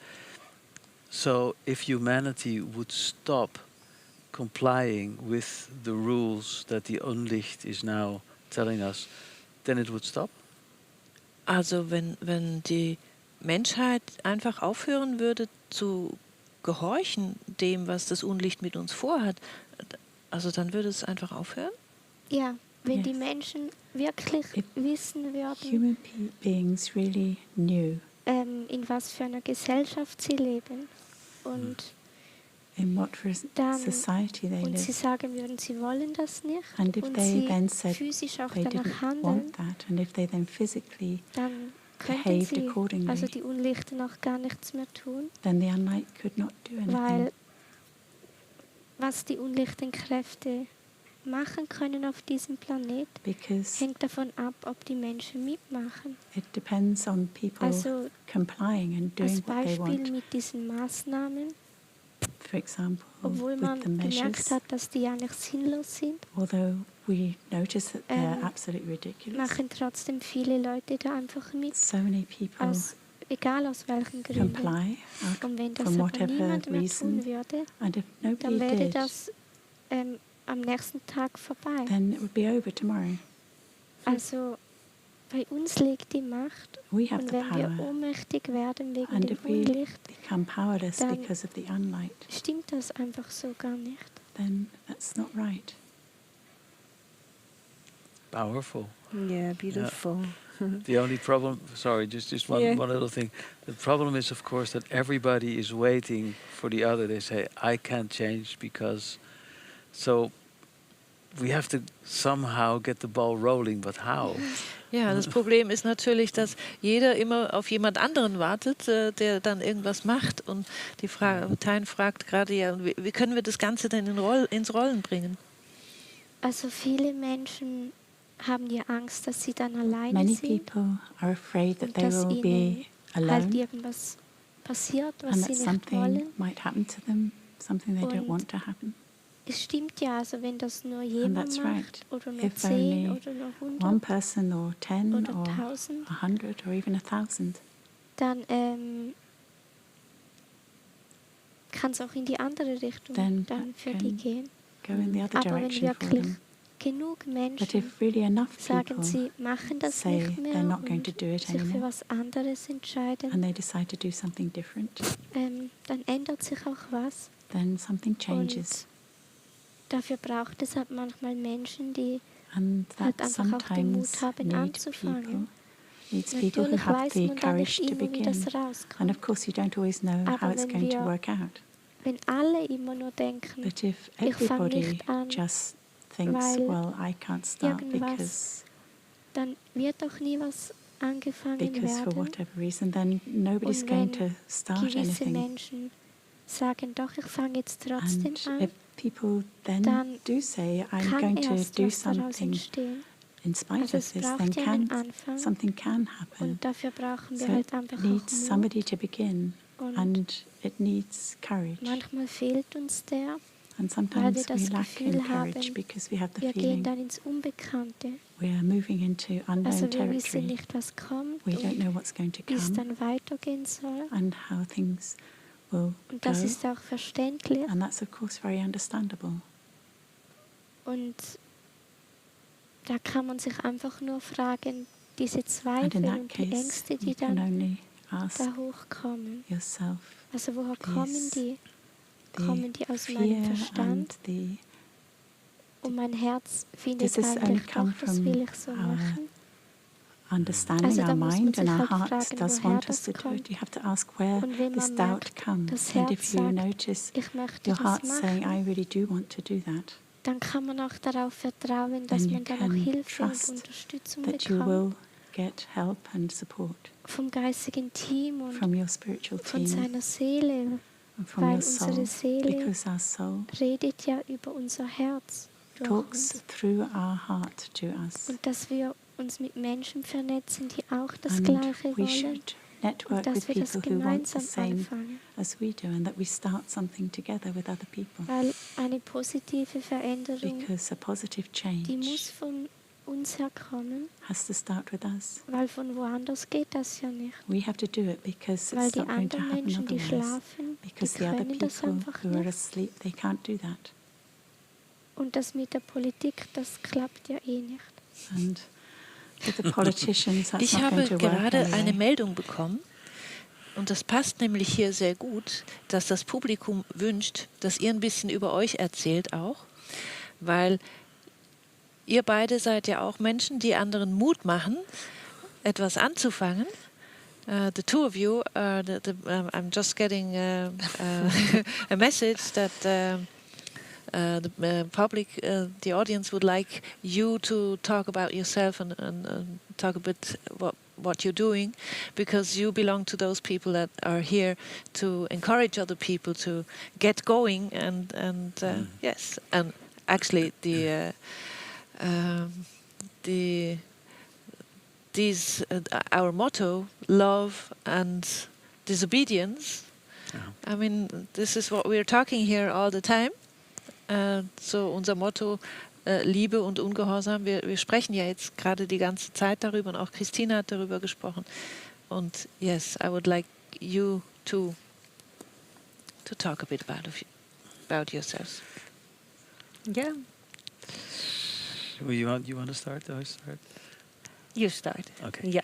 So, if humanity would stop complying with the rules that the Unlicht is now telling us, then it would stop? Also wenn die Menschheit einfach aufhören würde zu gehorchen dem, was das Unlicht mit uns vorhat, also dann würde es einfach aufhören? Ja, wenn die Yes. Menschen wirklich If wissen würden, Human beings really knew in was für einer Gesellschaft sie leben und in what dann society they und sie live. sagen würden, sie wollen das nicht And if und they sie then said physisch auch they danach didn't handeln, want that, and if they then physically dann könnten behaved sie, accordingly, also die Unlichten, auch gar nichts mehr tun, then the unlight could not do anything. weil was die unlichten Kräfte machen können auf diesem Planet, Because hängt davon ab, ob die Menschen mitmachen. it depends on people Also complying and als doing what they Beispiel want. mit diesen Maßnahmen, For example, obwohl with man the gemerkt measures, hat, dass die eigentlich sinnlos sind, although we notice that they're Ähm, absolutely ridiculous, machen trotzdem viele Leute da einfach mit, so many people egal aus welchen Gründen. comply Und wenn das from aber whatever niemand mehr reason, tun würde, and if nobody dann wäre did, das am nächsten Tag vorbei. then it would be over tomorrow. Also bei uns liegt die Macht, We have und the wenn wir power, ohnmächtig werden wegen and dem if we Unlicht, become powerless dann because of the unlight, stimmt das einfach so gar nicht. then that's not right. Powerful. Yeah, beautiful. The only problem, sorry, just one, Yeah. one little thing. The problem is, of course, that everybody is waiting for the other. They say, I can't change because... So we have to somehow get the ball rolling, but how? Ja, das Problem ist natürlich, dass jeder immer auf jemand anderen wartet, der dann irgendwas macht. Und die Tijn fragt gerade, ja, wie können wir das Ganze denn ins Rollen bringen? Also viele Menschen haben ja Angst, dass sie dann alleine Many sind people are afraid that und they dass will be ihnen halt alone, irgendwas passiert, was and sie that nicht something wollen. might happen to them, something they don't Und want to happen. es stimmt ja, also wenn das nur And jemand that's macht right. oder nur If 10 only oder nur one 100 person or 10 oder or 1000, 100 or even 1,000, dann kann es auch in die andere Richtung Then dann für can die gehen. go in the other Aber wenn direction for wirklich them. genug But Menschen if really enough sagen, people sie machen das say nicht mehr they're not going und to do it sich für anymore, was anderes entscheiden, and they decide to do something different, dann ändert sich auch was. then something changes. Und dafür braucht es halt manchmal Menschen, die And halt that einfach auch den Mut sometimes haben needs anzufangen. people who Natürlich have weiß the man dann nicht courage to immer, wie begin. das And rauskommt. of course you don't always know Aber how it's wenn going to wir- work out. Wenn alle immer nur denken, But if ich fange everybody nicht an, just thinks, weil well, I can't start irgendwas dann wird doch nie was angefangen because for werden. whatever reason, then nobody's Und going wenn to start gewisse anything. Menschen sagen, doch, ich fange jetzt trotzdem And an, if people then dann do say, I'm kann going to erst do was daraus something entstehen. in spite Also of es this, braucht then ja einen Anfang something can happen. und dafür brauchen wir So halt it einfach auch needs Mut. somebody to begin, Und and it needs courage. manchmal fehlt uns der, And weil wir sometimes we das lack in Gefühl courage haben, because we have the wir gehen feeling dann ins Unbekannte. we are moving into unknown Also wir wissen territory. nicht, was kommt We don't und know what's going to wie es come dann weitergehen soll. and how things will Und go. das ist auch verständlich. And that's of course very understandable. Und da kann man sich einfach nur fragen, diese And in Zweifel that und die case, Ängste, you die can dann only ask da hochkommen. yourself Also woher these- kommen die? the Kommen die aus meinem fear Verstand? and the Und mein Herz findet Does this only eigentlich come doch, das from will ich so our machen. understanding, our mind and our hearts does want us to do it. You have to ask where this doubt comes. And if you notice your heart saying, I really do want to do that, dann kann man auch darauf vertrauen, dass man dann auch Hilfe und Unterstützung bekommt. Get help and support vom geistigen Team und from your spiritual von team, seiner Seele, and from weil your soul, unsere Seele because our soul redet ja über unser Herz durch talks uns. through our heart to us. Und dass wir uns mit Menschen vernetzen, die auch das And Gleiche we wollen. should network Und with dass wir das people who want the gemeinsam same anfangen. as we do, and that we start something together with other people. Weil eine positive Veränderung, Because a positive die change muss von uns herkommen, has to start with us. weil von woanders geht das ja nicht. We have to do it because Weil it's die not going to anderen happen Menschen, die otherwise. schlafen, die Because the other können das people einfach who are nicht. asleep, they can't do that. Und das mit der Politik, das klappt ja eh nicht. And with the politicians, that's Ich not habe going to work gerade eine anyway. Meldung bekommen und das passt nämlich hier sehr gut, dass das Publikum wünscht, dass ihr ein bisschen über euch erzählt auch, weil ihr beide seid ja auch Menschen, die anderen Mut machen, etwas anzufangen. The two of you, I'm just getting a message that the public, the audience would like you to talk about yourself and talk a bit what you're doing, because you belong to those people that are here to encourage other people to get going and yes, and actually our motto, love and disobedience. I mean, this is what we're talking here all the time. So unser Motto, Liebe und Ungehorsam. Wir sprechen ja jetzt gerade die ganze Zeit darüber und auch Christina hat darüber gesprochen. Und yes, I would like you to talk a bit about yourselves. Yeah. Well, you want to start? Do I start? You start. Okay. Yeah.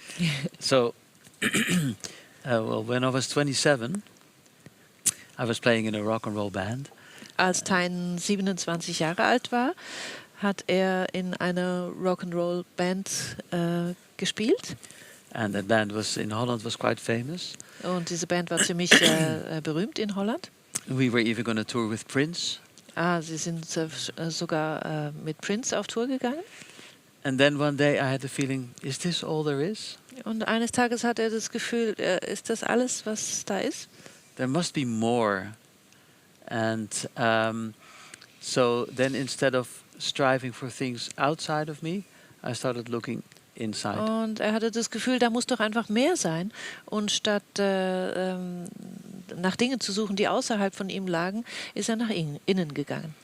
So, well, when I was 27, I was playing in a rock and roll band. Als Tijn 27 Jahre alt war, hat in einer Rock'n'Roll Band gespielt. And that band in Holland was quite famous. Und diese Band war ziemlich berühmt in Holland. We were even going to tour with Prince. Sie sind sogar mit Prince auf Tour gegangen. And then one day I had the feeling, is this all there is? Und eines Tages hat das Gefühl, ist das alles, was da ist? There must be more. And so then instead of striving for things outside of me, I started looking inside. Und hatte das Gefühl, da muss doch einfach mehr sein. Und statt nach Dingen zu suchen, die außerhalb von ihm lagen, ist nach innen gegangen.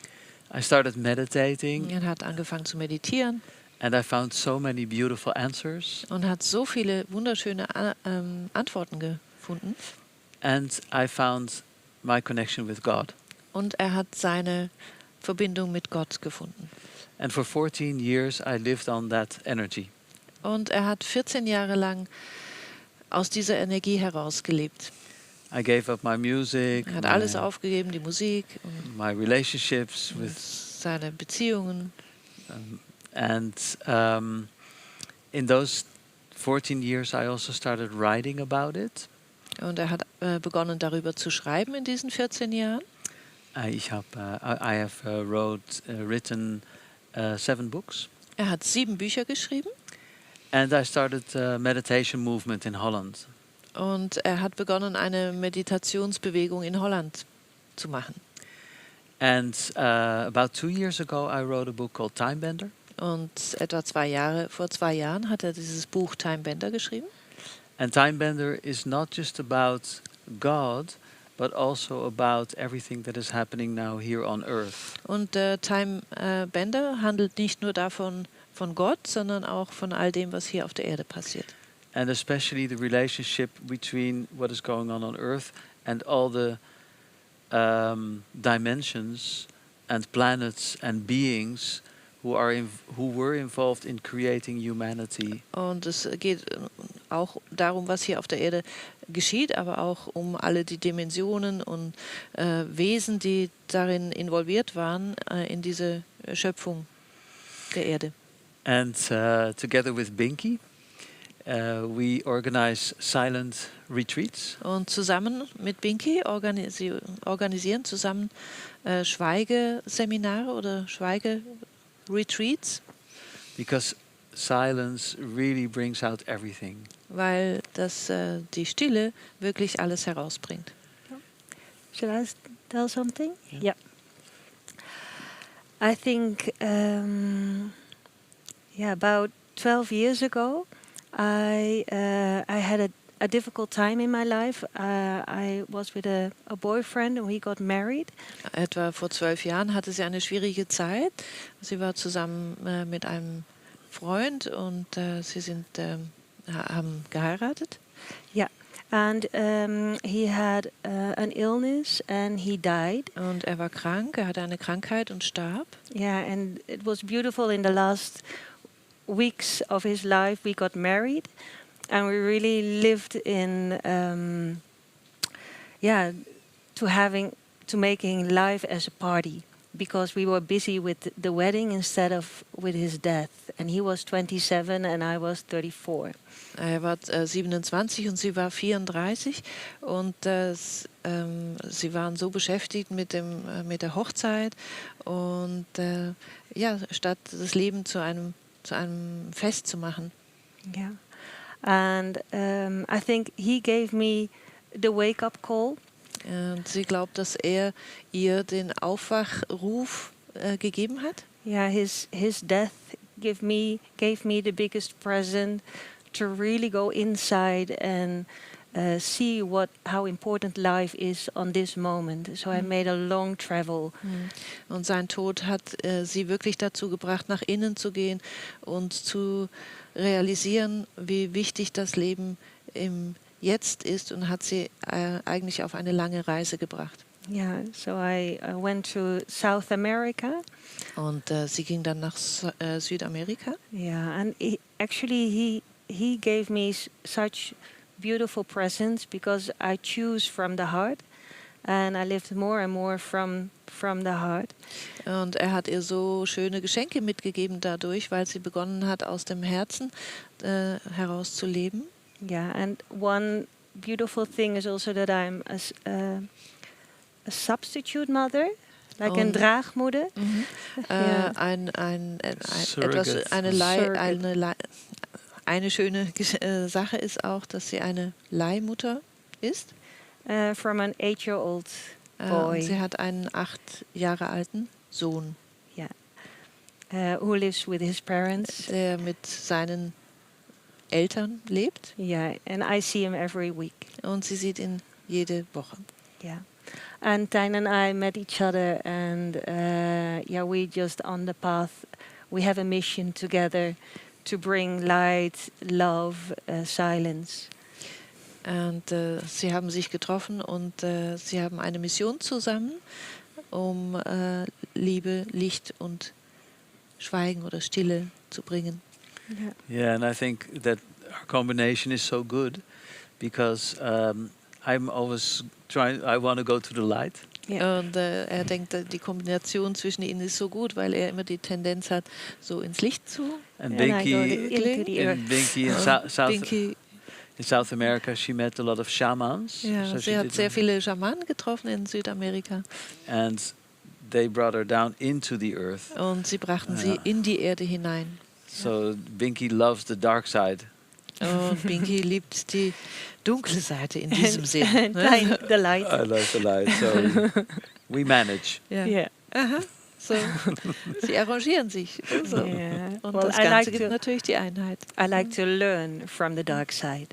I started meditating. Er hat angefangen zu meditieren. And I found so many beautiful answers. Und hat so viele wunderschöne Antworten gefunden. And I found my connection with God. Und hat seine Verbindung mit Gott gefunden. And for 14 years I lived on that energy. Und hat 14 Jahre lang aus dieser Energie heraus gelebt. I gave up my music. Hat alles aufgegeben, die Musik, my relationships with seine Beziehungen. And in those 14 years I also started writing about it. Und hat begonnen darüber zu schreiben in diesen 14 Jahren. I have written 7 books. Hat 7 Bücher geschrieben. And I started a meditation movement in Holland. Und hat begonnen, eine Meditationsbewegung in Holland zu machen. And about 2 years ago I wrote a book called Time Bender. Und vor 2 Jahren hat dieses Buch Time Bender geschrieben. And Time Bender is not just about God, but also about everything that is happening now here on earth. Und Time Bender handelt nicht nur von Gott, sondern auch von all dem, was hier auf der Erde passiert. And especially the relationship between what is going on earth and all the dimensions and planets and beings who were involved in creating humanity. Und es geht auch darum, was hier auf der Erde geschieht, aber auch um alle die Dimensionen und Wesen, die darin involviert waren, in diese Schöpfung der Erde. And together with Binkie, We organize silent retreats. Und zusammen mit Binkie organisieren zusammen Schweigeseminare oder Schweigeretreats. Because silence really brings out everything. Weil die Stille wirklich alles herausbringt. Should I tell something? Yeah. I think, about 12 years ago, I had a difficult time in my life. I was with a boyfriend and we got married. Etwa vor 12 Jahren hatte sie eine schwierige Zeit. Sie war zusammen mit einem Freund und sie haben geheiratet. Yeah. And he had an illness and he died. Und er war krank, er hatte eine Krankheit und starb. Yeah, and it was beautiful in the last weeks of his life. We got married and we really lived in, to making life as a party. Because we were busy with the wedding instead of with his death. And he was 27 and I was 34. Er war 27 und sie war 34 und sie waren so beschäftigt mit der Hochzeit und statt das Leben zu einem Fest zu machen. Yeah, and I think he gave me the wake-up call. Und sie glaubt, dass er ihr den Aufwachruf gegeben hat. Yeah, his death gave me the biggest present to really go inside and see how important life is on this moment. So I made a long travel. Und sein Tod hat sie wirklich dazu gebracht, nach innen zu gehen und zu realisieren, wie wichtig das Leben im Jetzt ist und hat sie eigentlich auf eine lange Reise gebracht. Yeah, so I went to South America. Und sie ging dann nach Südamerika. Yeah, and he gave me such beautiful presents because I choose from the heart and I lived more and more from the heart. Und er hat ihr so schöne Geschenke mitgegeben dadurch, weil sie begonnen hat, aus dem Herzen heraus zu leben. Yeah, and one beautiful thing is also that I'm a substitute mother, like a Draagmoeder. Eine schöne Sache ist auch, dass sie eine Leihmutter ist. From an 8-year-old boy. Sie hat einen 8 Jahre alten Sohn. Yeah. Who lives with his parents. Der mit seinen Eltern lebt. Yeah, and I see him every week. Und sie sieht ihn jede Woche. Yeah. And Tijn and I met each other and we just on the path. We have a mission together to bring light, love, silence. Und sie haben sich getroffen und sie haben eine Mission zusammen, um Liebe, Licht und Schweigen oder Stille zu bringen. Yeah, and I think that our combination is so good because I'm always I want to go to the light. Yeah. Und er denkt, die Kombination zwischen ihnen ist so gut, weil er immer die Tendenz hat, so ins Licht zu. And Binkie in South America, she met a lot of shamans. Ja, so sie hat sehr viele Schamanen getroffen in Südamerika. And they brought her down into the earth. Und sie brachten sie in die Erde hinein. So Binkie loves the dark side. Und Binkie liebt die dunkle Seite in diesem Sinn. The light. I like the light, so we manage. Yeah. Aha. So, sie arrangieren sich. So. Yeah. Und das Ganze gibt natürlich die Einheit. I like to learn from the dark side,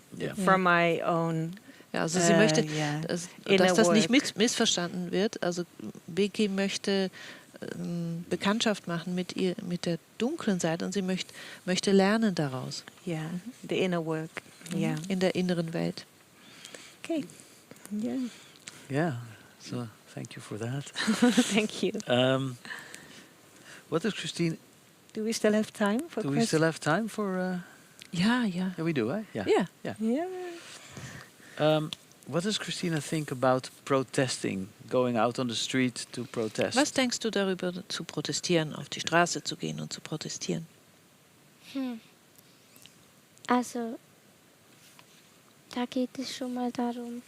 from my own. Ja, also sie möchte, dass das nicht missverstanden wird. Also Binkie möchte Bekanntschaft machen mit der dunklen Seite und sie möchte lernen daraus. Yeah, the inner work. Yeah. In der inneren Welt. Okay. Yeah. Yeah. So thank you for that. Thank you. What does Christine? Do we still have time for? Do we still have time for? Yeah, we do, eh? Yeah. What does Christina think about protesting, going out on the street to protest? Was denkst du darüber, zu protestieren, auf die Straße zu gehen und zu protestieren? Also da geht es schon mal darum,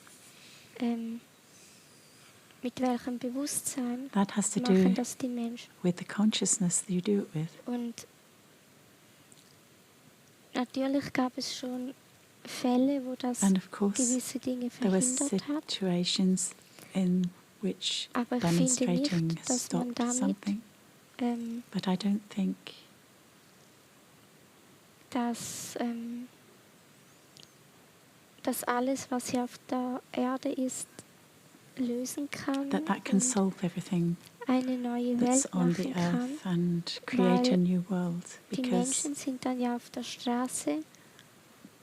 mit welchem Bewusstsein That has to machen do das die Menschen. with the consciousness that you do it with. Und natürlich gab es schon Fälle, wo das And of course, gewisse Dinge there were verhindert hat. situations in which Aber ich finde demonstrating nicht, dass man stopped damit something. But I don't think dass alles, was hier auf der Erde ist, lösen kann that can solve everything eine neue that's Welt on the machen kann. earth and create a new world. Die Because Menschen sind dann ja auf der Straße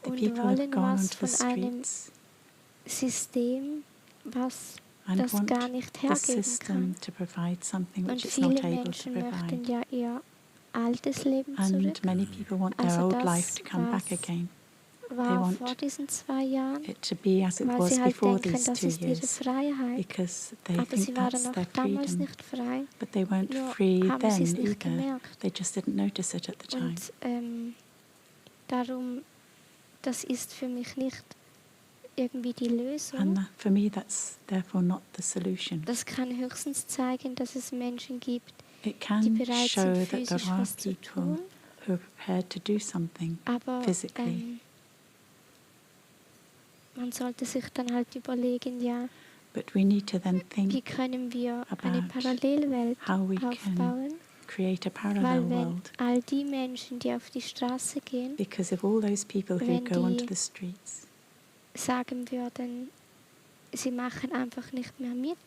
the und people have wollen gone was onto the von einem streets System, was and das want gar nicht the hergeben system kann. to provide something Und which it's viele not able to Menschen möchten provide. ja ihr altes Leben zurück. And many people want their Also old das, life to come back was again. war want vor diesen 2 Jahren, It to be as it weil was sie halt before denken, these das 2 ist ihre years, Freiheit. because they Aber think sie waren that's auch their damals freedom. nicht frei. But they weren't Nur free haben sie es then nicht either. gemerkt. They just didn't notice it at the time. Und darum, das ist für mich nicht irgendwie die Lösung. And for me, that's therefore not the solution. Das kann höchstens zeigen, dass es Menschen gibt, It die can bereit show sind, that there physisch are was zu people tun. who are prepared to do something Aber physically. man sollte sich dann halt überlegen, ja, But we need to then wie think können wir eine about Parallelwelt how we can aufbauen? create a parallel Weil wenn world. all die Menschen, die auf die Straße gehen, Because if all those people who wenn go onto die the streets, sagen würden, sie machen einfach nicht mehr mit,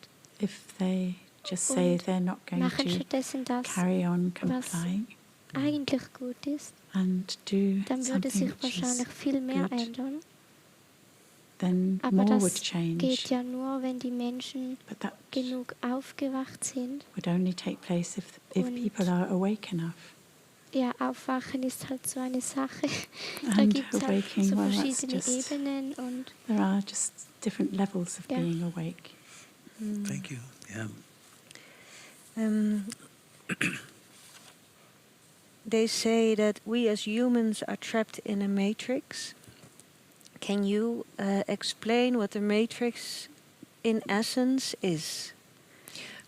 if they just say und they're not going machen to stattdessen das, carry on was complying eigentlich gut ist, and do dann würde sich something which is wahrscheinlich viel mehr good, ändern. then Aber more would das change. geht ja nur, wenn die Menschen But that genug aufgewacht sind. would only take place if Und people are awake enough. Ja, Aufwachen ist halt so eine Sache. Da And gibt es halt awaking, so well, that's verschiedene just, Ebenen und there are just different levels of Ja. being awake. Thank you. Yeah. They say that we as humans are trapped in a matrix. Can you explain what the matrix in essence is?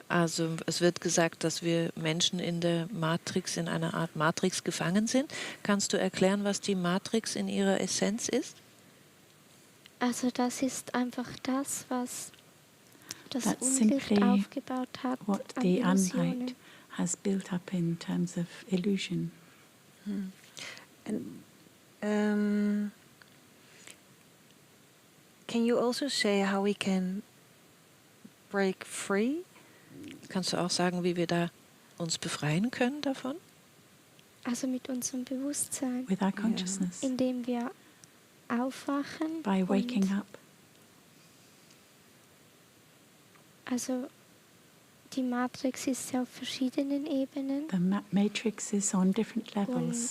Also es wird gesagt, dass wir Menschen in der Matrix, in einer Art Matrix gefangen sind. Kannst du erklären, was die Matrix in ihrer Essenz ist? also das ist einfach das, was das That's Unlicht simply aufgebaut hat What an the Illusionen. unlight has built up in terms of illusion. And can you also say how we can break free? Kannst du auch sagen, wie wir da uns befreien können davon? Also mit unserem Bewusstsein, With our consciousness, indem wir aufwachen. by waking und up. Also die Matrix ist ja auf verschiedenen Ebenen. The matrix is on different Und levels.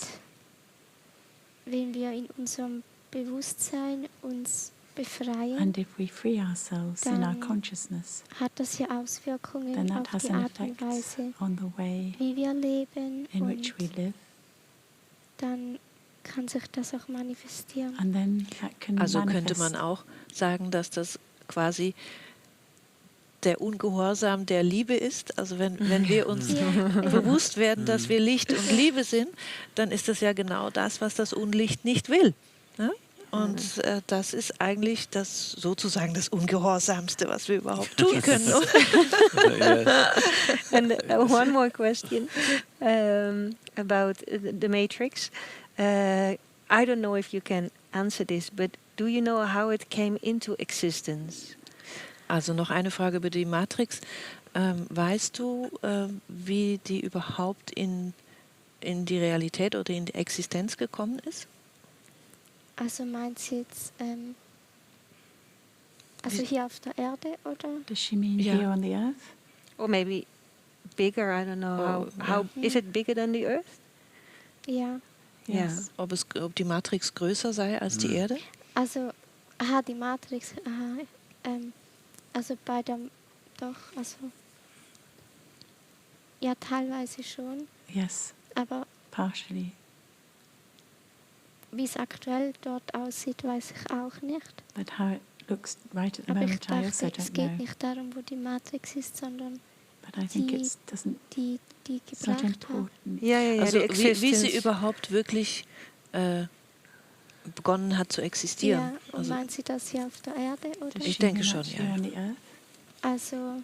wenn wir in unserem Bewusstsein uns befreien, And if we free ourselves in our dann consciousness, hat das ja Auswirkungen then auf that has die an Art und effect Weise, on the way wie wir leben, in und which we live. dann kann sich das auch manifestieren. And then that can Also könnte manifest. man auch sagen, dass das quasi der Ungehorsam der Liebe ist. Also wenn wir uns bewusst werden, dass wir Licht und Liebe sind, dann ist das ja genau das, was das Unlicht nicht will. Ne? Und das ist eigentlich das sozusagen das Ungehorsamste, was wir überhaupt tun können. And one more question about the matrix. I don't know if you can answer this, but do you know how it came into existence? Also noch eine Frage über die Matrix. Weißt du, wie die überhaupt in die Realität oder in die Existenz gekommen ist? Also meinst du jetzt, also hier auf der Erde, oder? Does she mean Yeah. here on the earth? Or maybe bigger, I don't know. How is it bigger than the Earth? Ja, Yes. Ob die Matrix größer sei als die Erde? also, die Matrix, also also, ja, teilweise schon, Yes, aber partially. wie es aktuell dort aussieht, weiß ich auch nicht. But how it looks right at the Aber ich moment, I also dachte, es don't geht know. nicht darum, wo die Matrix ist, sondern But I think die, die it's not gebracht haben. important. Also wie sie überhaupt wirklich begonnen hat zu existieren. Ja, und Also, meint sie das hier auf der Erde? Oder? Ich denke schon, ja. On the earth? Also,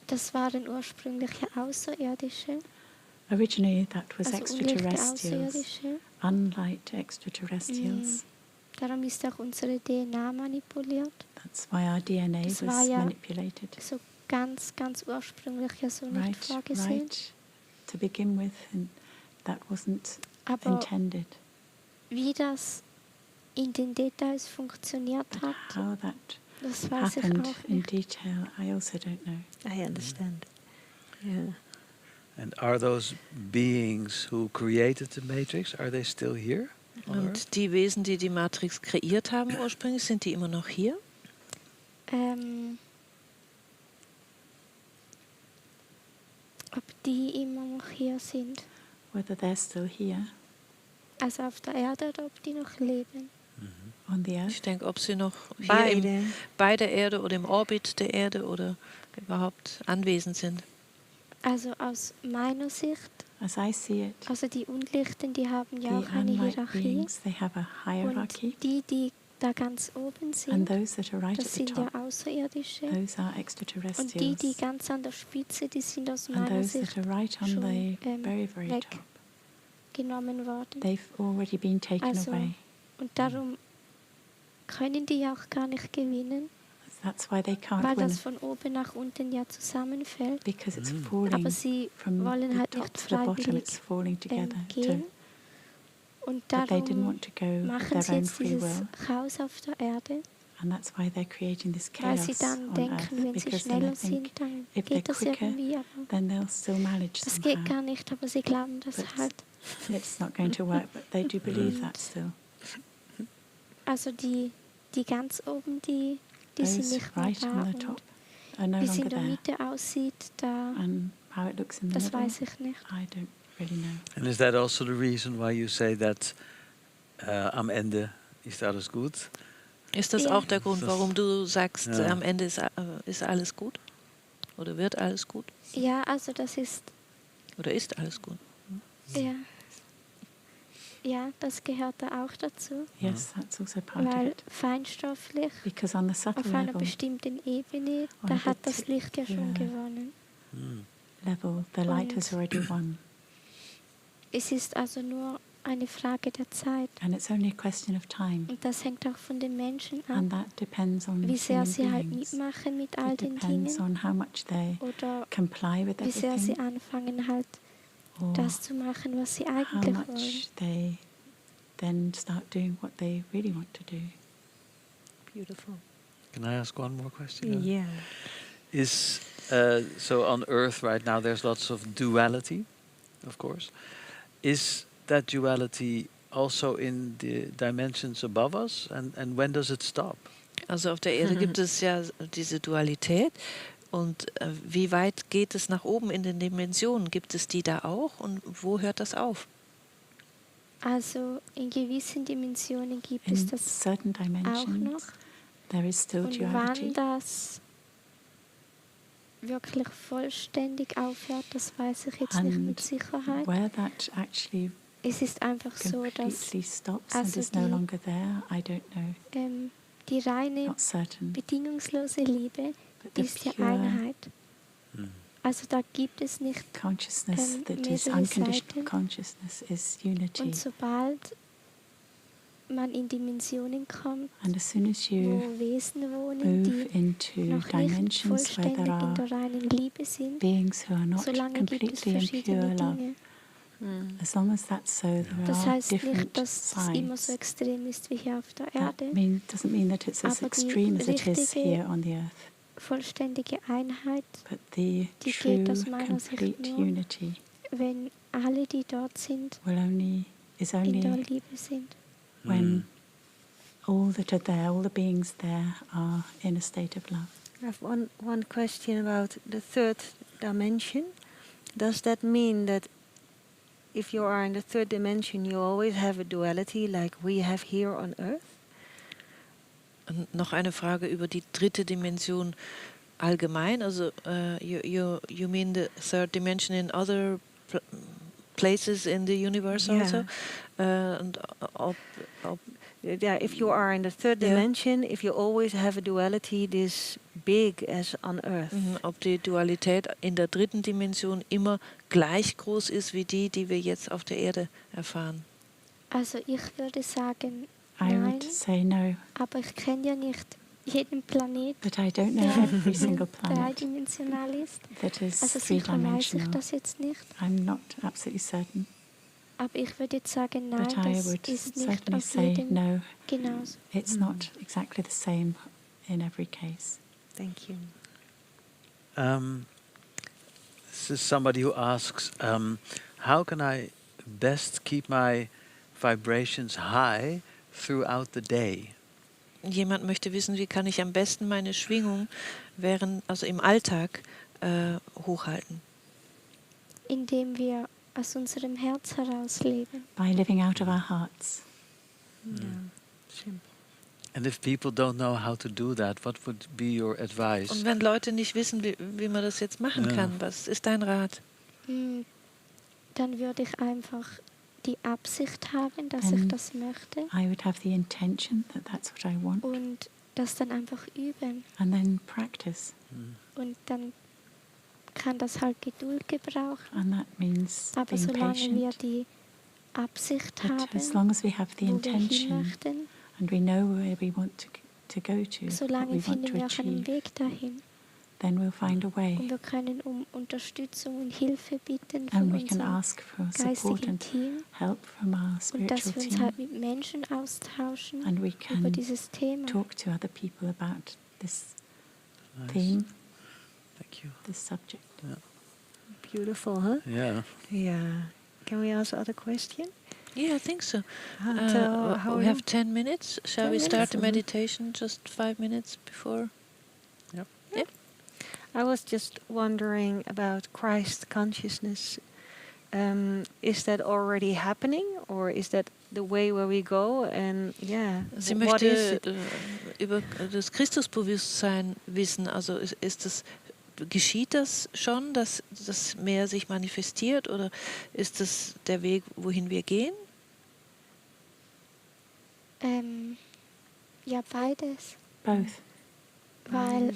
das waren ursprünglich ja Außerirdische, Originally, that was also unlichte extraterrestrials, Außerirdische. unlight extraterrestrials. Darum ist auch unsere DNA manipuliert. That's why our DNA Das was war ja manipulated. so ganz ursprünglich ja so nicht vorgesehen. Right, to begin with, and that wasn't Aber intended. wie das in den Details funktioniert But hat, how that das weiß ich happened auch in nicht. detail, I also don't know. I understand. Yeah. And are those beings who created the Matrix, are they still here? on Earth? und die Wesen, die die Matrix kreiert haben ursprünglich, sind die immer noch hier? Ob die immer noch hier sind, Whether they're still here also auf der Erde, oder ob die noch leben. on the Ich earth. denke, ob sie noch hier bei der Erde oder im Orbit der Erde oder überhaupt anwesend sind. Also aus meiner Sicht, As I see it, also die Unlichten, die haben ja the auch eine unlight Hierarchie. beings, they have a hierarchy. Und die da ganz oben And sind, those that are right at das the sind ja top, Außerirdische. those are Und die extraterrestrials. ganz an der Spitze, die sind aus And meiner those that Sicht are right on schon the very, very weg. top, genommen worden. they've already been taken Also, away. und darum können die ja auch gar nicht gewinnen, That's why they can't weil win, das von oben nach unten ja zusammenfällt. because it's Aber falling sie from wollen the halt top nicht to the bottom. freiwillig It's falling together. gehen. Und But they didn't darum want to go of machen their sie own jetzt free dieses will, Chaos auf der Erde, and that's why they're creating this weil chaos sie dann on denken, Earth. wenn sie Because then schneller they think sind, dann if they're geht das quicker, irgendwie. Aber then they'll still manage das geht somehow. gar nicht, aber sie glauben das But halt. it's not going to work, but they do believe that still. Also die ganz oben, die sind Those nicht mehr right da. on the Und top are no wie es longer in der there. Mitte aussieht, da, And how it looks in the das middle, weiß ich nicht. I don't really know. And is that also the reason why you say that am Ende ist alles gut? Ist das Ja. auch der Grund, Das- warum du sagst, Ja. am Ende ist alles gut? Oder wird alles gut? Ja, also das ist, Oder ist alles gut? ja, das gehört da auch dazu, Yes, that's also part of weil it. feinstofflich Because on the subtle auf einer level, bestimmten Ebene, On da the hat das Licht ja schon ja. gewonnen. the light Und- has already won. Es ist also nur eine Frage der Zeit. And it's only a question of time. Und das hängt auch von den Menschen And ab, that depends on wie sehr human sie halt beings. mitmachen mit all It den depends Dingen on how much they oder comply with wie sehr sie everything, anfangen halt or das zu machen, was sie how eigentlich wollen. much they then start doing what they really want to do. Beautiful. Can I ask one more question? Yeah. Is so on Earth right now there's lots of duality, of course. Is that duality also in the dimensions above us? And when does it stop? Also auf der Erde gibt es ja diese Dualität. Und wie weit geht es nach oben in den Dimensionen? Gibt es die da auch? Und wo hört das auf? Also in gewissen Dimensionen gibt es In das certain auch noch. dimensions, there is still Und duality. wann das wirklich vollständig aufhört, das weiß ich jetzt nicht mit And Sicherheit. where that actually Es ist einfach so, dass completely stops also and is no die- longer there, I don't know. Die reine, Not certain. bedingungslose Liebe But the ist ja pure Einheit. Also da gibt es nicht. consciousness that is mehrere unconditional Seiten. consciousness is unity. Und sobald man in Dimensionen kommt, And as soon as wo you Wesen wohnen, move die into noch nicht dimensions where vollständig there in are der reinen Liebe sind, beings who are not solange gibt es completely in verschiedene pure love, Dinge. as long as that's so, there Das are heißt nicht, different dass es immer so sides. extrem ist wie hier auf der That Erde. doesn't mean that it's as Aber die extreme as it is richtige here on the earth, Vollständige Einheit, but the die true, geht aus meiner Sicht complete nur, unity wenn alle, die dort sind, is in der only Liebe sind. when all that are there, all the beings there, are in a state of love. I have one question about the third dimension. Does that mean that if you are in the third dimension, you always have a duality like we have here on Earth? Und noch eine Frage über die dritte Dimension allgemein. Also, you mean the third dimension in other places in the universe also? If you are in the third dimension, if you always have a duality this big as on Earth. Ob die Dualität in der dritten Dimension immer gleich groß ist wie die wir jetzt auf der Erde erfahren. Also ich würde sagen, I nein, would say no. Aber ich kenne ja nicht jeden Planet, But I don't know every single planet dreidimensional ist. that is Also sicher weiß ich three-dimensional. das jetzt nicht. I'm not absolutely certain. Aber ich würde jetzt sagen, nein, But I das would ist nicht certainly auf say jedem no. genauso. It's not exactly the same in every case. Thank you. This is somebody who asks, how can I best keep my vibrations high throughout the day? Jemand möchte wissen, wie kann ich am besten meine Schwingung also im Alltag hochhalten? Indem wir aus unserem Herz heraus leben. By living out of our hearts. And if people don't know how to do that, what would be your advice? Und wenn Leute nicht wissen, wie man das jetzt machen kann, was ist dein Rat? Dann würde ich einfach die Absicht haben, dass ich das möchte. I would have the intention that that's what I want. Und das dann einfach üben. And then practice. Und dann kann das halt Geduld gebrauchen. And that means Aber being solange wir patient. die Absicht But haben, as long as we have the wo wir hin intention möchten, and we know where we want to go to, what solange we want finden to wir auch einen achieve, Weg dahin. then we'll find a way. Und wir können um Unterstützung und Hilfe bitten And von we can unserem ask for support geistigen and Team. help from our Und spiritual dass wir uns team. halt mit Menschen austauschen And we über can dieses Thema. talk to other people about this Nice. theme, Thank you. this subject. Beautiful, huh? Yeah. Yeah. Can we ask other question? Yeah, I think so. How We have 10 minutes. Shall 10 we start the minutes? meditation just 5 minutes before? I was just wondering about Christ consciousness. Is that already happening, or is that the way where we go? And Sie what is möchte it? über das Christusbewusstsein wissen. Also geschieht das schon, dass das mehr sich manifestiert, oder ist das der Weg, wohin wir gehen? Ja, beides. Both. Weil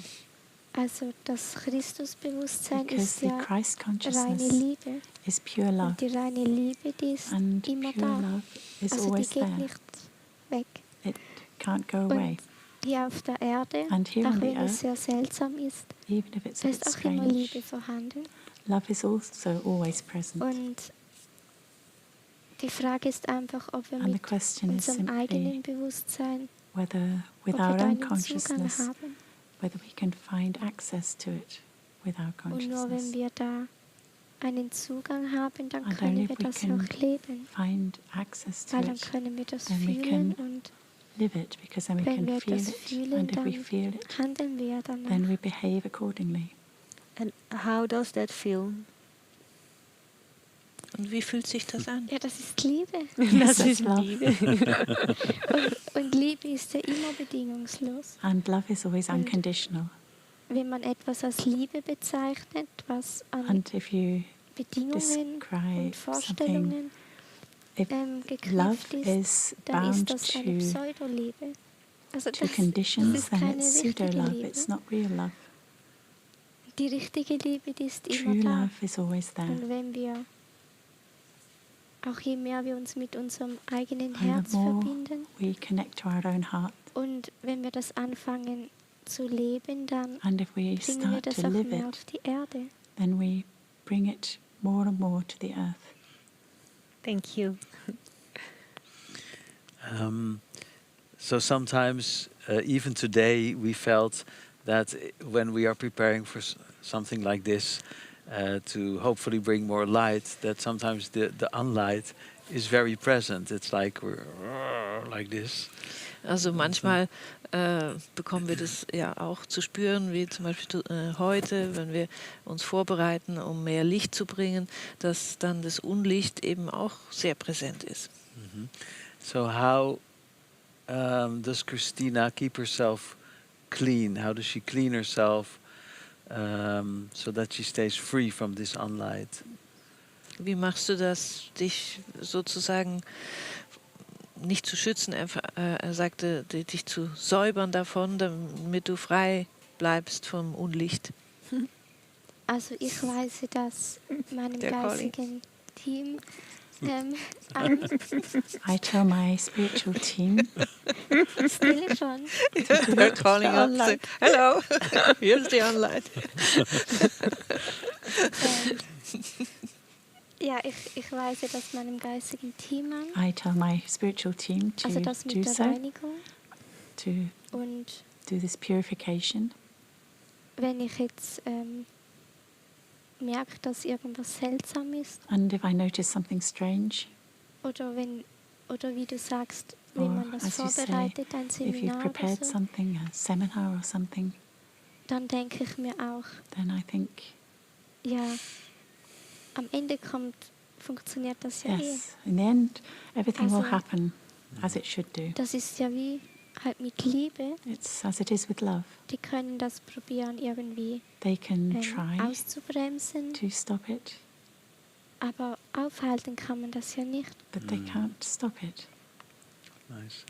also das Christusbewusstsein Because ist the ja Christ reine consciousness Liebe. is pure love. Und die reine Liebe, die ist And immer pure da. love is Also die always geht there. nicht weg. It can't go away. Und hier auf der Erde, And here on auch the wenn es earth, sehr seltsam ist, even if it's da a ist bit auch immer strange, Liebe vorhanden. love is also always present. Und die Frage ist einfach, ob wir And the mit question is unserem simply eigenen Bewusstsein, whether with ob wir our da own einen Zugang consciousness, haben. whether we can find access to it with our Und nur wenn consciousness. wir da einen Zugang haben, dann And können only wir if we das can auch leben. find access to Weil dann it, können wir das then we fühlen can und live it, because then we wenn can wir feel das it. fühlen, And if we dann feel it, handeln wir then danach. we behave accordingly. And how does that feel? Und wie fühlt sich das an? Ja, das ist Liebe. Yes, Das ist love. Liebe. Und Liebe ist ja immer bedingungslos. And love is always Und unconditional. wenn man etwas als Liebe bezeichnet, was an And if you Bedingungen describe und Vorstellungen if love geknüpft ist, is dann ist bound das eine to Pseudoliebe. Also das conditions, ist then keine it's richtige pseudo-love. Liebe. It's not real love. Die richtige Liebe, die ist True immer da. love is always there. Und wenn wir, auch je mehr wir uns mit unserem eigenen And the Herz more verbinden we connect to our own heart, und wenn wir das anfangen zu leben, dann and if we bringen wir start das to auch live mehr it, auf die Erde. then we bring it more and more to the earth. Thank you. So sometimes, even today, we felt that when we are preparing for something like this, to hopefully bring more light, that sometimes the unlight is very present. It's like we're like this. Also manchmal bekommen wir das ja auch zu spüren, wie zum Beispiel heute, wenn wir uns vorbereiten, um mehr Licht zu bringen, dass dann das Unlicht eben auch sehr präsent ist. So how does Christina keep herself clean? How does she clean herself so that she stays free from this unlight? Wie machst du das, dich sozusagen nicht zu schützen? Er sagte, dich zu säubern davon, damit du frei bleibst vom Unlicht. Also ich weise das meinem geistigen Team an. I tell my spiritual team. Still schon. They're calling up. Say, hello, here's the unlight. Ja, ich weise das meinem geistigen Team an. I tell my spiritual team to Also das mit do der so, Reinigung. to Und do this purification. wenn ich jetzt merke, dass irgendwas seltsam ist, And if I notice something strange, oder wie du sagst, wenn man das as you say, vorbereitet, ein if you've Seminar oder prepared so, something, a seminar or something, dann denke ich mir auch, then I think, ja, am Ende funktioniert das ja yes, in the end, everything will Also- happen as it should do. Das ist ja wie halt mit Liebe. It's as it is with love. Die können das probieren irgendwie They can try auszubremsen, to stop it, aber aufhalten kann man das ja nicht. but they can't stop it. Nice.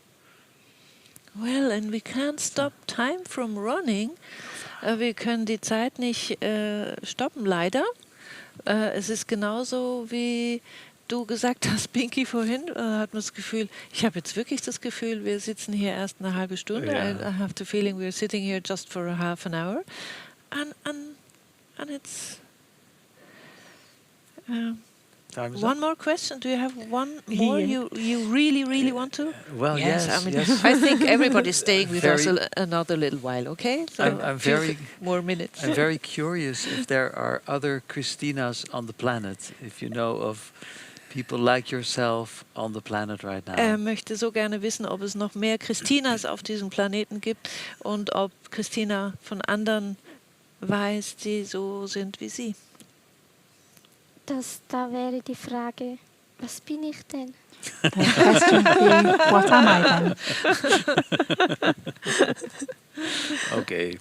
Well, and we can't stop time from running. Wir können die Zeit nicht stoppen, leider. Es ist genauso, wie du gesagt hast, Binkie, vorhin, hat man das Gefühl, ich habe jetzt wirklich das Gefühl, wir sitzen hier erst eine halbe Stunde. Ja. I have the feeling we're sitting here just for a half an hour. And it's... Time is one up. more question. Do you have one more you really want to? Well, yes, I mean, yes. I think everybody's staying with us Very- another little while, okay? So I'm few very- more minutes. I'm very curious if there are other Christinas on the planet, if you know of people like yourself on the planet right now. Er möchte so gerne wissen, ob es noch mehr Christinas auf diesem Planeten gibt und ob Christina von anderen weiß, die so sind wie sie. Da wäre die Frage, was bin ich denn? The question would be, what am I then? Okay.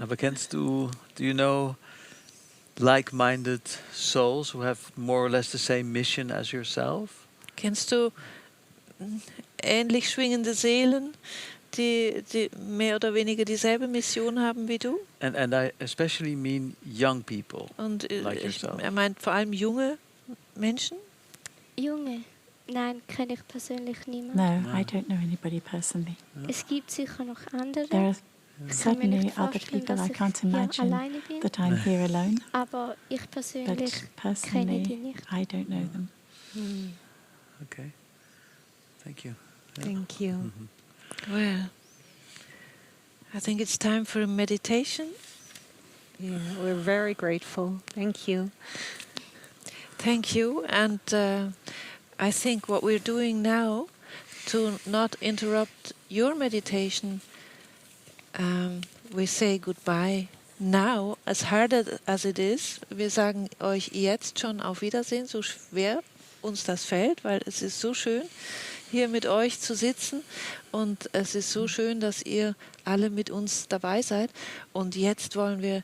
Aber kennst du, do you know like-minded souls who have more or less the same mission as yourself? Kennst du ähnlich schwingende Seelen, die mehr oder weniger dieselbe Mission haben wie du? And I especially mean young people. Und Like yourself. er meint vor allem junge Menschen. Junge? Nein, kenne ich persönlich niemanden. No, I don't know anybody personally. Es gibt sicher noch andere. There are Ich kann mir certainly nicht other vorstellen, people. dass I ich can't hier imagine alleine bin, that I'm here alone. aber ich But persönlich kenne die personally, nicht. I don't know them. Okay. Thank you. Thank you. Mhm. Well, I think it's time for a meditation. Yeah, we're very grateful. Thank you. Thank you. And I think what we're doing now, to not interrupt your meditation, we say goodbye now, as hard as it is. Wir sagen euch jetzt schon auf Wiedersehen, so schwer uns das fällt, weil es ist so schön, hier mit euch zu sitzen und es ist so schön, dass ihr alle mit uns dabei seid. Und jetzt wollen wir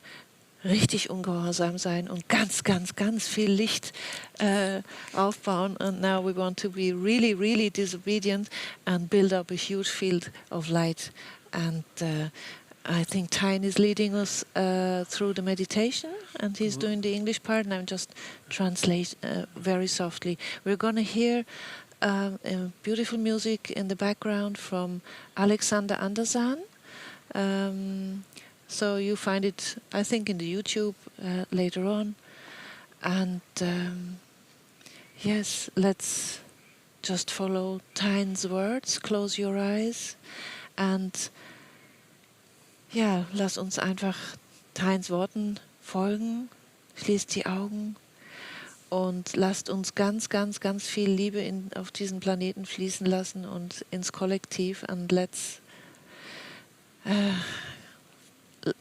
richtig ungehorsam sein und ganz, ganz, ganz viel Licht aufbauen. And now we want to be really, really disobedient and build up a huge field of light. And I think Tijn is leading us through the meditation, and he's doing the English part, and I'm just translate very softly. We're going to hear beautiful music in the background from Alexander Andersson. So you find it, I think, in the YouTube later on. And yes, let's just follow Tijn's words. Close your eyes. And ja, lass uns einfach Tijn's Worten folgen. Schließ die Augen Und lasst uns ganz, ganz, ganz viel Liebe auf diesen Planeten fließen lassen und ins Kollektiv. And let's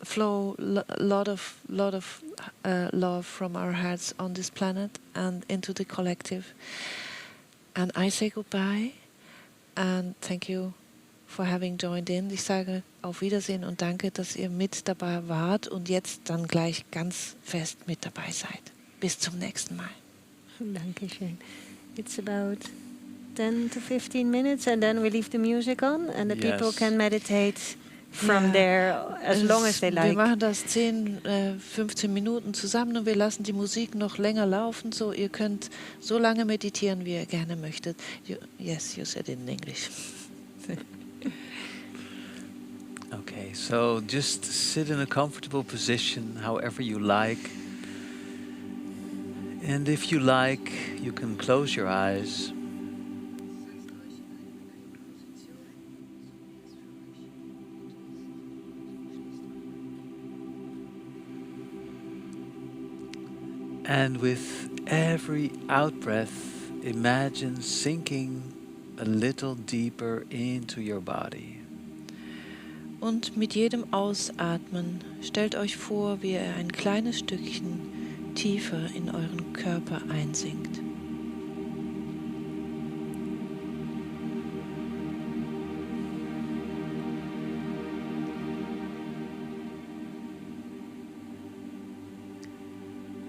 flow lot of love from our hearts on this planet and into the collective. And I say goodbye and thank you for having joined in. Ich sage auf Wiedersehen und danke, dass ihr mit dabei wart und jetzt dann gleich ganz fest mit dabei seid. Bis zum nächsten Mal. Dankeschön. It's about 10 to 15 minutes and then we leave the music on and the people can meditate from there as long as they like. Wir machen das 10, 15 Minuten zusammen und wir lassen die Musik noch länger laufen. So, ihr könnt so lange meditieren, wie ihr gerne möchtet. Yes, you said it in English. Okay, so just sit in a comfortable position, however you like. And if you like, you can close your eyes. And with every out-breath, imagine sinking a little deeper into your body. Und mit jedem Ausatmen stellt euch vor, wie ihr ein kleines Stückchen tiefer in euren Körper einsinkt.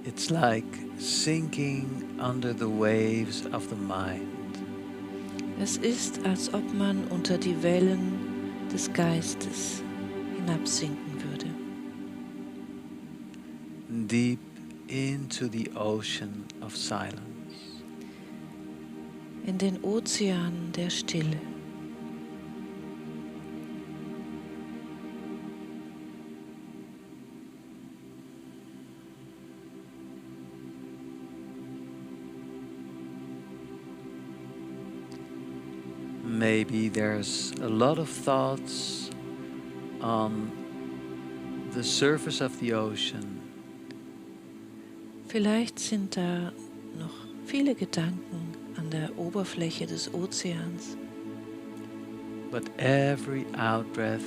It's like sinking under the waves of the mind. Es ist, als ob man unter die Wellen des Geistes hinabsinken würde. Deep into the ocean of silence. In den Ozean der Stille. Maybe there's a lot of thoughts on the surface of the ocean. Vielleicht sind da noch viele Gedanken an der Oberfläche des Ozeans. But every out-breath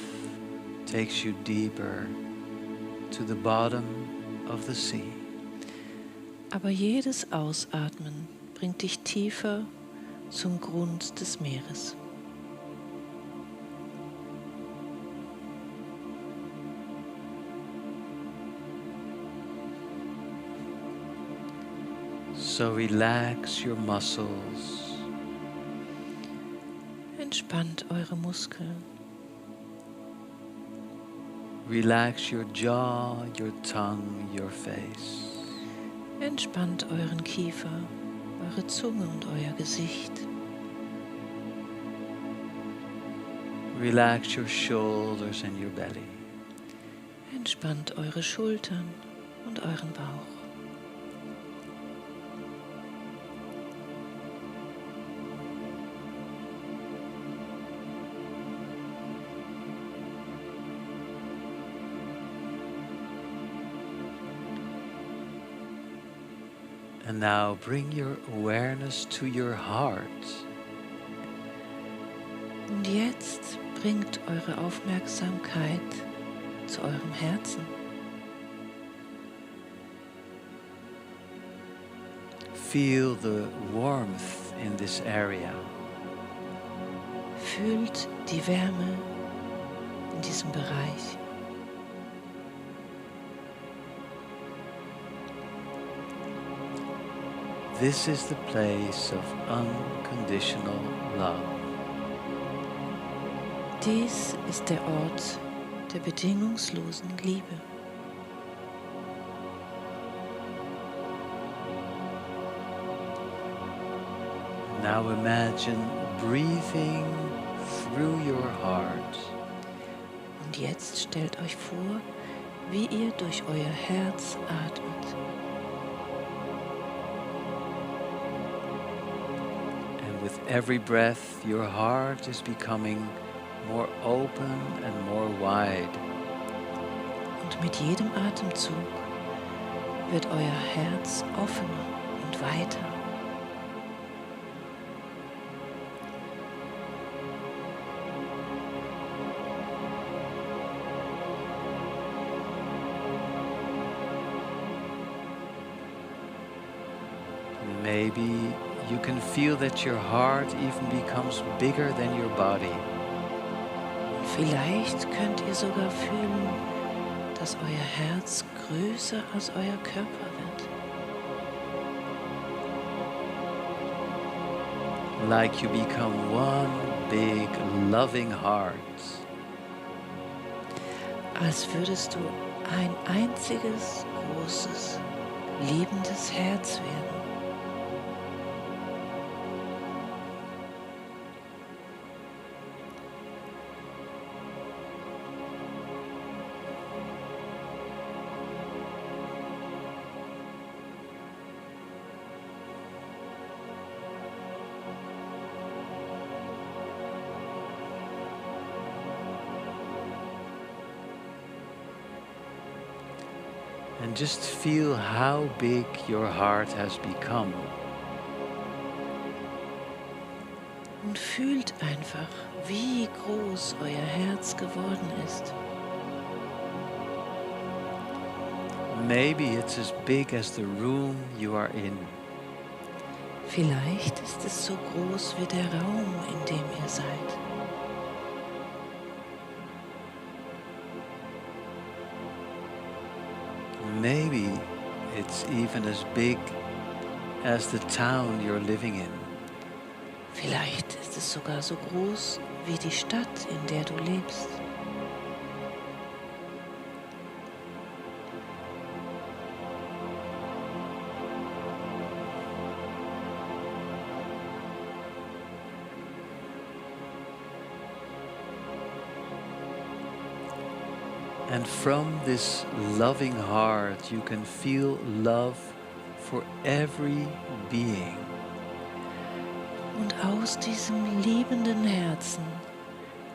takes you deeper to the bottom of the sea. Aber jedes Ausatmen bringt dich tiefer zum Grund des Meeres. So relax your muscles. Entspannt eure Muskeln. Relax your jaw, your tongue, your face. Entspannt euren Kiefer, eure Zunge und euer Gesicht. Relax your shoulders and your belly. Entspannt eure Schultern und euren Bauch. And now bring your awareness to your heart. Und jetzt bringt eure Aufmerksamkeit zu eurem Herzen. Feel the warmth in this area. Fühlt die Wärme in diesem Bereich. This is the place of unconditional love. Dies ist der Ort der bedingungslosen Liebe. Now imagine breathing through your heart. Und jetzt stellt euch vor, wie ihr durch euer Herz atmet. With every breath, your heart is becoming more open and more wide. Und mit jedem Atemzug wird euer Herz offener und und weiter. Maybe you can feel that your heart even becomes bigger than your body. Vielleicht könnt ihr sogar fühlen, dass euer Herz größer als euer Körper wird. Like you become one big loving heart. Als würdest du ein einziges, großes, liebendes Herz werden. And just feel how big your heart has become. Und fühlt einfach, wie groß euer Herz geworden ist. Maybe it's as big as the room you are in. Vielleicht ist es so groß wie der Raum, in dem ihr seid. Maybe it's even as big as the town you're living in. Vielleicht ist es sogar so groß wie die Stadt, in der du lebst. And from this loving heart, you can feel love for every being. Und aus diesem liebenden Herzen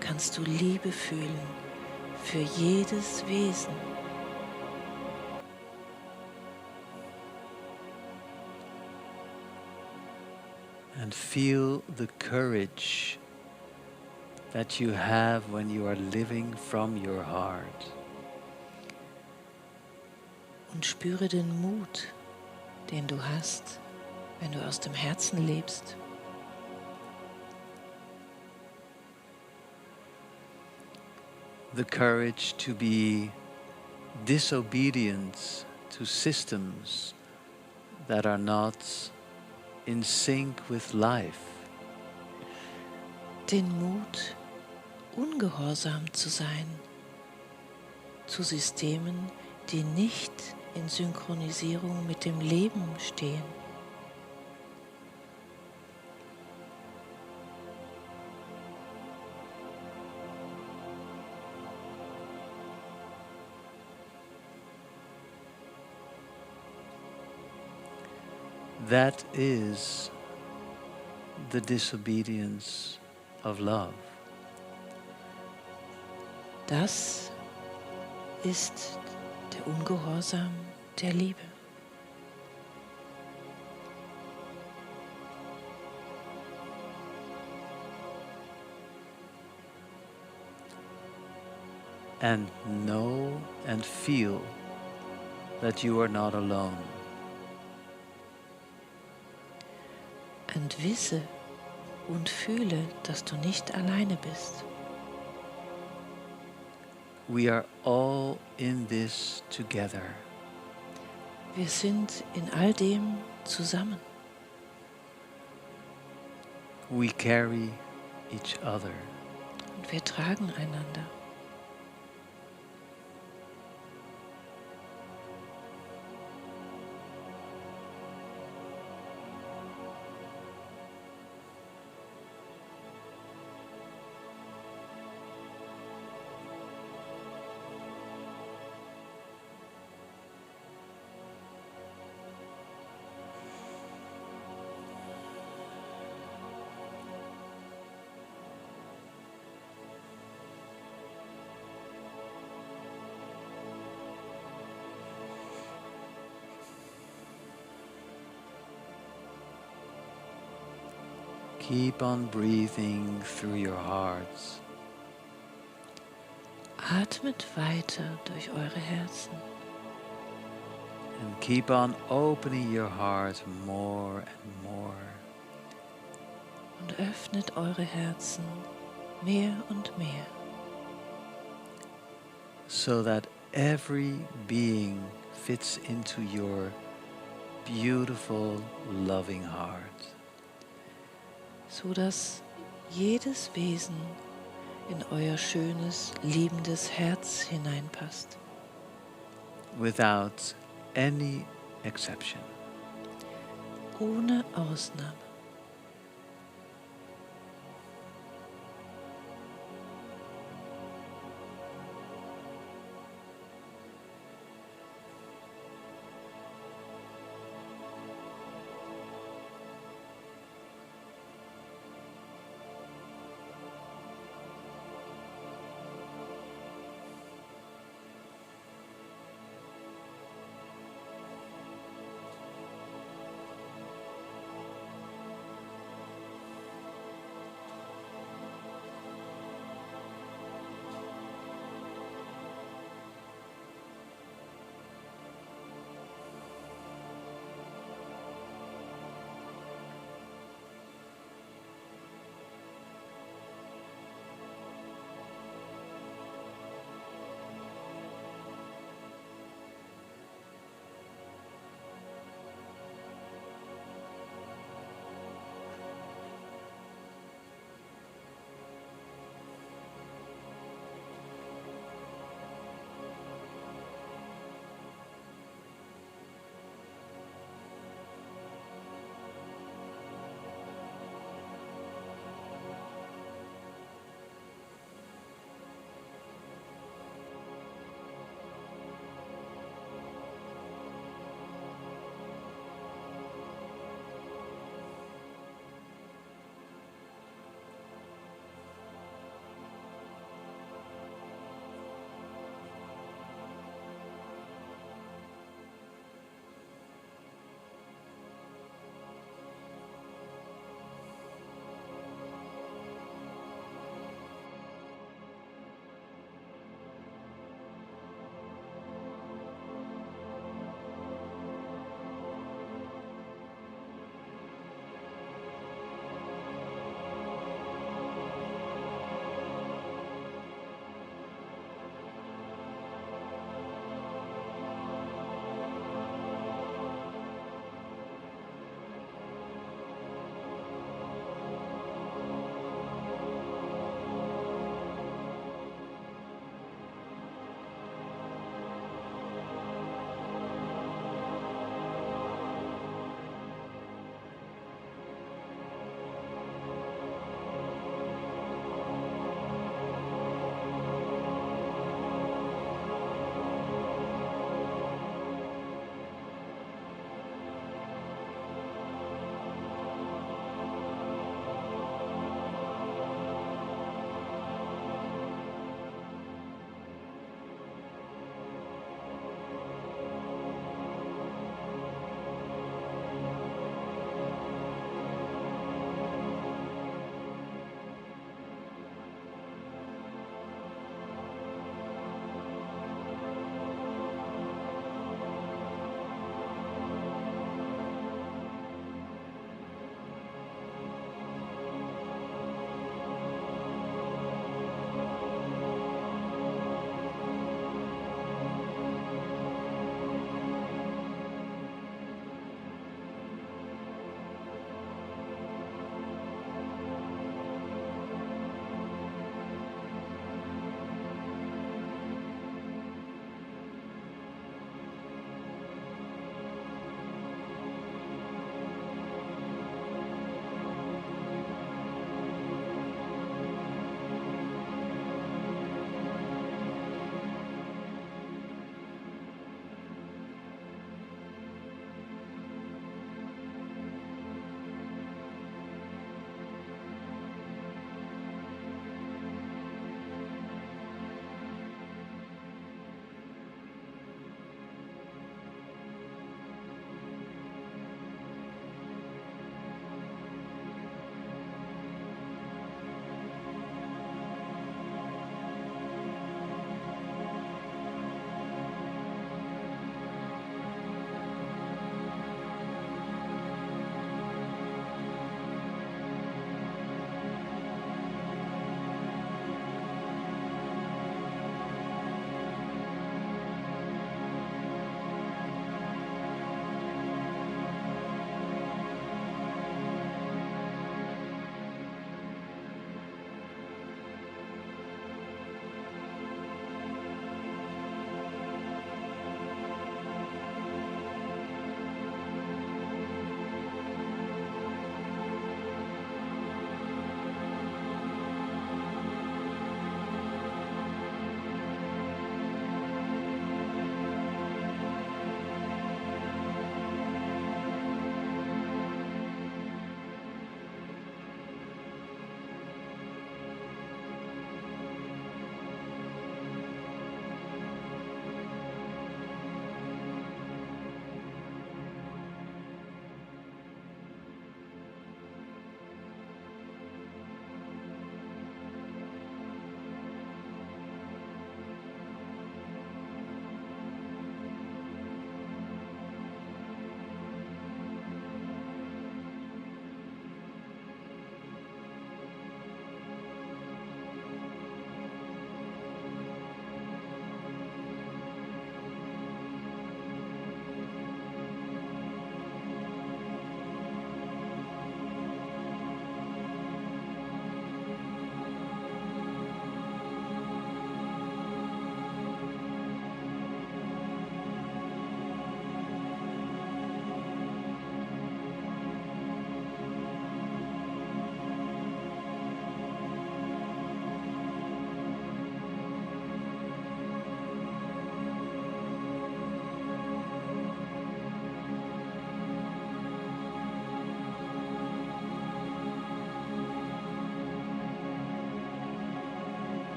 kannst du Liebe fühlen für jedes Wesen. And feel the courage that you have when you are living from your heart. Und spüre den Mut, den du hast, wenn du aus dem Herzen lebst. The courage to be disobedient to systems that are not in sync with life. Den Mut, ungehorsam zu sein zu Systemen, die nicht in Synchronisierung mit dem Leben stehen. That is the disobedience of love. Das ist der Ungehorsam der Liebe. And know and feel that you are not alone. Und wisse und fühle, dass du nicht alleine bist. We are all in this together. Wir sind in all dem zusammen. We carry each other. Und wir tragen einander. keep on breathing through your hearts. Atmet weiter durch eure Herzen. And keep on opening your heart more and more. Und öffnet eure Herzen mehr und mehr. So that every being fits into your beautiful, loving heart. So dass jedes Wesen in euer schönes, liebendes Herz hineinpasst. Without any exception. Ohne Ausnahme.